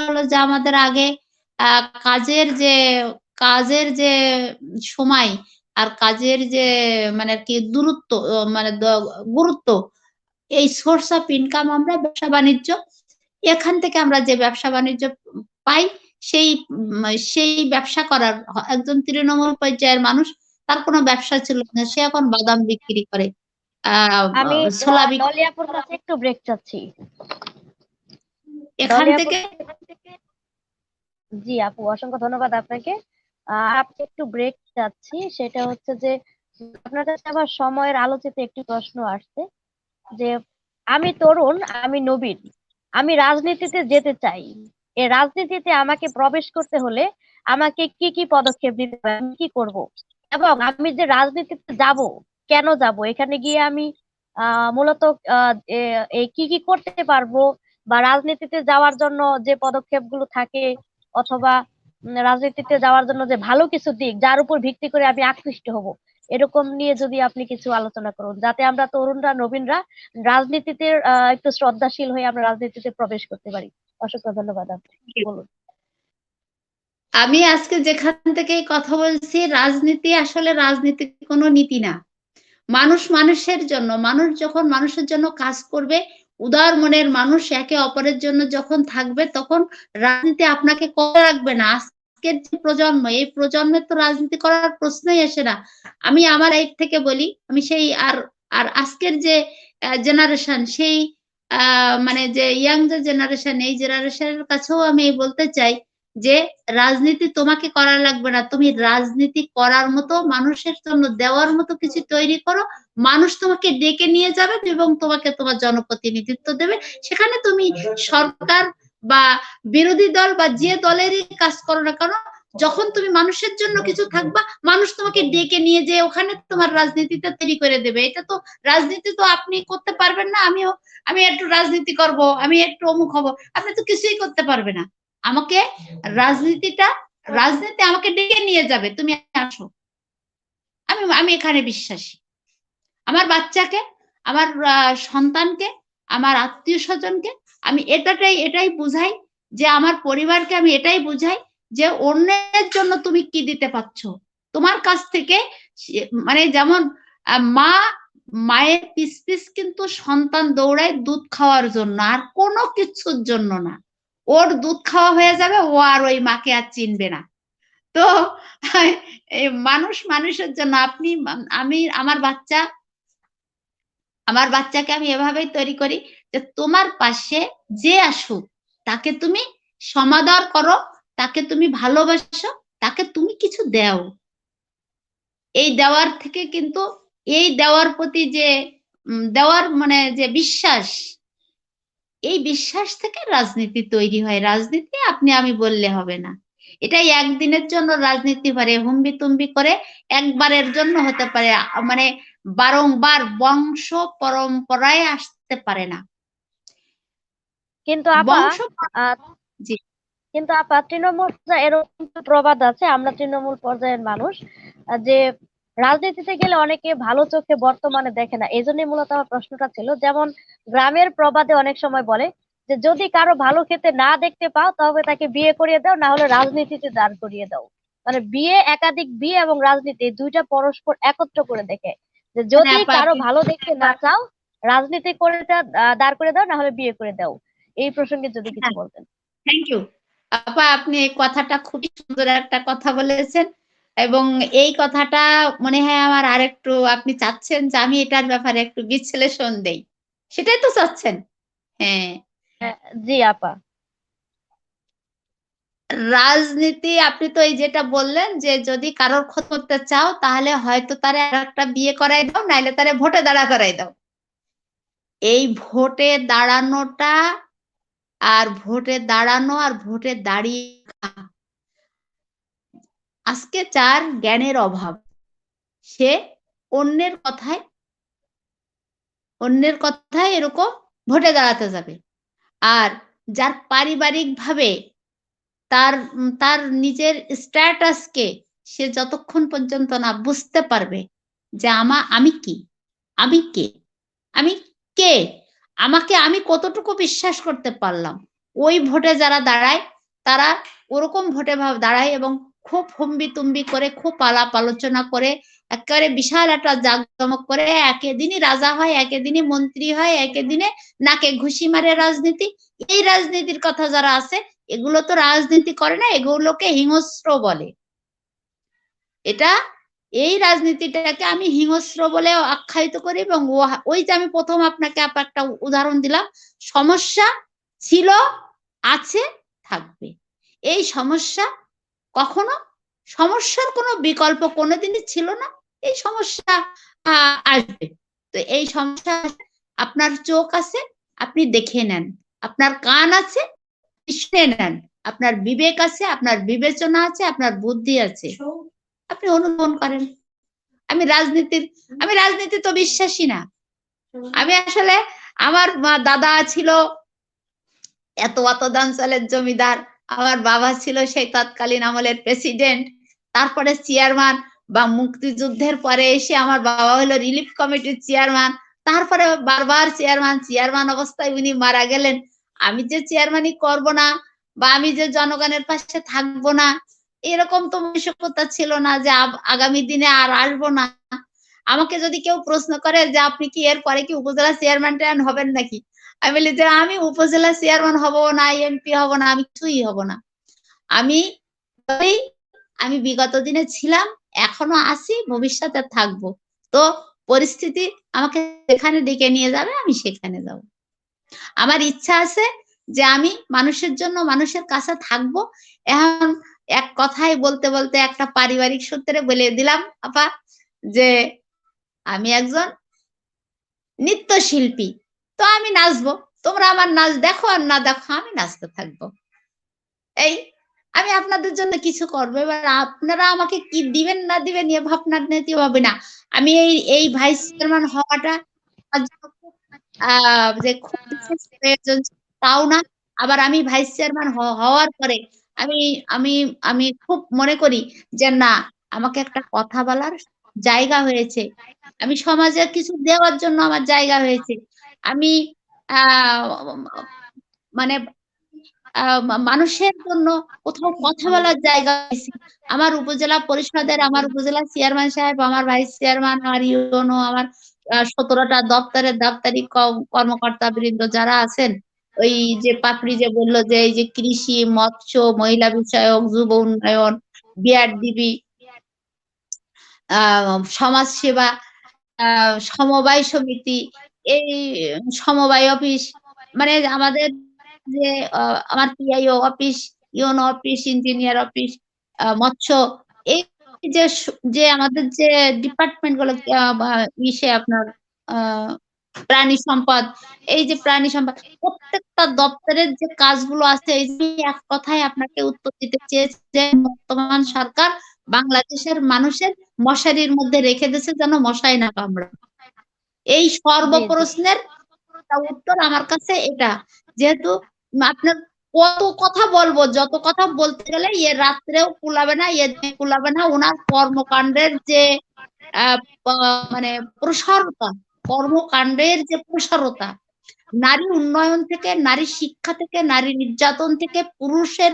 Speaker 3: হলো যে আমাদের আগে কাজের যে সময় আর কাজের যে মানে কি দূরত্ব, মানে গুরুত্ব, এই সোর্স অফ ইনকাম আমরা ব্যবসা বাণিজ্য, এখান থেকে আমরা যে ব্যবসা বাণিজ্য পাই, সেই ব্যবসা করার একজন তৃণমূল পর্যায়ের মানুষ, তার কোনো ব্যবসা ছিল না, সে এখন বাদাম বিক্রি করে,
Speaker 4: আমি
Speaker 3: ছোলা বিক্রি।
Speaker 4: ডলি আপুর কাছে একটু ব্রেক চাচ্ছি।
Speaker 3: এখান
Speaker 4: ডলি আপু,
Speaker 3: থেকে
Speaker 4: জি আপু, অসংখ্য ধন্যবাদ আপনাকে। আপনি একটু ব্রেক চাচ্ছি, সেটা হচ্ছে যে আপনার কাছে আবার সময়ের আলোচিত একটি প্রশ্ন আসছে যে আমি তরুণ, আমি নবীন, আমি রাজনীতিতে যেতে চাই। এই রাজনীতিতে আমাকে প্রবেশ করতে হলে আমাকে কি কি পদক্ষেপ নিতে হবে, আমি কি করব, এবং আমি যে রাজনীতিতে যাব, কেন যাব, এখানে গিয়ে আমি মূলত এই কি কি করতে পারবো, বা রাজনীতিতে যাওয়ার জন্য যে পদক্ষেপগুলো থাকে, অথবা রাজনীতিতে যাওয়ার জন্য যে ভালো কিছু দিক যার উপর ভিত্তি করে আমি আকৃষ্ট হব, এরকম নিয়ে যদি আপনি কিছু আলোচনা করুন, যাতে আমরা তরুণরা, নবীনরা রাজনীতিতে একটু শ্রদ্ধাশীল হয়ে আমরা রাজনীতিতে প্রবেশ করতে পারি। অসংখ্য ধন্যবাদ, আপনি বলুন।
Speaker 3: আমি আজকে যেখান থেকে কথা বলছি, রাজনীতি কোনো নীতি না। মানুষ মানুষের জন্য, মানুষ যখন মানুষের জন্য কাজ করবে, উদার মনের মানুষ একে অপরের জন্য যখন থাকবে, তখন রাজনীতি আপনাকে করা রাখবে না। আজকের যে প্রজন্ম, এই প্রজন্মের তো রাজনীতি করার প্রশ্নই আসে না। আমি আমার লাইফ থেকে বলি, আমি সেই আর আর আজকের যে জেনারেশন, সেই মানে যে ইয়াং যে জেনারেশন, এই জেনারেশনের কাছেও আমি বলতে চাই যে রাজনীতি তোমাকে করা লাগবে না, তুমি রাজনীতি করার মতো, মানুষের জন্য দেওয়ার মতো কিছু তৈরি করো। মানুষ তোমাকে ডেকে নিয়ে যাবে এবং তোমাকে তোমার জনপ্রতিনিধিত্ব দেবে। সেখানে তুমি সরকার বা বিরোধী দল বা যে দলেরই কাজ করো না কেন, যখন তুমি মানুষের জন্য কিছু থাকবা, মানুষ তোমাকে ডেকে নিয়ে যে ওখানে তোমার রাজনীতিটা তৈরি করে দেবে। এটা তো রাজনীতি তো আপনি করতে পারবেন না। আমি একটু রাজনীতি করব, আমি একটু অমুক হব, আপনি তো কিছুই করতে পারবে না। আমাকে রাজনীতি আমাকে ডেকে নিয়ে যাবে, তুমি আসো। আমি এখানে বিশ্বাসী। আমার বাচ্চাকে, আমার সন্তানকে, আমার আত্মীয় স্বজনকে আমি এটাই বুঝাই, যে আমার পরিবারকে আমি এটাই বুঝাই যে অন্যের জন্য তুমি কি দিতে পারছো। তোমার কাছ থেকে মানে যেমন মায়ের পিস পিস কিন্তু সন্তান দৌড়ায় দুধ খাওয়ার জন্য, আর কোনো কিছুর জন্য না। ওর দুধ খাওয়া হয়ে যাবে, ও আর ওই মাকে আর চিনবে না। তো মানুষ মানুষের জন্য আমি আমার বাচ্চাকে আমি এভাবেই তৈরি করি যে তোমার পাশে যে আসুক, তাকে তুমি সমাদর করো, তাকে তুমি ভালোবাসো, তাকে তুমি কিছু দাও। এই দেওয়ার থেকে কিন্তু, এই দেওয়ার প্রতি যে দেওয়ার মানে যে বিশ্বাস, এই বিশ্বাস থেকে রাজনীতি তৈরি হয়। রাজনীতি আপনি আমি বললে হবে না। এটাই একদিনের জন্য রাজনীতি পারে, হুম্বি তুম্বি করে একবারের জন্য হতে পারে, মানে বারংবার বংশ পরম্পরায় আসতে পারে না।
Speaker 4: কিন্তু আপা,
Speaker 3: বংশ জি
Speaker 4: কিন্তু আপা, তৃণমূল এরকম প্রবাদ আছে, আমরা তৃণমূল পর্যায়ের মানুষ, যে রাজনীতিতে গেলে অনেকে ভালো চোখে বর্তমানে দেখে না। এই জন্যই মূলত আমার প্রশ্নটা ছিল। যেমন গ্রামের প্রবাদে অনেক সময় বলে যে যদি কারো ভালো খেতে না দেখতে পাও, তবে তাকে বিয়ে করিয়ে দাও, না হলে রাজনীতিতে দাঁড় করিয়ে দাও। মানে বিয়ে, একাধিক বিয়ে এবং রাজনীতি, এই দুইটা পরস্পর একত্র করে দেখে, যে যদি কারো ভালো দেখতে না চাও, রাজনীতি করে দাঁড় করে দাও, না হলে বিয়ে করে দাও। এই প্রসঙ্গে যদি কিছু বলতেন।
Speaker 3: থ্যাংক ইউ আপা, আপনি এই কথাটা খুবই সুন্দর একটা কথা বলেছেন, এবং এই কথাটা মনে হয় আমার আরেকটু আপনি চাচ্ছেন যে আমি এটার ব্যাপারে একটু বিশ্লেষণ দেই, সেটাই তো চাচ্ছেন? হ্যাঁ,
Speaker 4: জি আপা।
Speaker 3: রাজনীতি আপনি তো এই যেটা বললেন যে যদি কারোর ক্ষতি করতে চাও তাহলে হয়তো তারে আর একটা বিয়ে করাই দাও, নাইলে তারে ভোটে দাঁড়া করাই দাও। এই ভোটে দাঁড়ানোটা আর ভোটে দাঁড়ানো আর ভোটে দাঁড়িয়ে আজকে যার জ্ঞানের অভাব, সে অন্যের কথায় এরকম ভোটে দাঁড়াতে যাবে। আর যার পারিবারিক ভাবে তার নিজের স্ট্যাটাসকে সে যতক্ষণ পর্যন্ত না বুঝতে পারবে যে আমি কি, আমি কে, আমি কে, আমাকে আমি কতটুকু বিশ্বাস করতে পারলাম, ওই ভোটে যারা দাঁড়ায় তারা ওরকম ভোটে দাঁড়ায় এবং খুব হম্বিতম্বি করে, খুব আলাপ আলোচনা করে, একেবারে বিশাল একটা জাঁকজমক করে, একে দিনই রাজা হয়, একে দিনই মন্ত্রী হয়, একে দিনে নাকে ঘুষি মারে রাজনীতি। এই রাজনীতির কথা যারা আছে, এগুলো তো রাজনীতি করে না, এগুলোকে হিংস্র বলে। এটা এই রাজনীতিটাকে আমি হিংস্র বলে আখ্যায়িত করি। এবং ওই যে আমি প্রথম আপনাকে একটা উদাহরণ দিলাম, সমস্যা ছিল, আছে, থাকবে। এই সমস্যা কখনো, সমস্যার কোনো বিকল্প কোনোদিনই ছিল না, এই সমস্যা আসবে। তো এই সমস্যা আপনার চোখ আছে, আপনি দেখে নেন, আপনার কান আছে, শুনে নেন, আপনার বিবেক আছে, আপনার বিবেচনা আছে, আপনার বুদ্ধি আছে, আপনি অনুধাবন করেন। আমি রাজনীতি তো বিশ্বাসী না। আমি আসলে, আমার দাদা ছিল এত অঞ্চলের জমিদার, আমার বাবা ছিল সেই তৎকালীন আমলের প্রেসিডেন্ট, তারপরে চেয়ারম্যান, বা মুক্তিযুদ্ধের পরে এসে আমার বাবা হলো রিলিফ কমিটির চেয়ারম্যান, তারপরে বারবার চেয়ারম্যান অবস্থায় উনি মারা গেলেন। আমি যে চেয়ারম্যানই করব না, বা আমি যে জনগণের পাশে থাকবো না, এরকম তো মানসিকতা ছিল না যে আগামী দিনে আর আসবো না। আমাকে যদি কেউ প্রশ্ন করে যে আপনি কি এর পরে কি উপজেলা চেয়ারম্যান হবেন নাকি, আমি বলি যে আমি উপজেলা চেয়ারম্যান হব না, এমপি হব না, আমি কিছুই হব না। আমি বিগত দিনে ছিলাম, এখনো আছি, ভবিষ্যতে থাকবো। তো পরিস্থিতি আমাকে যেখানে ডেকে নিয়ে যাবে আমি সেখানে যাব। আমার ইচ্ছা আছে যে আমি মানুষের জন্য মানুষের কাছে থাকবো। এখন এক কথাই বলতে বলতে একটা পারিবারিক সূত্রে বলে দিলাম আপা, যে আমি একজন নৃত্যশিল্পী। তো আমি নাচবো, তোমরা আমার নাচ দেখো আর না দেখো, আমি নাচতে থাকবো। এই আমি আপনাদের জন্য কিছু করবো, এবার আপনারা আমাকে কি দিবেন না দিবেন এ ভাবনা নিতে হবে না। আমি এই ভাইস চেয়ারম্যান হওয়াটা যে খুব বিশেষ প্রয়োজন তাও না। আবার আমি ভাইস চেয়ারম্যান হওয়ার পরে আমি আমি আমি খুব মনে করি যে না, আমাকে একটা কথা বলার জায়গা হয়েছে, আমি সমাজে কিছু দেওয়ার জন্য আমার জায়গা হয়েছে। আমি আহ মানে মানুষের জন্য কোথাও কথা বলার জায়গা হয়েছে। আমার উপজেলা পরিষদের, আমার উপজেলা চেয়ারম্যান সাহেব, আমার ভাইস চেয়ারম্যান, আমার ইউনো, আমার 17টা দপ্তরের দাপ্তরিক কর্মকর্তা বৃন্দ যারা আছেন, ওই যে পাপড়ি যে বললো যে এই যে কৃষি, মৎস্য, মহিলা বিষয়ক, যুব উন্নয়ন, বিআরডিবি, সমাজ সেবা, সমবায় সমিতি, এই সমবায় অফিস, মানে আমাদের যে আমার PIO office, UNO office, engineer office, মৎস্য, এই যে যে আমাদের যে ডিপার্টমেন্ট গুলো, ইসে আপনার প্রাণী সম্পদ, এই যে প্রাণী সম্পদ, প্রত্যেকটা দপ্তরের যে কাজগুলো আছে, এই যে এক কথায় আপনাকে উত্তর দিতে চেয়েছে যে বর্তমান সরকার বাংলাদেশের মানুষের মশারির মধ্যে রেখে দিয়েছে যেন মশাই না কামড়ায়। এই সর্বপ্রশ্নের উত্তর আমার কাছে এটা। যেহেতু আপনার কত কথা বলবো, যত কথা বলতে গেলে রাত্রেও কুলাবে না, কুলাবে না। ওনার কর্মকাণ্ডের যে মানে প্রসারতা, কর্মকাণ্ডের যে প্রসারতা, নারী উন্নয়ন থেকে, নারী শিক্ষা থেকে, নারী নির্যাতন থেকে, পুরুষের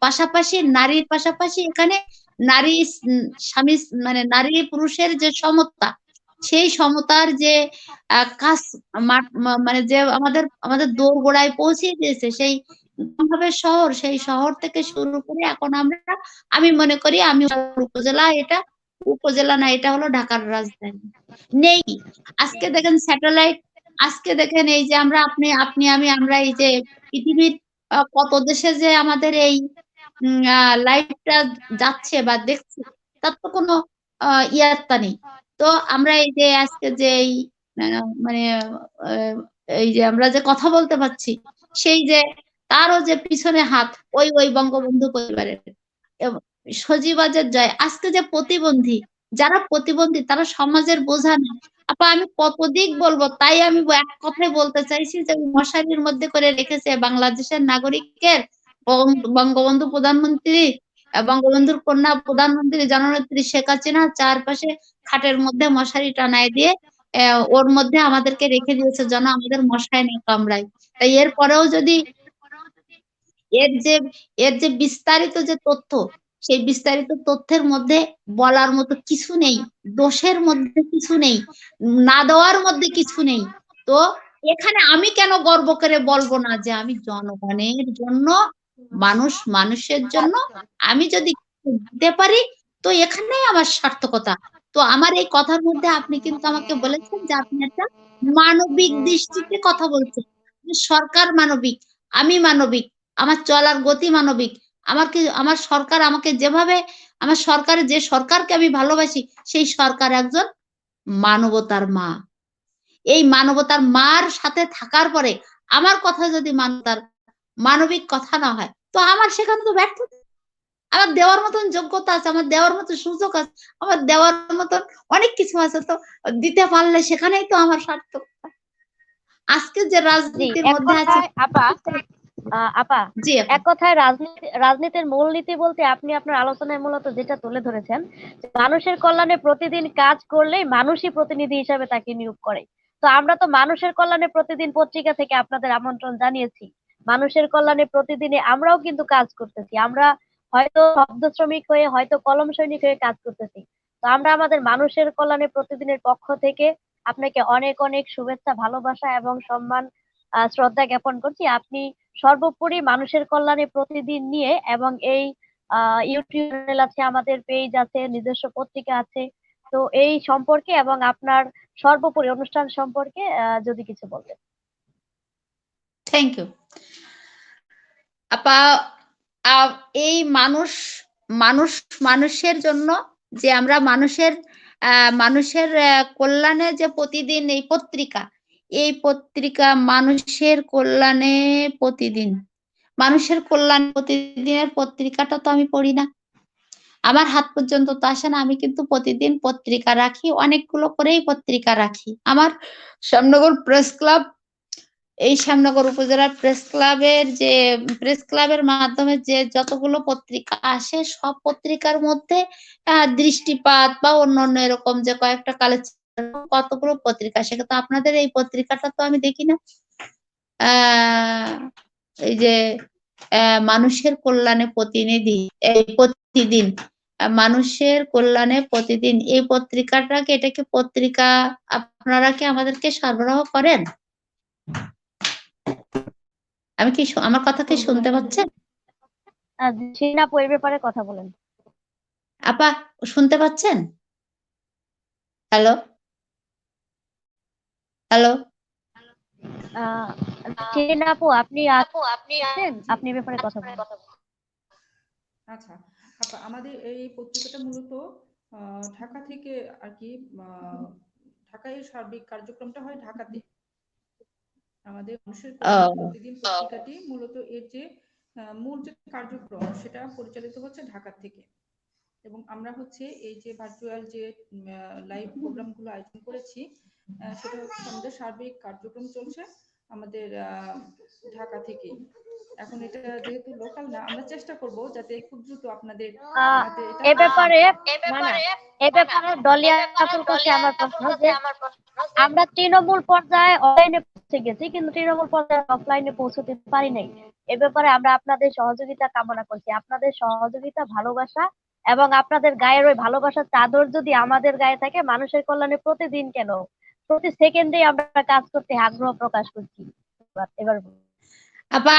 Speaker 3: পাশাপাশি, নারীর পাশাপাশি এখানে নারী স্বামী, মানে নারী পুরুষের যে সমতা, সেই সমতার যে কাজ মানে যে আমাদের দোরগোড়ায় পৌঁছে দিয়েছে সেই ভাবে শহর, সেই শহর থেকে শুরু করে এখন আমি মনে করি আমি উপজেলা, এটা উপজেলা না, এটা হলো ঢাকার রাজধানী। নেই আজকে দেখেন স্যাটেলাইট, আজকে দেখেন এই যে আমরা এই যে পৃথিবীর কত দেশে যে আমাদের এই লাইভটা যাচ্ছে বা দেখছি, তার তো কোনো ইয়াত্তা নেই। তো আমরা এই যে আজকে যে এই মানে এই যে আমরা যে কথা বলতে পারছি, সেই যে তারও যে পিছনে হাত ওই বঙ্গবন্ধু পরিবারের। সজীবাজের জয়। আজকে যে প্রতিবন্ধী, যারা প্রতিবন্ধী তারা সমাজের বোঝা না। আপা আমি কত দিক বলবো, তাই আমি এক কথায় বলতে চাইছি যে মশারির মধ্যে করে রেখেছে বাংলাদেশের নাগরিকের বঙ্গবন্ধু প্রধানমন্ত্রী, বঙ্গবন্ধুর কন্যা প্রধানমন্ত্রী জননেত্রী শেখ হাসিনা চারপাশে খাটের মধ্যে মশারি টানায় দিয়ে ওর মধ্যে আমাদেরকে রেখে দিয়েছে যেন আমাদের মশায় না কামড়ায়। তাই এরপরেও যদি এর যে বিস্তারিত যে তথ্য, সেই বিস্তারিত তথ্যের মধ্যে বলার মতো কিছু নেই, দোষের মধ্যে কিছু নেই, না দেওয়ার মধ্যে কিছু নেই। তো এখানে আমি কেন গর্ব করে বলবো না যে আমি জনগণের জন্য, মানুষের জন্য আমি যদি দিতে পারি, তো এখানেই আমার সার্থকতা। তো আমার এই কথার মধ্যে আপনি কিন্তু আমাকে বলেছেন যে আপনি একটা মানবিক দৃষ্টিতে কথা বলছেন। সরকার মানবিক, আমি মানবিক, আমার চলার গতি মানবিক। আমার সরকার আমাকে যেভাবে, আমার সরকারের যে সরকারকে আমি ভালোবাসি, সেই সরকার একজন মানবতার মা। এই মানবতার মার সাথে থাকার পরে আমার কথা যদি মানবিক কথা না হয়, তো আমার সেখানে তো ব্যর্থতা। আমার দেওয়ার মতন যোগ্যতা আছে, আমার দেওয়ার মতো সুযোগ আছে, আমার দেওয়ার মতন অনেক কিছু আছে, তো দিতে পারলে সেখানেই তো আমার সার্থকতা। আজকে যে রাজনীতির মধ্যে আছে
Speaker 4: আপা
Speaker 3: জি
Speaker 4: এক কথায় রাজনীতির মূলনীতি বলতে আপনি আপনার আলোচনায় মূলত যেটা তুলে ধরেছেন, যে মানুষের কল্যাণে প্রতিদিন কাজ করলেই মানুষই প্রতিনিধি হিসাবে তাকে নিয়োগ করে। তো আমরা তো মানুষের কল্যাণে প্রতিদিন পত্রিকা থেকে আপনাদের আমন্ত্রণ জানিয়েছি, মানুষের কল্যাণে প্রতিদিনে আমরাও কিন্তু কাজ করতেছি। আমরা হয়তো শব্দ শ্রমিক হয়ে, হয়তো কলম সৈনিক হয়ে কাজ করতেছি। তো আমরা আমাদের মানুষের কল্যাণে প্রতিদিনের পক্ষ থেকে আপনাকে অনেক অনেক শুভেচ্ছা, ভালোবাসা এবং সম্মান, শ্রদ্ধা জ্ঞাপন করছি। আপনি সর্বোপরি মানুষের কল্যাণে প্রতিদিন নিয়ে, এবং এই ইউটিউব চ্যানেল আছে, আমাদের পেজ আছে, নিজস্ব পত্রিকা আছে। তো এই সম্পর্কে এবং আপনার সর্বোপরি অনুষ্ঠান সম্পর্কে যদি কিছু বলতেন।
Speaker 3: থ্যাংক ইউ আপা। এই মানুষের জন্য যে আমরা মানুষের কল্যাণে যে প্রতিদিন এই পত্রিকা মানুষের কল্যাণে প্রতিদিন, মানুষের কল্যাণ প্রতিদিনের পত্রিকাটা তো আমি পড়ি না, আমার হাত পর্যন্ত তো আসে না। আমি কিন্তু প্রতিদিন পত্রিকা রাখি, অনেকগুলো করেই পত্রিকা রাখি। আমার শ্যামনগর প্রেস ক্লাব, এই শ্যামনগর উপজেলার প্রেস ক্লাবের মাধ্যমে যে যতগুলো পত্রিকা আসে, সব পত্রিকার মধ্যে দৃষ্টিপাত বা অন্যান্য এরকম যে কয়েকটা কালেকশন কতগুলো পত্রিকা আসে, কিন্তু আপনাদের এই পত্রিকাটা তো আমি দেখি না। এই যে মানুষের কল্যাণে প্রতিনিধি, এই প্রতিদিন, মানুষের কল্যাণে প্রতিদিন, এই পত্রিকাটাকে, এটা কি পত্রিকা আপনারা কি আমাদেরকে সরবরাহ করেন? আমার কথা কি শুনতে পাচ্ছেন?
Speaker 4: শিরিন আপু এই ব্যাপারে কথা বলেন।
Speaker 3: আপা শুনতে পাচ্ছেন? হ্যালো হ্যালো
Speaker 4: শিরিন আপু আপনি আছেন? আপনি এই ব্যাপারে কথা বলেন।
Speaker 1: আচ্ছা আপা, আমাদের এই পত্রিকাটা মূলত ঢাকা থেকে আর কি, ঢাকায় সার্বিক কার্যক্রমটা হয় ঢাকাতে। আমাদের মানুষের কল্যাণে প্রতিদিন পত্রিকাটি মূলত এর যে মূল যে কার্যক্রম সেটা পরিচালিত হচ্ছে ঢাকা থেকে। এবং আমরা হচ্ছে এই যে ভার্চুয়াল যে লাইভ প্রোগ্রামগুলো আয়োজন করেছি, সেটা হচ্ছে আমাদের সার্বিক কার্যক্রম চলছে আমাদের ঢাকা থেকে। এখন এটা যেহেতু লোকাল না, আমরা চেষ্টা করব যাতে খুব দ্রুত আপনাদের
Speaker 4: এ ব্যাপারে ডলিয়া আপুর কাছে আমার প্রশ্ন, যে আমরা তৃণমূল পর্যায়ে অনলাইনে পৌঁছে গেছি, কিন্তু তৃণমূল পর্যায়ে অফলাইনে পৌঁছতে পারি নাই। এ ব্যাপারে আমরা আপনাদের সহযোগিতা কামনা করছি। আপনাদের সহযোগিতা, ভালোবাসা এবং আপনাদের গায়ের ওই ভালোবাসার চাদর যদি আমাদের গায়ে থাকে, মানুষের কল্যাণে প্রতিদিন কেন প্রতি সেকেন্ডে আমরা কাজ করতে আগ্রহ প্রকাশ করছি। এবার
Speaker 3: আপা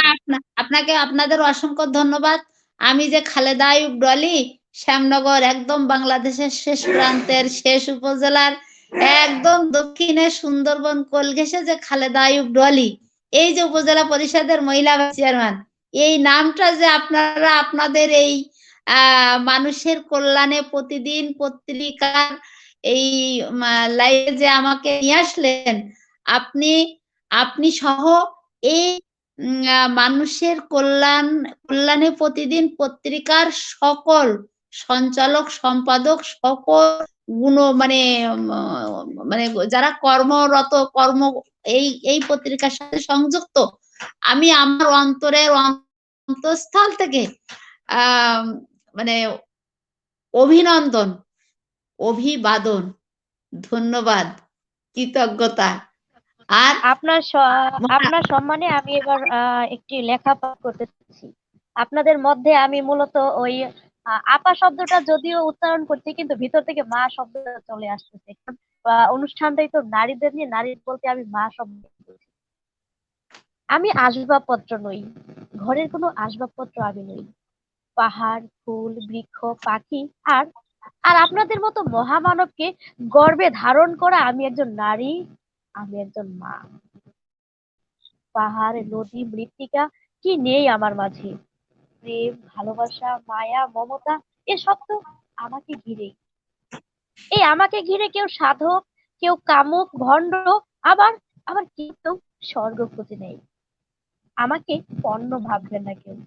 Speaker 3: আপনাকে আপনাদের অসংখ্য ধন্যবাদ। আমি যে খালেদা আইয়ুব ডলি, শ্যামনগর, একদম বাংলাদেশের শেষ প্রান্তের শেষ উপজেলার একদম দক্ষিণে সুন্দরবন কোল ঘেঁষে যে খালেদা আইয়ুব ডলি, এই যে উপজেলা পরিষদের মহিলা চেয়ারম্যান, এই নামটা যে আপনারা আপনাদের এই মানুষের কল্যাণে প্রতিদিন পত্রিকার এই লাইভে যে আমাকে নিয়ে আসলেন, আপনি সহ এই মানুষের কল্যাণে প্রতিদিন পত্রিকার সকল সঞ্চালক, সম্পাদক, সকল মানে যারা কর্মরত এই পত্রিকার সাথে সংযুক্ত, আমি আমার অন্তরের অন্তঃস্থল থেকে মানে অভিনন্দন, অভিবাদন, ধন্যবাদ, কৃতজ্ঞতা। আর
Speaker 4: আপনার সম্মানে আমি এবার একটি লেখা পাঠ করতে চাচ্ছি। আপনাদের মধ্যে আমি মূলত ওই আপা শব্দটা যদিও উচ্চারণ করছি, কিন্তু ভিতর থেকে মা শব্দটা চলে আসতেছে। অনুষ্ঠানটাই তো নারীদের নিয়ে, নারী বলতে আমি মা শব্দ বলছি। আমি আসবাবপত্র নই, ঘরের কোনো আসবাবপত্র আমি নই। পাহাড়, ফুল, বৃক্ষ, পাখি আর আর আপনাদের মতো মহামানবকে গর্ভে ধারণ করা আমি একজন নারী, আমি একজন মা। পাহাড়, নদী, মৃত্তিকা কি নেই আমার মাঝে? প্রেম, ভালোবাসা, মায়া, মমতা এসব তো আমাকে ঘিরেই। এই আমাকে ঘিরে কেউ সাধক, কেউ কামুক, ভণ্ড, আবার আবার কেউ স্বর্গ খুঁজে নেই। আমাকে পণ্য ভাববেন না কেউ।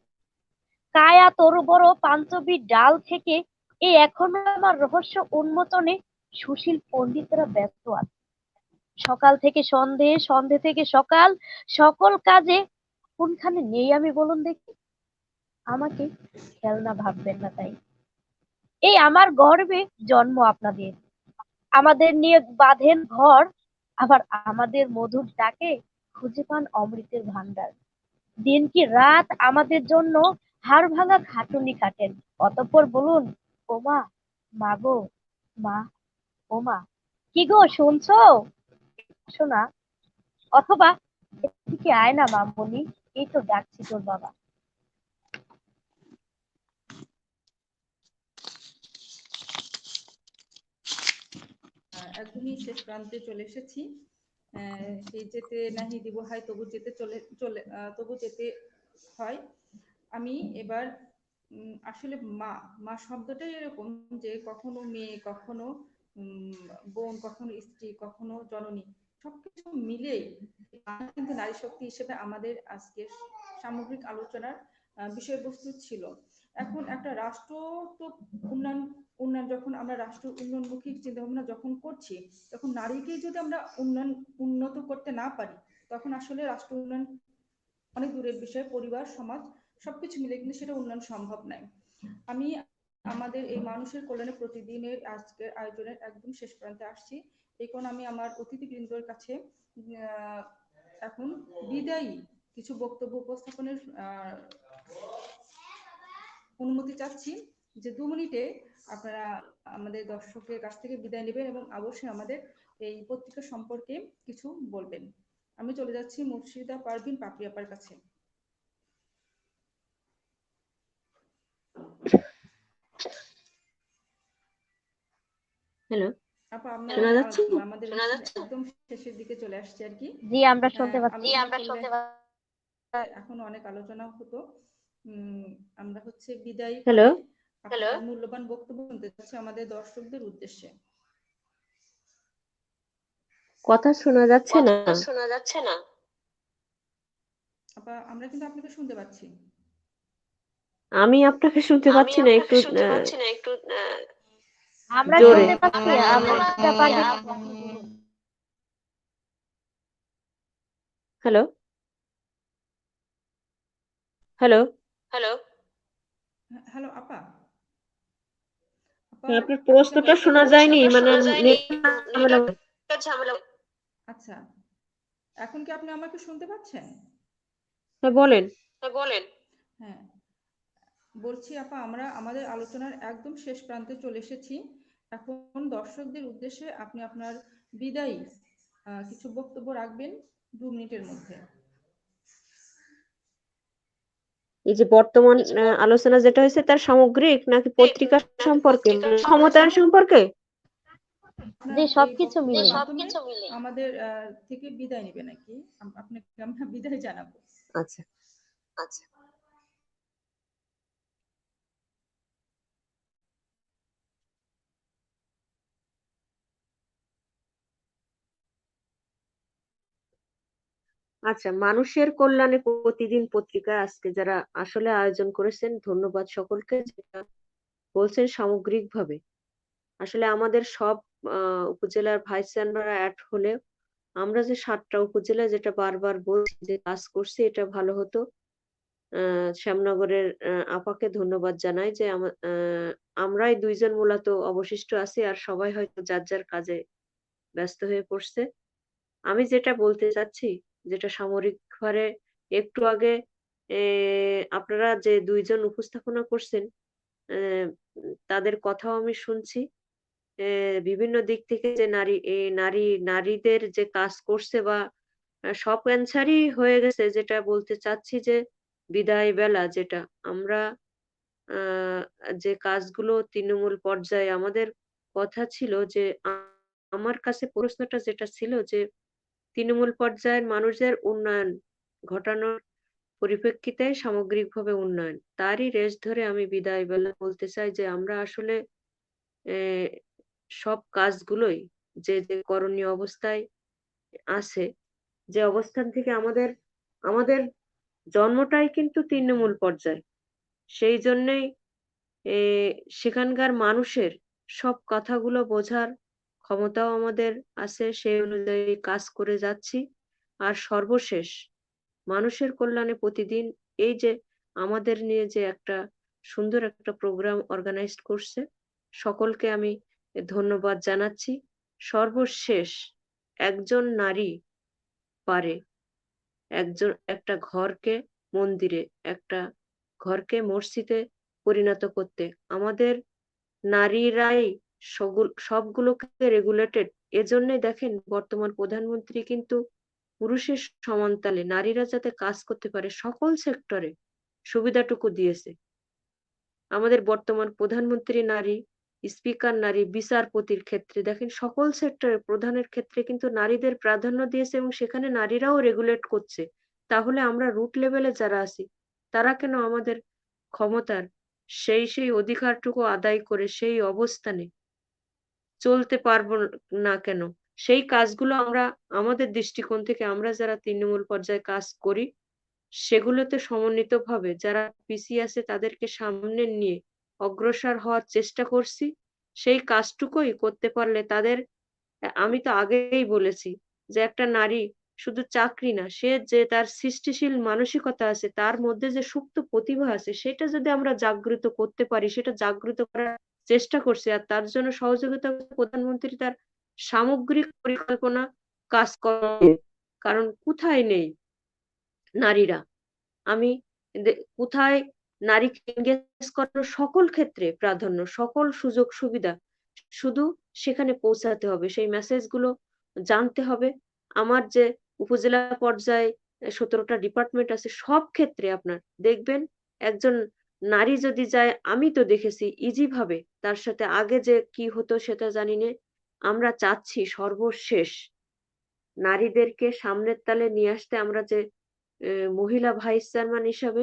Speaker 4: কায়া তরু বড় পাঞ্চবী ডাল থেকে এই এখনো আমার রহস্য উন্মোচনে সুশীল পণ্ডিতরা ব্যস্ত আছে। সকাল থেকে সন্ধে, সন্ধে থেকে সকাল, সকল কাজে কোনখানে নেই আমি বলুন দেখি? আমাকে খেলনা ভাববেন না তাই। এই আমার গর্বে জন্ম আপনাদের, আমাদের নিয়ে বাঁধেন ঘর, আবার আমাদের মধুর ডাকে খুঁজে পান অমৃতের ভান্ডার। দিন কি রাত আমাদের জন্য হাড় ভাঙা খাটুনি কাটেন। অতঃপর বলুন, ওমা, মাগো, মা, ওমা, কি গো শুনছো? শোনা, অথবা এদিকে আয় না মামনি, এই তো ডাকছি তোর বাবা।
Speaker 1: একদমই শেষ প্রান্তে চলে এসেছি। সেই যেতে নাহি দিব হয়, তবু যেতে তবু যেতে হয়। আমি এবার আসলে মা শব্দটাই এরকম যে কখনো মেয়ে, কখনো বোন, কখনো স্ত্রী, কখনো জননী, সবকিছু মিলেই কিন্তু নারী শক্তি হিসেবে আমাদের আজকের সামগ্রিক আলোচনার বিষয়বস্তু ছিল। এখন একটা রাষ্ট্র তো উন্নয়ন যখন আমরা রাষ্ট্র উন্নয়নমুখী চিন্তা ভাবনা যখন করছি, তখন নারীকে যদি আমরা উন্নত করতে না পারি, তখন আসলে রাষ্ট্র উন্নয়ন অনেক দূরের বিষয়। পরিবার, সমাজ সবকিছু মিলে কিন্তু সেটা উন্নয়ন সম্ভব নয়। আমি আমাদের এই মানুষের কল্যাণে প্রতিদিনের আজকের আয়োজনের একদম শেষ প্রান্তে আসছি। এই কারণে আমি আমার অতিথিবৃন্দর কাছে এখন বিদায়ী কিছু বক্তব্য উপস্থাপনের অনুমতি চাচ্ছি, যে 2 মিনিটে আপনারা আমাদের দর্শকের কাছ থেকে বিদায় নেবেন এবং অবশ্যই আমাদের এই পত্রিকা সম্পর্কে কিছু বলবেন। আমি চলে যাচ্ছি মুর্শিদা পারভিন পাপড়ি আপার কাছে।
Speaker 5: হ্যালো,
Speaker 1: আপা, আমরা
Speaker 5: শোনা যাচ্ছে?
Speaker 1: আমাদের একদম শেষের দিকে চলে আসছে আর কি।
Speaker 4: জি, আমরা শুনতে পাচ্ছি।
Speaker 1: এখনো অনেক আলোচনা হতো। আমরা হচ্ছে বিদায়
Speaker 5: হ্যালো,
Speaker 1: আপনার মূল্যবান বক্তব্য শুনতে চাচ্ছি আমাদের দর্শকদের উদ্দেশ্যে।
Speaker 5: কথা শোনা যাচ্ছে না।
Speaker 1: আপা, আমরা কিন্তু আপনাকে শুনতে পাচ্ছি।
Speaker 5: আমি আপনাকে শুনতে পাচ্ছি না, একটু
Speaker 4: আমরা
Speaker 5: জোরে।
Speaker 4: শুনতে পাচ্ছি। মুর্শিদা পারভিন,
Speaker 5: হ্যালো, হ্যালো,
Speaker 1: হ্যালো আপা,
Speaker 5: আপনার প্রশ্নটা শোনা যায়নি, মানে নেট ঝামেলা।
Speaker 1: আচ্ছা, এখন কি আপনি আমাকে শুনতে পাচ্ছেন?
Speaker 5: হ্যাঁ, বলেন। বলেন।
Speaker 1: হ্যাঁ, বলছি আপা, আমরা আমাদের আলোচনার একদম শেষ প্রান্তে চলে এসেছি। এখন দর্শকদের উদ্দেশ্যে আপনি আপনার বিদায়ী কিছু বক্তব্য রাখবেন 2 মিনিটের মধ্যে।
Speaker 5: এই যে বর্তমান আলোচনা যেটা হয়েছে তার সামগ্রিক নাকি পত্রিকা সম্পর্কে, ক্ষমতায়ন সম্পর্কে?
Speaker 1: আপনার
Speaker 4: যে
Speaker 1: এই
Speaker 4: সবকিছু
Speaker 1: বক্তব্যের
Speaker 4: মিলে
Speaker 1: মাধ্যমে আমাদের থেকে বিদায় নেবে নাকি? আপনাকে আমরা বিদায় জানাবো।
Speaker 5: আচ্ছা। আচ্ছা, মানুষের কল্যাণে প্রতিদিন পত্রিকা আজকে যারা আসলে আয়োজন করেছেন, ধন্যবাদ সকলকে। যেটা বলছেন সামগ্রিকভাবে, আসলে আমাদের সব উপজেলার ভাইস চেয়ারম্যানরা অ্যাড হলে আমরা যে 7টা উপজেলা যেটা বারবার বলছি যে কাজ করছি, এটা ভালো হতো। শ্যামনগরের আপাকে ধন্যবাদ জানাই যে আমরাই 2 জন মূলত অবশিষ্ট আছি, আর সবাই হয়তো যার যার কাজে ব্যস্ত হয়ে পড়ছে। আমি যেটা বলতে চাচ্ছি, যেটা সামরিকভাবে একটু আগে আপনারা যে 2 জন উপস্থাপনা করছেন, তাদের কথাও আমি শুনছি। বিভিন্ন দিক থেকে যে নারীদের যে কাজ করছে বা সব অ্যান্সারই হয়ে গেছে। যেটা বলতে চাচ্ছি যে বিদায় বেলা যেটা আমরা আ যে কাজগুলো তৃণমূল পর্যায়ে আমাদের কথা ছিল যে আমার কাছে প্রশ্নটা যেটা ছিল যে তৃণমূল পর্যায়ের মানুষের উন্নয়ন ঘটানোর পরিপ্রেক্ষিতে সামগ্রিকভাবে উন্নয়ন। তারই রেশ ধরে আমি বিদায় বেলা বলতে চাই যে আমরা আসলে এ সব কাজগুলোই যে করণীয় অবস্থায় আছে, যে অবস্থান থেকে আমাদের জন্মটাই কিন্তু তৃণমূল পর্যায়। সেই জন্যেই এ সেখানকার মানুষের সব কথাগুলো বোঝার ক্ষমতাও আমাদের আছে। সেই অনুযায়ী কাজ করে যাচ্ছি। আর সর্বশেষ মানুষের কল্যাণে প্রতিদিন এই যে আমাদের নিয়ে যে একটা সুন্দর একটা প্রোগ্রাম অর্গানাইজড করছে, সকলকে আমি ধন্যবাদ জানাচ্ছি। সর্বশেষ একজন নারী পারে একটা ঘরকে মন্দিরে, একটা ঘরকে মসজিদে পরিণত করতে। আমাদের নারীরাই সবগুলোকে রেগুলেটেড। এজন্যই দেখেন বর্তমান প্রধানমন্ত্রী কিন্তু পুরুষের সমানতালে নারীরা যাতে কাজ করতে পারে সকল সেক্টরে সুবিধাটুকু দিয়েছে। আমাদের বর্তমান প্রধানমন্ত্রী নারী, স্পিকার নারী, বিচারপতির ক্ষেত্রে দেখেন সকল সেক্টরে প্রধানের ক্ষেত্রে কিন্তু নারীদের প্রাধান্য দিয়েছে এবং সেখানে নারীরাও রেগুলেট করছে। তাহলে আমরা রুট লেভেলে যারা আছি তারা কেন আমাদের ক্ষমতার সেই অধিকারটুকু আদায় করে সেই অবস্থানে চলতে পারবো না কেন? সেই কাজগুলো আমরা আমাদের দৃষ্টিকোণ থেকে আমরা যারা তৃণমূল পর্যায়ে কাজ করি সেগুলোতে সমন্বিতভাবে যারা পিছিয়ে আছে তাদেরকে সামনে নিয়ে অগ্রসর হওয়ার চেষ্টা করছি। সেই কাজটুকুই করতে পারলে তাদের আমি তো আগেই বলেছি যে একটা নারী শুধু চাকরি না, সে যে তার সৃষ্টিশীল মানসিকতা আছে, তার মধ্যে যে সুপ্ত প্রতিভা আছে সেটা যদি আমরা জাগ্রত করতে পারি, সেটা জাগ্রত করার চেষ্টা করছি। আর তার জন্য সহযোগিতা করছে প্রধানমন্ত্রী তার সামগ্রিক পরিকল্পনা কাজ করে। কারণ কোথায় নেই নারীরা? আমি কোথায় নারীকে এনগেজ করার সকল ক্ষেত্রে প্রাধান্য, সকল সুযোগ সুবিধা শুধু সেখানে পৌঁছাতে হবে। সেই মেসেজ গুলো জানতে হবে। আমার যে উপজেলা পর্যায়ে 17টা ডিপার্টমেন্ট আছে সব ক্ষেত্রে আপনার দেখবেন একজন নারী যদি যায়, আমি তো দেখেছি ইজি ভাবে তার সাথে আগে যে কি হতো সেটা জানি না। আমরা চাচ্ছি সর্বশেষ নারীদেরকে সামনের তালে নিয়ে আসতে আমরা যে মহিলা ভাইস চেয়ারম্যান হিসাবে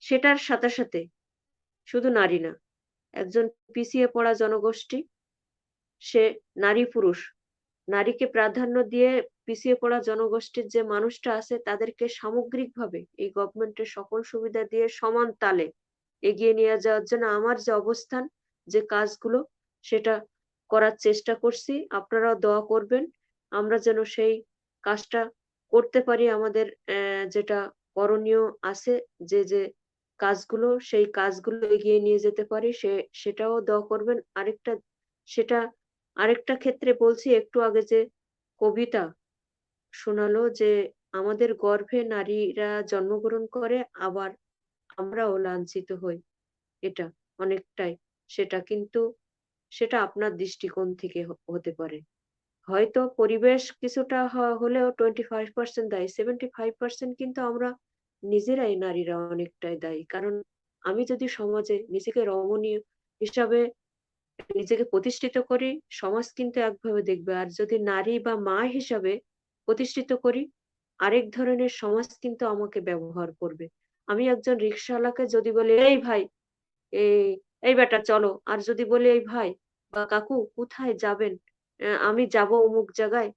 Speaker 5: সেটার সাথে সাথে শুধু নারী না, একজন পিছিয়ে পড়া জনগোষ্ঠী, সে নারী পুরুষ, নারীকে প্রাধান্য দিয়ে পিছিয়ে পড়া জনগোষ্ঠীর যে মানুষটা আছে তাদেরকে সামগ্রিকভাবে এই গভর্নমেন্টের সকল সুবিধা দিয়ে সমান তালে এগিয়ে নিয়ে যাওয়ার জন্য আমার যে অবস্থান, যে কাজগুলো সেটা করার চেষ্টা করছি। আপনারাও দোয়া করবেন আমরা যেন সেই কাজটা করতে পারি। আমাদের যেটা করণীয় আছে, যে কাজগুলো সেই কাজগুলো এগিয়ে নিয়ে যেতে পারি, সেটাও দোয়া করবেন। সেটা আরেকটা ক্ষেত্রে বলছি, একটু আগে যে কবিতা শোনালো যে আমাদের গর্ভে নারীরা জন্মগ্রহণ করে, আবার আমরাও লাঞ্ছিত হই। এটা অনেকটাই। সেটা আপনার দৃষ্টিকোণ থেকে হতে পারে। হয়তো পরিবেশ কিছুটা হলেও 25% দায়ী, 75% কিন্তু আমরা নিজেরাই নারীরা অনেকটাই দায়ী। কারণ আমি যদি সমাজে নিজেকে রমণীয় হিসাবে নিজেকে প্রতিষ্ঠিত করি, সমাজ কিন্তু একভাবে দেখবে। আর যদি নারী বা মা হিসাবে প্রতিষ্ঠিত করি, আরেক ধরনের সমাজ কিন্তু আমাকে ব্যবহার করবে। আমি একজন রিক্শাওয়ালাকে যদি বলি, "এই ভাই, এই, এই বেটা চলো।" আর যদি বলি, "এই ভাই বা কাকু কোথায় যাবেন? আমি যাবো অমুক জায়গায়,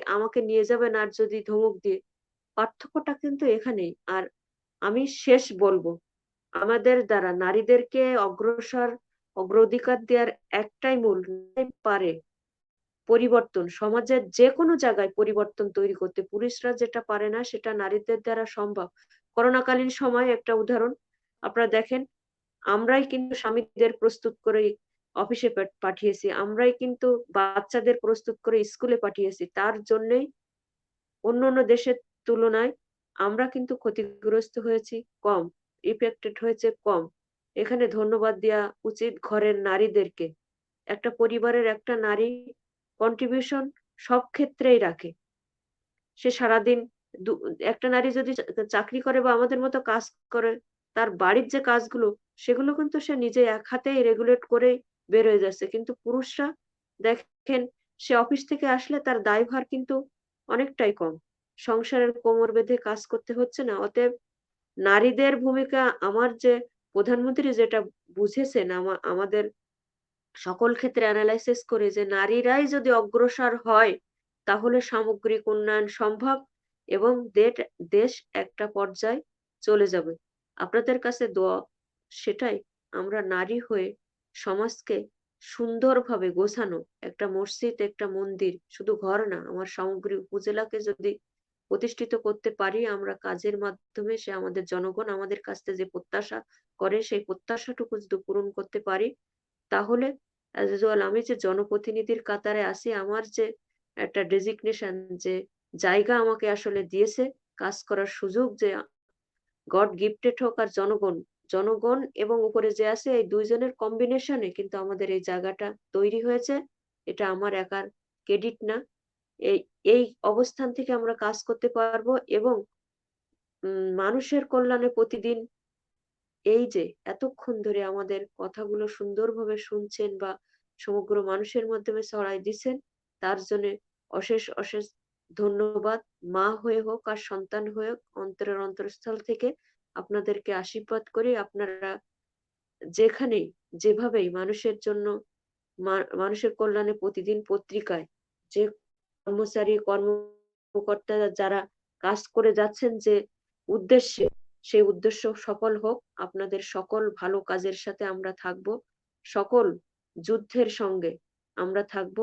Speaker 5: আমাকে নিয়ে যাবেন?" আর যদি ধমক দিয়ে, পার্থক্যটা কিন্তু এখানেই। আর আমি শেষ বলবো, আমাদের দ্বারা নারীদেরকে অগ্রাধিকার দেওয়ার একটাই মূল পারে পরিবর্তন। সমাজের যেকোনো জায়গায় পরিবর্তন তৈরি করতে পুরুষরা যেটা পারে না, সেটা নারীদের দ্বারা সম্ভব। করোনাকালীন সময়ে একটা উদাহরণ আপনারা দেখেন, আমরাই কিন্তু স্বামীদের প্রস্তুত করে অফিসে পাঠিয়েছি। আমরাই কিন্তু বাচ্চাদের প্রস্তুত করে স্কুলে পাঠিয়েছি। তার জন্যেই অন্যান্য দেশের তুলনায় আমরা কিন্তু ক্ষতিগ্রস্ত হয়েছি কম, ইফেক্টেড হয়েছে কম। এখানে ধন্যবাদ দেয়া উচিত ঘরের নারীদেরকে। একটা পরিবারের একটা নারী কন্ট্রিবিউশন সব ক্ষেত্রেই রাখে। সে সারাদিন দু একটা নারী যদি চাকরি করে বা আমাদের মতো কাজ করে, তার বাড়ির যে কাজগুলো, সেগুলো কিন্তু সে নিজে এক হাতেই রেগুলেট করেই বের হয়ে যাচ্ছে। কিন্তু পুরুষরা দেখেন, সে অফিস থেকে আসলে তার দায়ভার কিন্তু অনেকটাই কম। সংসারের কোমর বেঁধে কাজ করতে হচ্ছে না। অতএব নারীদের ভূমিকা আমার যে প্রধানমন্ত্রী যেটা বুঝেছেন আমাদের সকল ক্ষেত্রে এনালাইসিস করে যে নারীরাই যদি অগ্রসর হয়, তাহলে সামগ্রিক উন্নয়ন সম্ভব এবং দেশ একটা পর্যায়ে চলে যাবে। আপনাদের কাছে দোয়া সেটাই, আমরা নারী হয়ে সমাজকে সুন্দরভাবে গোছানো একটা মসজিদ, একটা মন্দির, শুধু ঘর না, আমার সামগ্রিক উপজেলাকে যদি প্রতিষ্ঠিত করতে পারি আমরা কাজের মাধ্যমে, সে আমাদের জনগণ আমাদের কাছ থেকে যে প্রত্যাশা করে, সেই প্রত্যাশাটুকু যদি পূরণ করতে পারি, তাহলে as usual আমি যে জনপ্রতিনিধির কাতারে আছি, আমার যে একটা ডেজিগনেশন, যে জায়গা আমাকে আসলে দিয়েছে, কাজ করার সুযোগ যে গড গিফটেড হোক, আর জনগণ এবং উপরে যে আছে, এই দুইজনের কম্বিনেশনে কিন্তু আমাদের এই জায়গাটা তৈরি হয়েছে। এটা আমার একার ক্রেডিট না। এই এই অবস্থান থেকে আমরা কাজ করতে পারবো এবং মানুষের কল্যাণে প্রতিদিন এই যে এতক্ষণ ধরে আমাদের কথাগুলো সুন্দরভাবে শুনছেন বা সমগ্র মানুষের মাধ্যমে ছড়াই দিচ্ছেন, তার জন্য অশেষ ধন্যবাদ। মা হয়ে হোক আর সন্তান হয়ে হোক, অন্তরের অন্তরস্থল থেকে আপনাদেরকে আশীর্বাদ করি। আপনারা যেখানেই যেভাবেই মানুষের জন্য, মানুষের কল্যাণে প্রতিদিন পত্রিকায় যে কর্মকর্তা যারা কাজ করে যাচ্ছেন যে উদ্দেশ্যে, সেই উদ্দেশ্য সফল হোক। আপনাদের সকল ভালো কাজের সাথে আমরা থাকব, সকল যুদ্ধের সঙ্গে আমরা থাকব।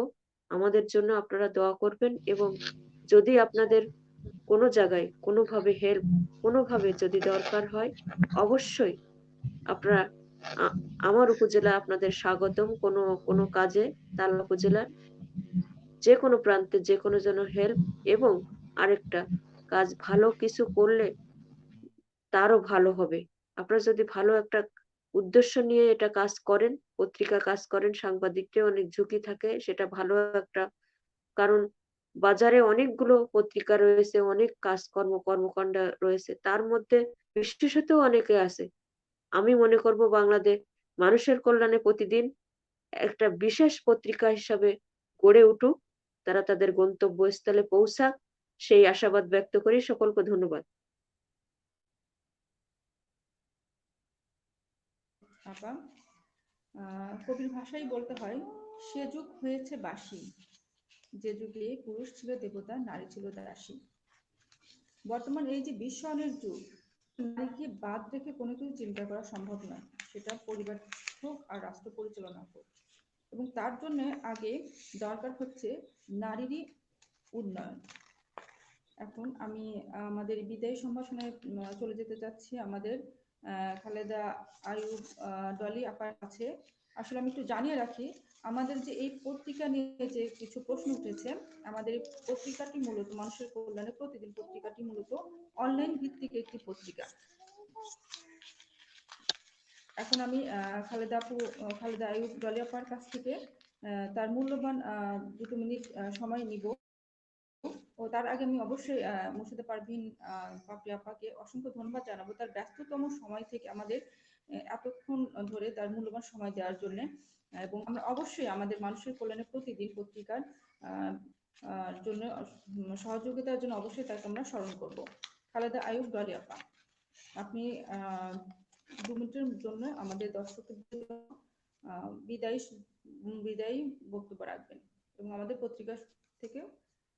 Speaker 5: আমাদের জন্য আপনারা দোয়া করবেন এবং যদি আপনাদের কোনো জায়গায় কোনোভাবে যদি দরকার হয়, অবশ্যই আপনারা আমার উপজেলা আপনাদের স্বাগতম। কোনো কাজে তালা উপজেলার যেকোনো প্রান্তে যেকোনো জন হেল্প, এবং আরেকটা কাজ ভালো কিছু করলে তারও ভালো হবে। আপনারা যদি ভালো একটা উদ্দেশ্য নিয়ে এটা কাজ করেন, পত্রিকা কাজ করেন, সাংবাদিকদের অনেক ঝুঁকি থাকে, সেটা ভালো একটা, কারণ বাজারে অনেকগুলো পত্রিকা রয়েছে, অনেক কর্মকাণ্ড রয়েছে, তার মধ্যে বিশেষত অনেকে আছে। আমি মনে করব বাংলাদেশ মানুষের কল্যাণে প্রতিদিন একটা বিশেষ পত্রিকা হিসাবে গড়ে উঠুক, তারা তাদের গন্তব্যস্থলে পৌঁছাক, সেই আশাবাদ ব্যক্ত করি। সকলকে ধন্যবাদ।
Speaker 1: আপা, কবির ভাষাই বলতে হয়, সে যুগ হয়েছে বাসি, যে যুগে পুরুষ ছিল দেবতা, নারী ছিল দাসী। বর্তমান এই যে বিশ্বায়নের যুগ, নারীকে বাদ রেখে কোনো কিছু চিন্তা করা সম্ভব নয়, সেটা পরিবার হোক আর রাষ্ট্র পরিচালনা হোক। এবং তার জন্য আগে দরকার হচ্ছে নারীরই উন্নয়ন। এখন আমি আমাদের বিদায়ী সম্ভাষণে চলে যেতে চাচ্ছি আমাদের খালেদা আইয়ুব ডলি আপার কাছে। আসলে আমি একটু জানিয়ে রাখি, আমাদের যে এই পত্রিকা নিয়ে যে কিছু প্রশ্ন উঠেছে, আমাদের এই পত্রিকাটি মূলত মানুষের কল্যাণে প্রতিদিন পত্রিকাটি মূলত অনলাইন ভিত্তিক একটি পত্রিকা। এখন আমি খালেদা আইয়ুব জলি আপার কাছ থেকে তার মূল্যবান 2 মিনিট সময় নিব। ও তার আগে আমি অবশ্যই মুর্শিদা পারভীন পাপড়ি আপাকে অসংখ্য ধন্যবাদ জানাবো তার ব্যস্ততম সময় থেকে আমাদের এতক্ষণ ধরে তার মূল্যবান সময় দেওয়ার জন্য। এবং আমরা অবশ্যই আমাদের মানুষের কল্যাণে প্রতিদিন পত্রিকার জন্য সহযোগিতার জন্য অবশ্যই তাকে আমরা স্মরণ করব। খালেদা আইয়ুব জলি আপা, আপনি 2 মিনিটের জন্য আমাদের দর্শকদের বিদায়ী বক্তব্য রাখবেন এবং আমাদের পত্রিকা থেকে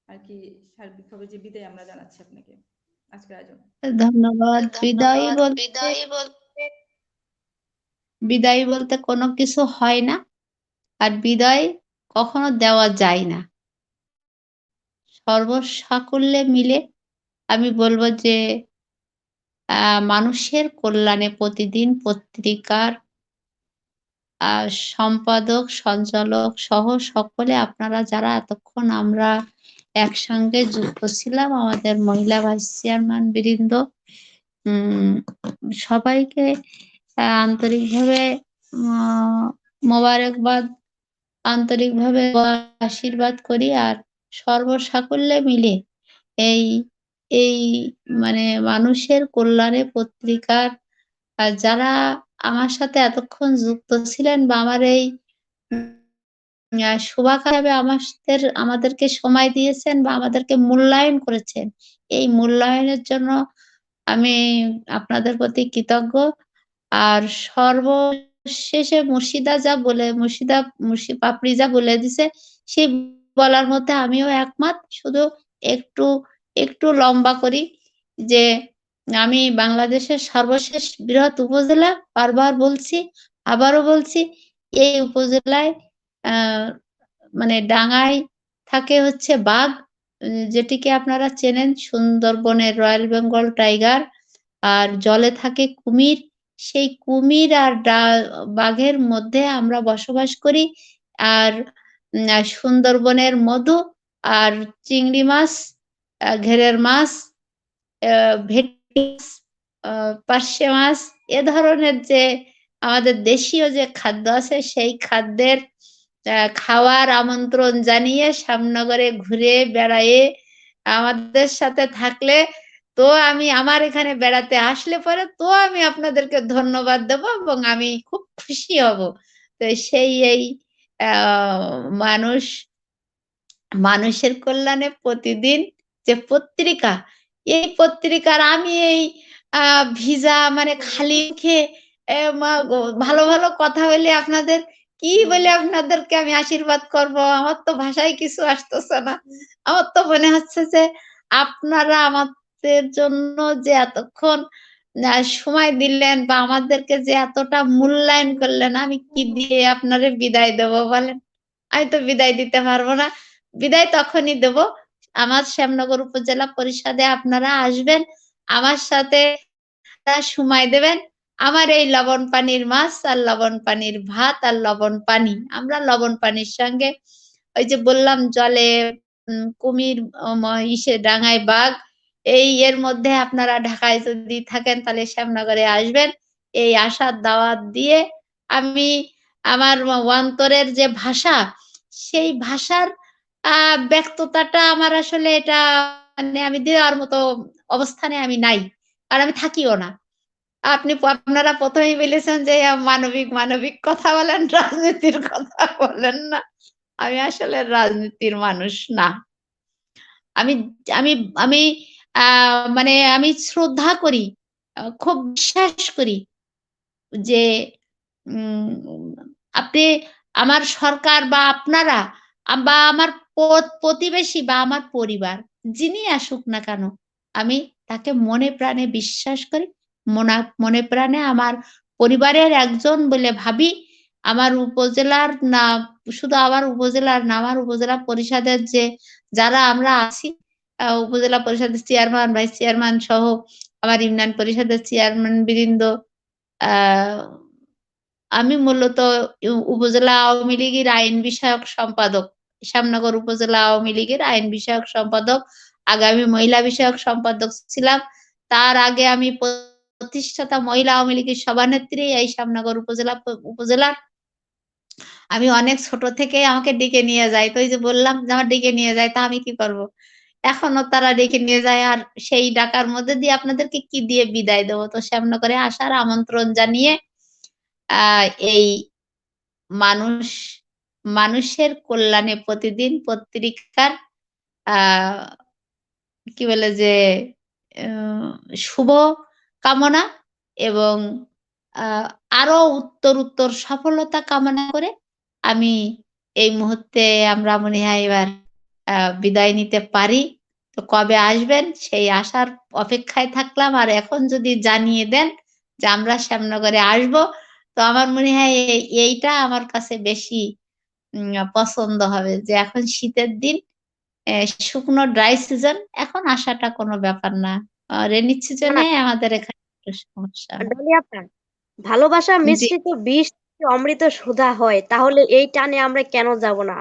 Speaker 1: আর কি সার্বিকভাবে যে বিদায় আমরা জানাচ্ছি আপনাকে আজকের আয়োজন।
Speaker 3: ধন্যবাদ। বিদায় বলতে কোনো কিছু হয় না, আর বিদায় কখনো দেওয়া যায় না। সর্বসাকুল্যে মিলে আমি বলবো যে মানুষের কল্যাণে প্রতিদিন পত্রিকার সম্পাদক, সঞ্চালক সহ সকলে আপনারা যারা এতক্ষণ আমরা একসঙ্গে যুক্ত ছিলাম, আমাদের মহিলা ভাইস চেয়ারম্যান বৃন্দ, সবাইকে আন্তরিকভাবে মোবারকবাদ, আন্তরিকভাবে আশীর্বাদ করি। আর সর্বসাকুল্যে মিলে এই এই মানে মানুষের কল্যাণে পত্রিকার যারা আমার সাথে এতক্ষণ যুক্ত ছিলেন বা আমার এই শুভাকাঙ্ক্ষী আমাদেরকে সময় দিয়েছেন বা আমাদেরকে মূল্যায়ন করেছেন, এই মূল্যায়নের জন্য আমি আপনাদের প্রতি কৃতজ্ঞ। আর সর্বশেষে মুর্শি পাপড়ি যা বলে দিছে, সেই বলার মধ্যে আমিও একমত। শুধু একটু লম্বা করি যে আমি বাংলাদেশের সর্বশেষ বৃহৎ উপজেলা, বারবার বলছি, আবারও বলছি, এই উপজেলায় মানে ডাঙায় থাকে হচ্ছে বাঘ, যেটিকে আপনারা চেনেন সুন্দরবনের রয়্যাল বেঙ্গল টাইগার, আর জলে থাকে কুমির। সেই কুমির আর বাঘের মধ্যে আমরা বসবাস করি। আর সুন্দরবনের মধু আর চিংড়ি মাছ, ঘেরের মাছ, ভেটকি মাছ, পার্শে মাছ, এ ধরনের যে আমাদের দেশীয় যে খাদ্য আছে, সেই খাদ্যের খাওয়ার আমন্ত্রণ জানিয়ে শ্যামনগরে ঘুরে বেড়ায়ে আমাদের সাথে থাকলে তো আমার এখানে বেড়াতে আসলে পরে তো আমি আপনাদেরকে ধন্যবাদ দেব এবং আমি খুব খুশি হব। তো এই মানুষের কল্যাণে প্রতিদিন যে পত্রিকা, এই পত্রিকার আমি এই ভিজা মানে খালি মুখে ভালো ভালো কথা বলে আপনাদের কি বলে আপনাদেরকে আমি আশীর্বাদ করব, আমার তো ভাষায় কিছু আসতেছে না। আমার তো মনে হচ্ছে যে আপনারা আমাদের জন্য যে এতক্ষণ সময় দিলেন বা আমাদেরকে যে এতটা মূল্যায়ন করলেন, আমি কি দিয়ে আপনারে বিদায় দেব বলেন? আমি তো বিদায় দিতে পারবো না। বিদায় তখনই দেব আমার শ্যামনগর উপজেলা পরিষদে আপনারা আসবেন, আমার সাথে সময় দেবেন। আমার এই লবণ পানির মাছ আর লবণ পানির ভাত আর লবণ পানি, আমরা লবণ পানির সঙ্গে ওই যে বললাম জলে কুমির, ডাঙায় বাঘ, এর মধ্যে আপনারা ঢাকায় যদি থাকেন তাহলে শ্যামনগরে আসবেন। এই আশার দাওয়াত দিয়ে আমি আমার অন্তরের যে ভাষা, সেই ভাষার ব্যক্ততাটা আমার আসলে এটা মানে আমি দেওয়ার মতো অবস্থানে আমি নাই, আর আমি থাকিও না। আপনারা প্রথমেই বলেছেন যে মানবিক কথা বলেন, রাজনীতির কথা বলেন না। আমি আসলে রাজনীতির মানুষ না। আমি আমি আমি মানে আমি শ্রদ্ধা করি, খুব বিশ্বাস করি যে আপনি আমার সরকার বা আপনারা বা আমার প্রতিবেশী বা আমার পরিবার যিনি আসুক না কেন, আমি তাকে মনে প্রাণে বিশ্বাস করি, মনে প্রাণে আমার পরিবারের একজন বলে ভাবি। আমার উপজেলার না, শুধু আমার উপজেলার না, আমার উপজেলা পরিষদের যে যারা আমরা আছি, উপজেলা পরিষদের চেয়ারম্যান, ভাইস চেয়ারম্যান সহ আমার ইউনিয়ন পরিষদের চেয়ারম্যান বৃন্দ, আমি মূলত উপজেলা আওয়ামী লীগের আইন বিষয়ক সম্পাদক, শ্যামনগর উপজেলা আওয়ামী লীগের আইন বিষয়ক সম্পাদক, আগে আমি মহিলা বিষয়ক সম্পাদক ছিলাম। তার আগে আমি প্রতিষ্ঠাতা মহিলা আওয়ামী লীগের সভানেত্রী এই শ্যামনগর উপজেলার। আমি অনেক ছোট থেকে আমাকে ডেকে নিয়ে যায়, তো ওই যে বললাম যে আমার ডেকে নিয়ে যায়, তা আমি কি করব? এখনো তারা ডেকে নিয়ে যায়, আর সেই ডাকার মধ্যে দিয়ে আপনাদেরকে কি দিয়ে বিদায় দেবো? তো শ্যামনগরে আসার আমন্ত্রণ জানিয়ে এই মানুষ মানুষের কল্যাণে প্রতিদিন পত্রিকার আহ কি বলে যে শুভ কামনা এবং আহ আরো উত্তর সফলতা কামনা করে আমি এই মুহূর্তে আমরা মনে হয় এবার বিদায় নিতে পারি। তো কবে আসবেন সেই আশার অপেক্ষায় থাকলাম। আর এখন যদি জানিয়ে দেন যে আমরা শ্যামনগরে আসব, তো আমার মনে হয় এইটা আমার কাছে বেশি পছন্দ হবে, যে এখন শীতের দিন, শুকনো ড্রাই সিজন, এখন আসাটা কোনো ব্যাপার না। রেনি সিজনে আমাদের এখানে একটু সমস্যা।
Speaker 4: ডলি আপা, ভালোবাসা
Speaker 3: জি,
Speaker 4: মিশ্রিত বিষ থেকে অমৃত সুধা হয়, তাহলে এই টানে আমরা কেন যাব না?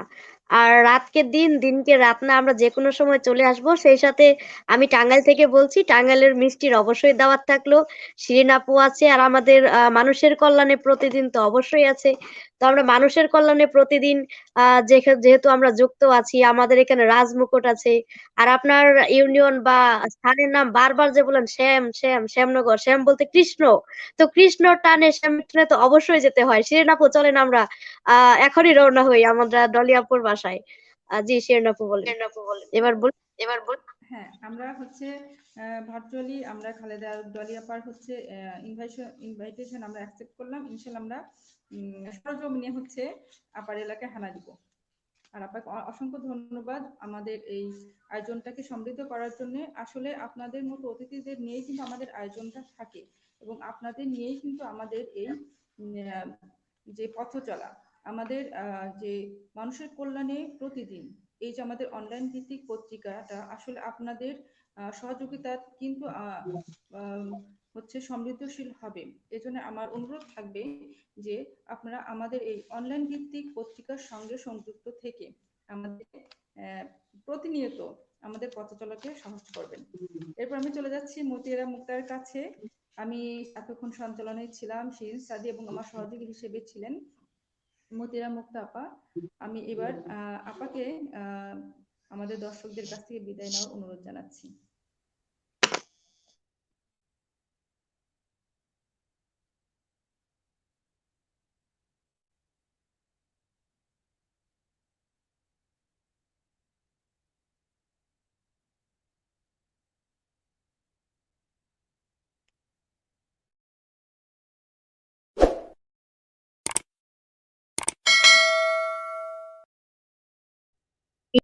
Speaker 4: আর রাতকে দিন, দিনকে রাত না, আমরা যে কোনো সময় চলে আসব। সেই সাথে আমি টাঙ্গাইল থেকে বলছি, টাঙ্গাইলের মিষ্টির অবশ্যই দাওয়াত থাকলো। শিরিন আপু আছে, আর আমাদের মানুষের কল্যাণে প্রতিদিন তো অবশ্যই আছে। তো আমরা মানুষের কল্যাণে প্রতিদিন যেহেতু আমরা যুক্ত আছি, আমাদের এখানে রাজমুকুট আছে। আর আপনার ইউনিয়ন বা স্থানের নাম বারবার যে বলেন, শ্যামনগর, শ্যাম বলতে কৃষ্ণ। তো কৃষ্ণ টানে, শ্যাম টানে তো অবশ্যই যেতে হয়। শিরিন আপু, চলেন আমরা এখনই রওনা হই আমরা ডলি আপুর বাসায়। জি শিরিন আপু বলেন, এবার বল।
Speaker 1: হ্যাঁ, আমরা হচ্ছে ভার্চুয়ালি আমরা খালেদা ডলি আপার হচ্ছে ইনভাইটেশন আমরা অ্যাকসেপ্ট করলাম। ইনশাআল্লাহ আমরা সরজমিনে হচ্ছে আপার এলাকায় হানা দিব। আর আপনাকে অসংখ্য ধন্যবাদ আমাদের এই আয়োজনটাকে সমৃদ্ধ করার জন্য। আসলে আপনাদের মতো অতিথিদের নিয়েই কিন্তু আমাদের আয়োজনটা থাকে, এবং আপনাদের নিয়েই কিন্তু আমাদের এই যে পথ চলা, আমাদের যে মানুষের কল্যাণে প্রতিদিন, এই যে আমাদের অনলাইন ভিত্তিক পত্রিকাটা আসলে আপনাদের সহযোগিতা কিন্তু হচ্ছে সমৃদ্ধশীল হবে। এজন্য আমার অনুরোধ থাকবে যে আপনারা আমাদের এই অনলাইন ভিত্তিক পত্রিকার সঙ্গে সংযুক্ত থেকে আমাদের প্রতিনিয়ত আমাদের পথ চলাকে সহজ করবেন। এরপর আমি চলে যাচ্ছি মতিয়ারা মুক্তার কাছে। আমি এতক্ষণ সঞ্চালনে ছিলাম শিরিন সাদি, এবং আমার সহযোগী হিসেবে ছিলেন মতিয়ারা মুক্তা আপা। আমি এবার আপাকে আমাদের দর্শকদের কাছ থেকে বিদায় নেওয়ার অনুরোধ জানাচ্ছি।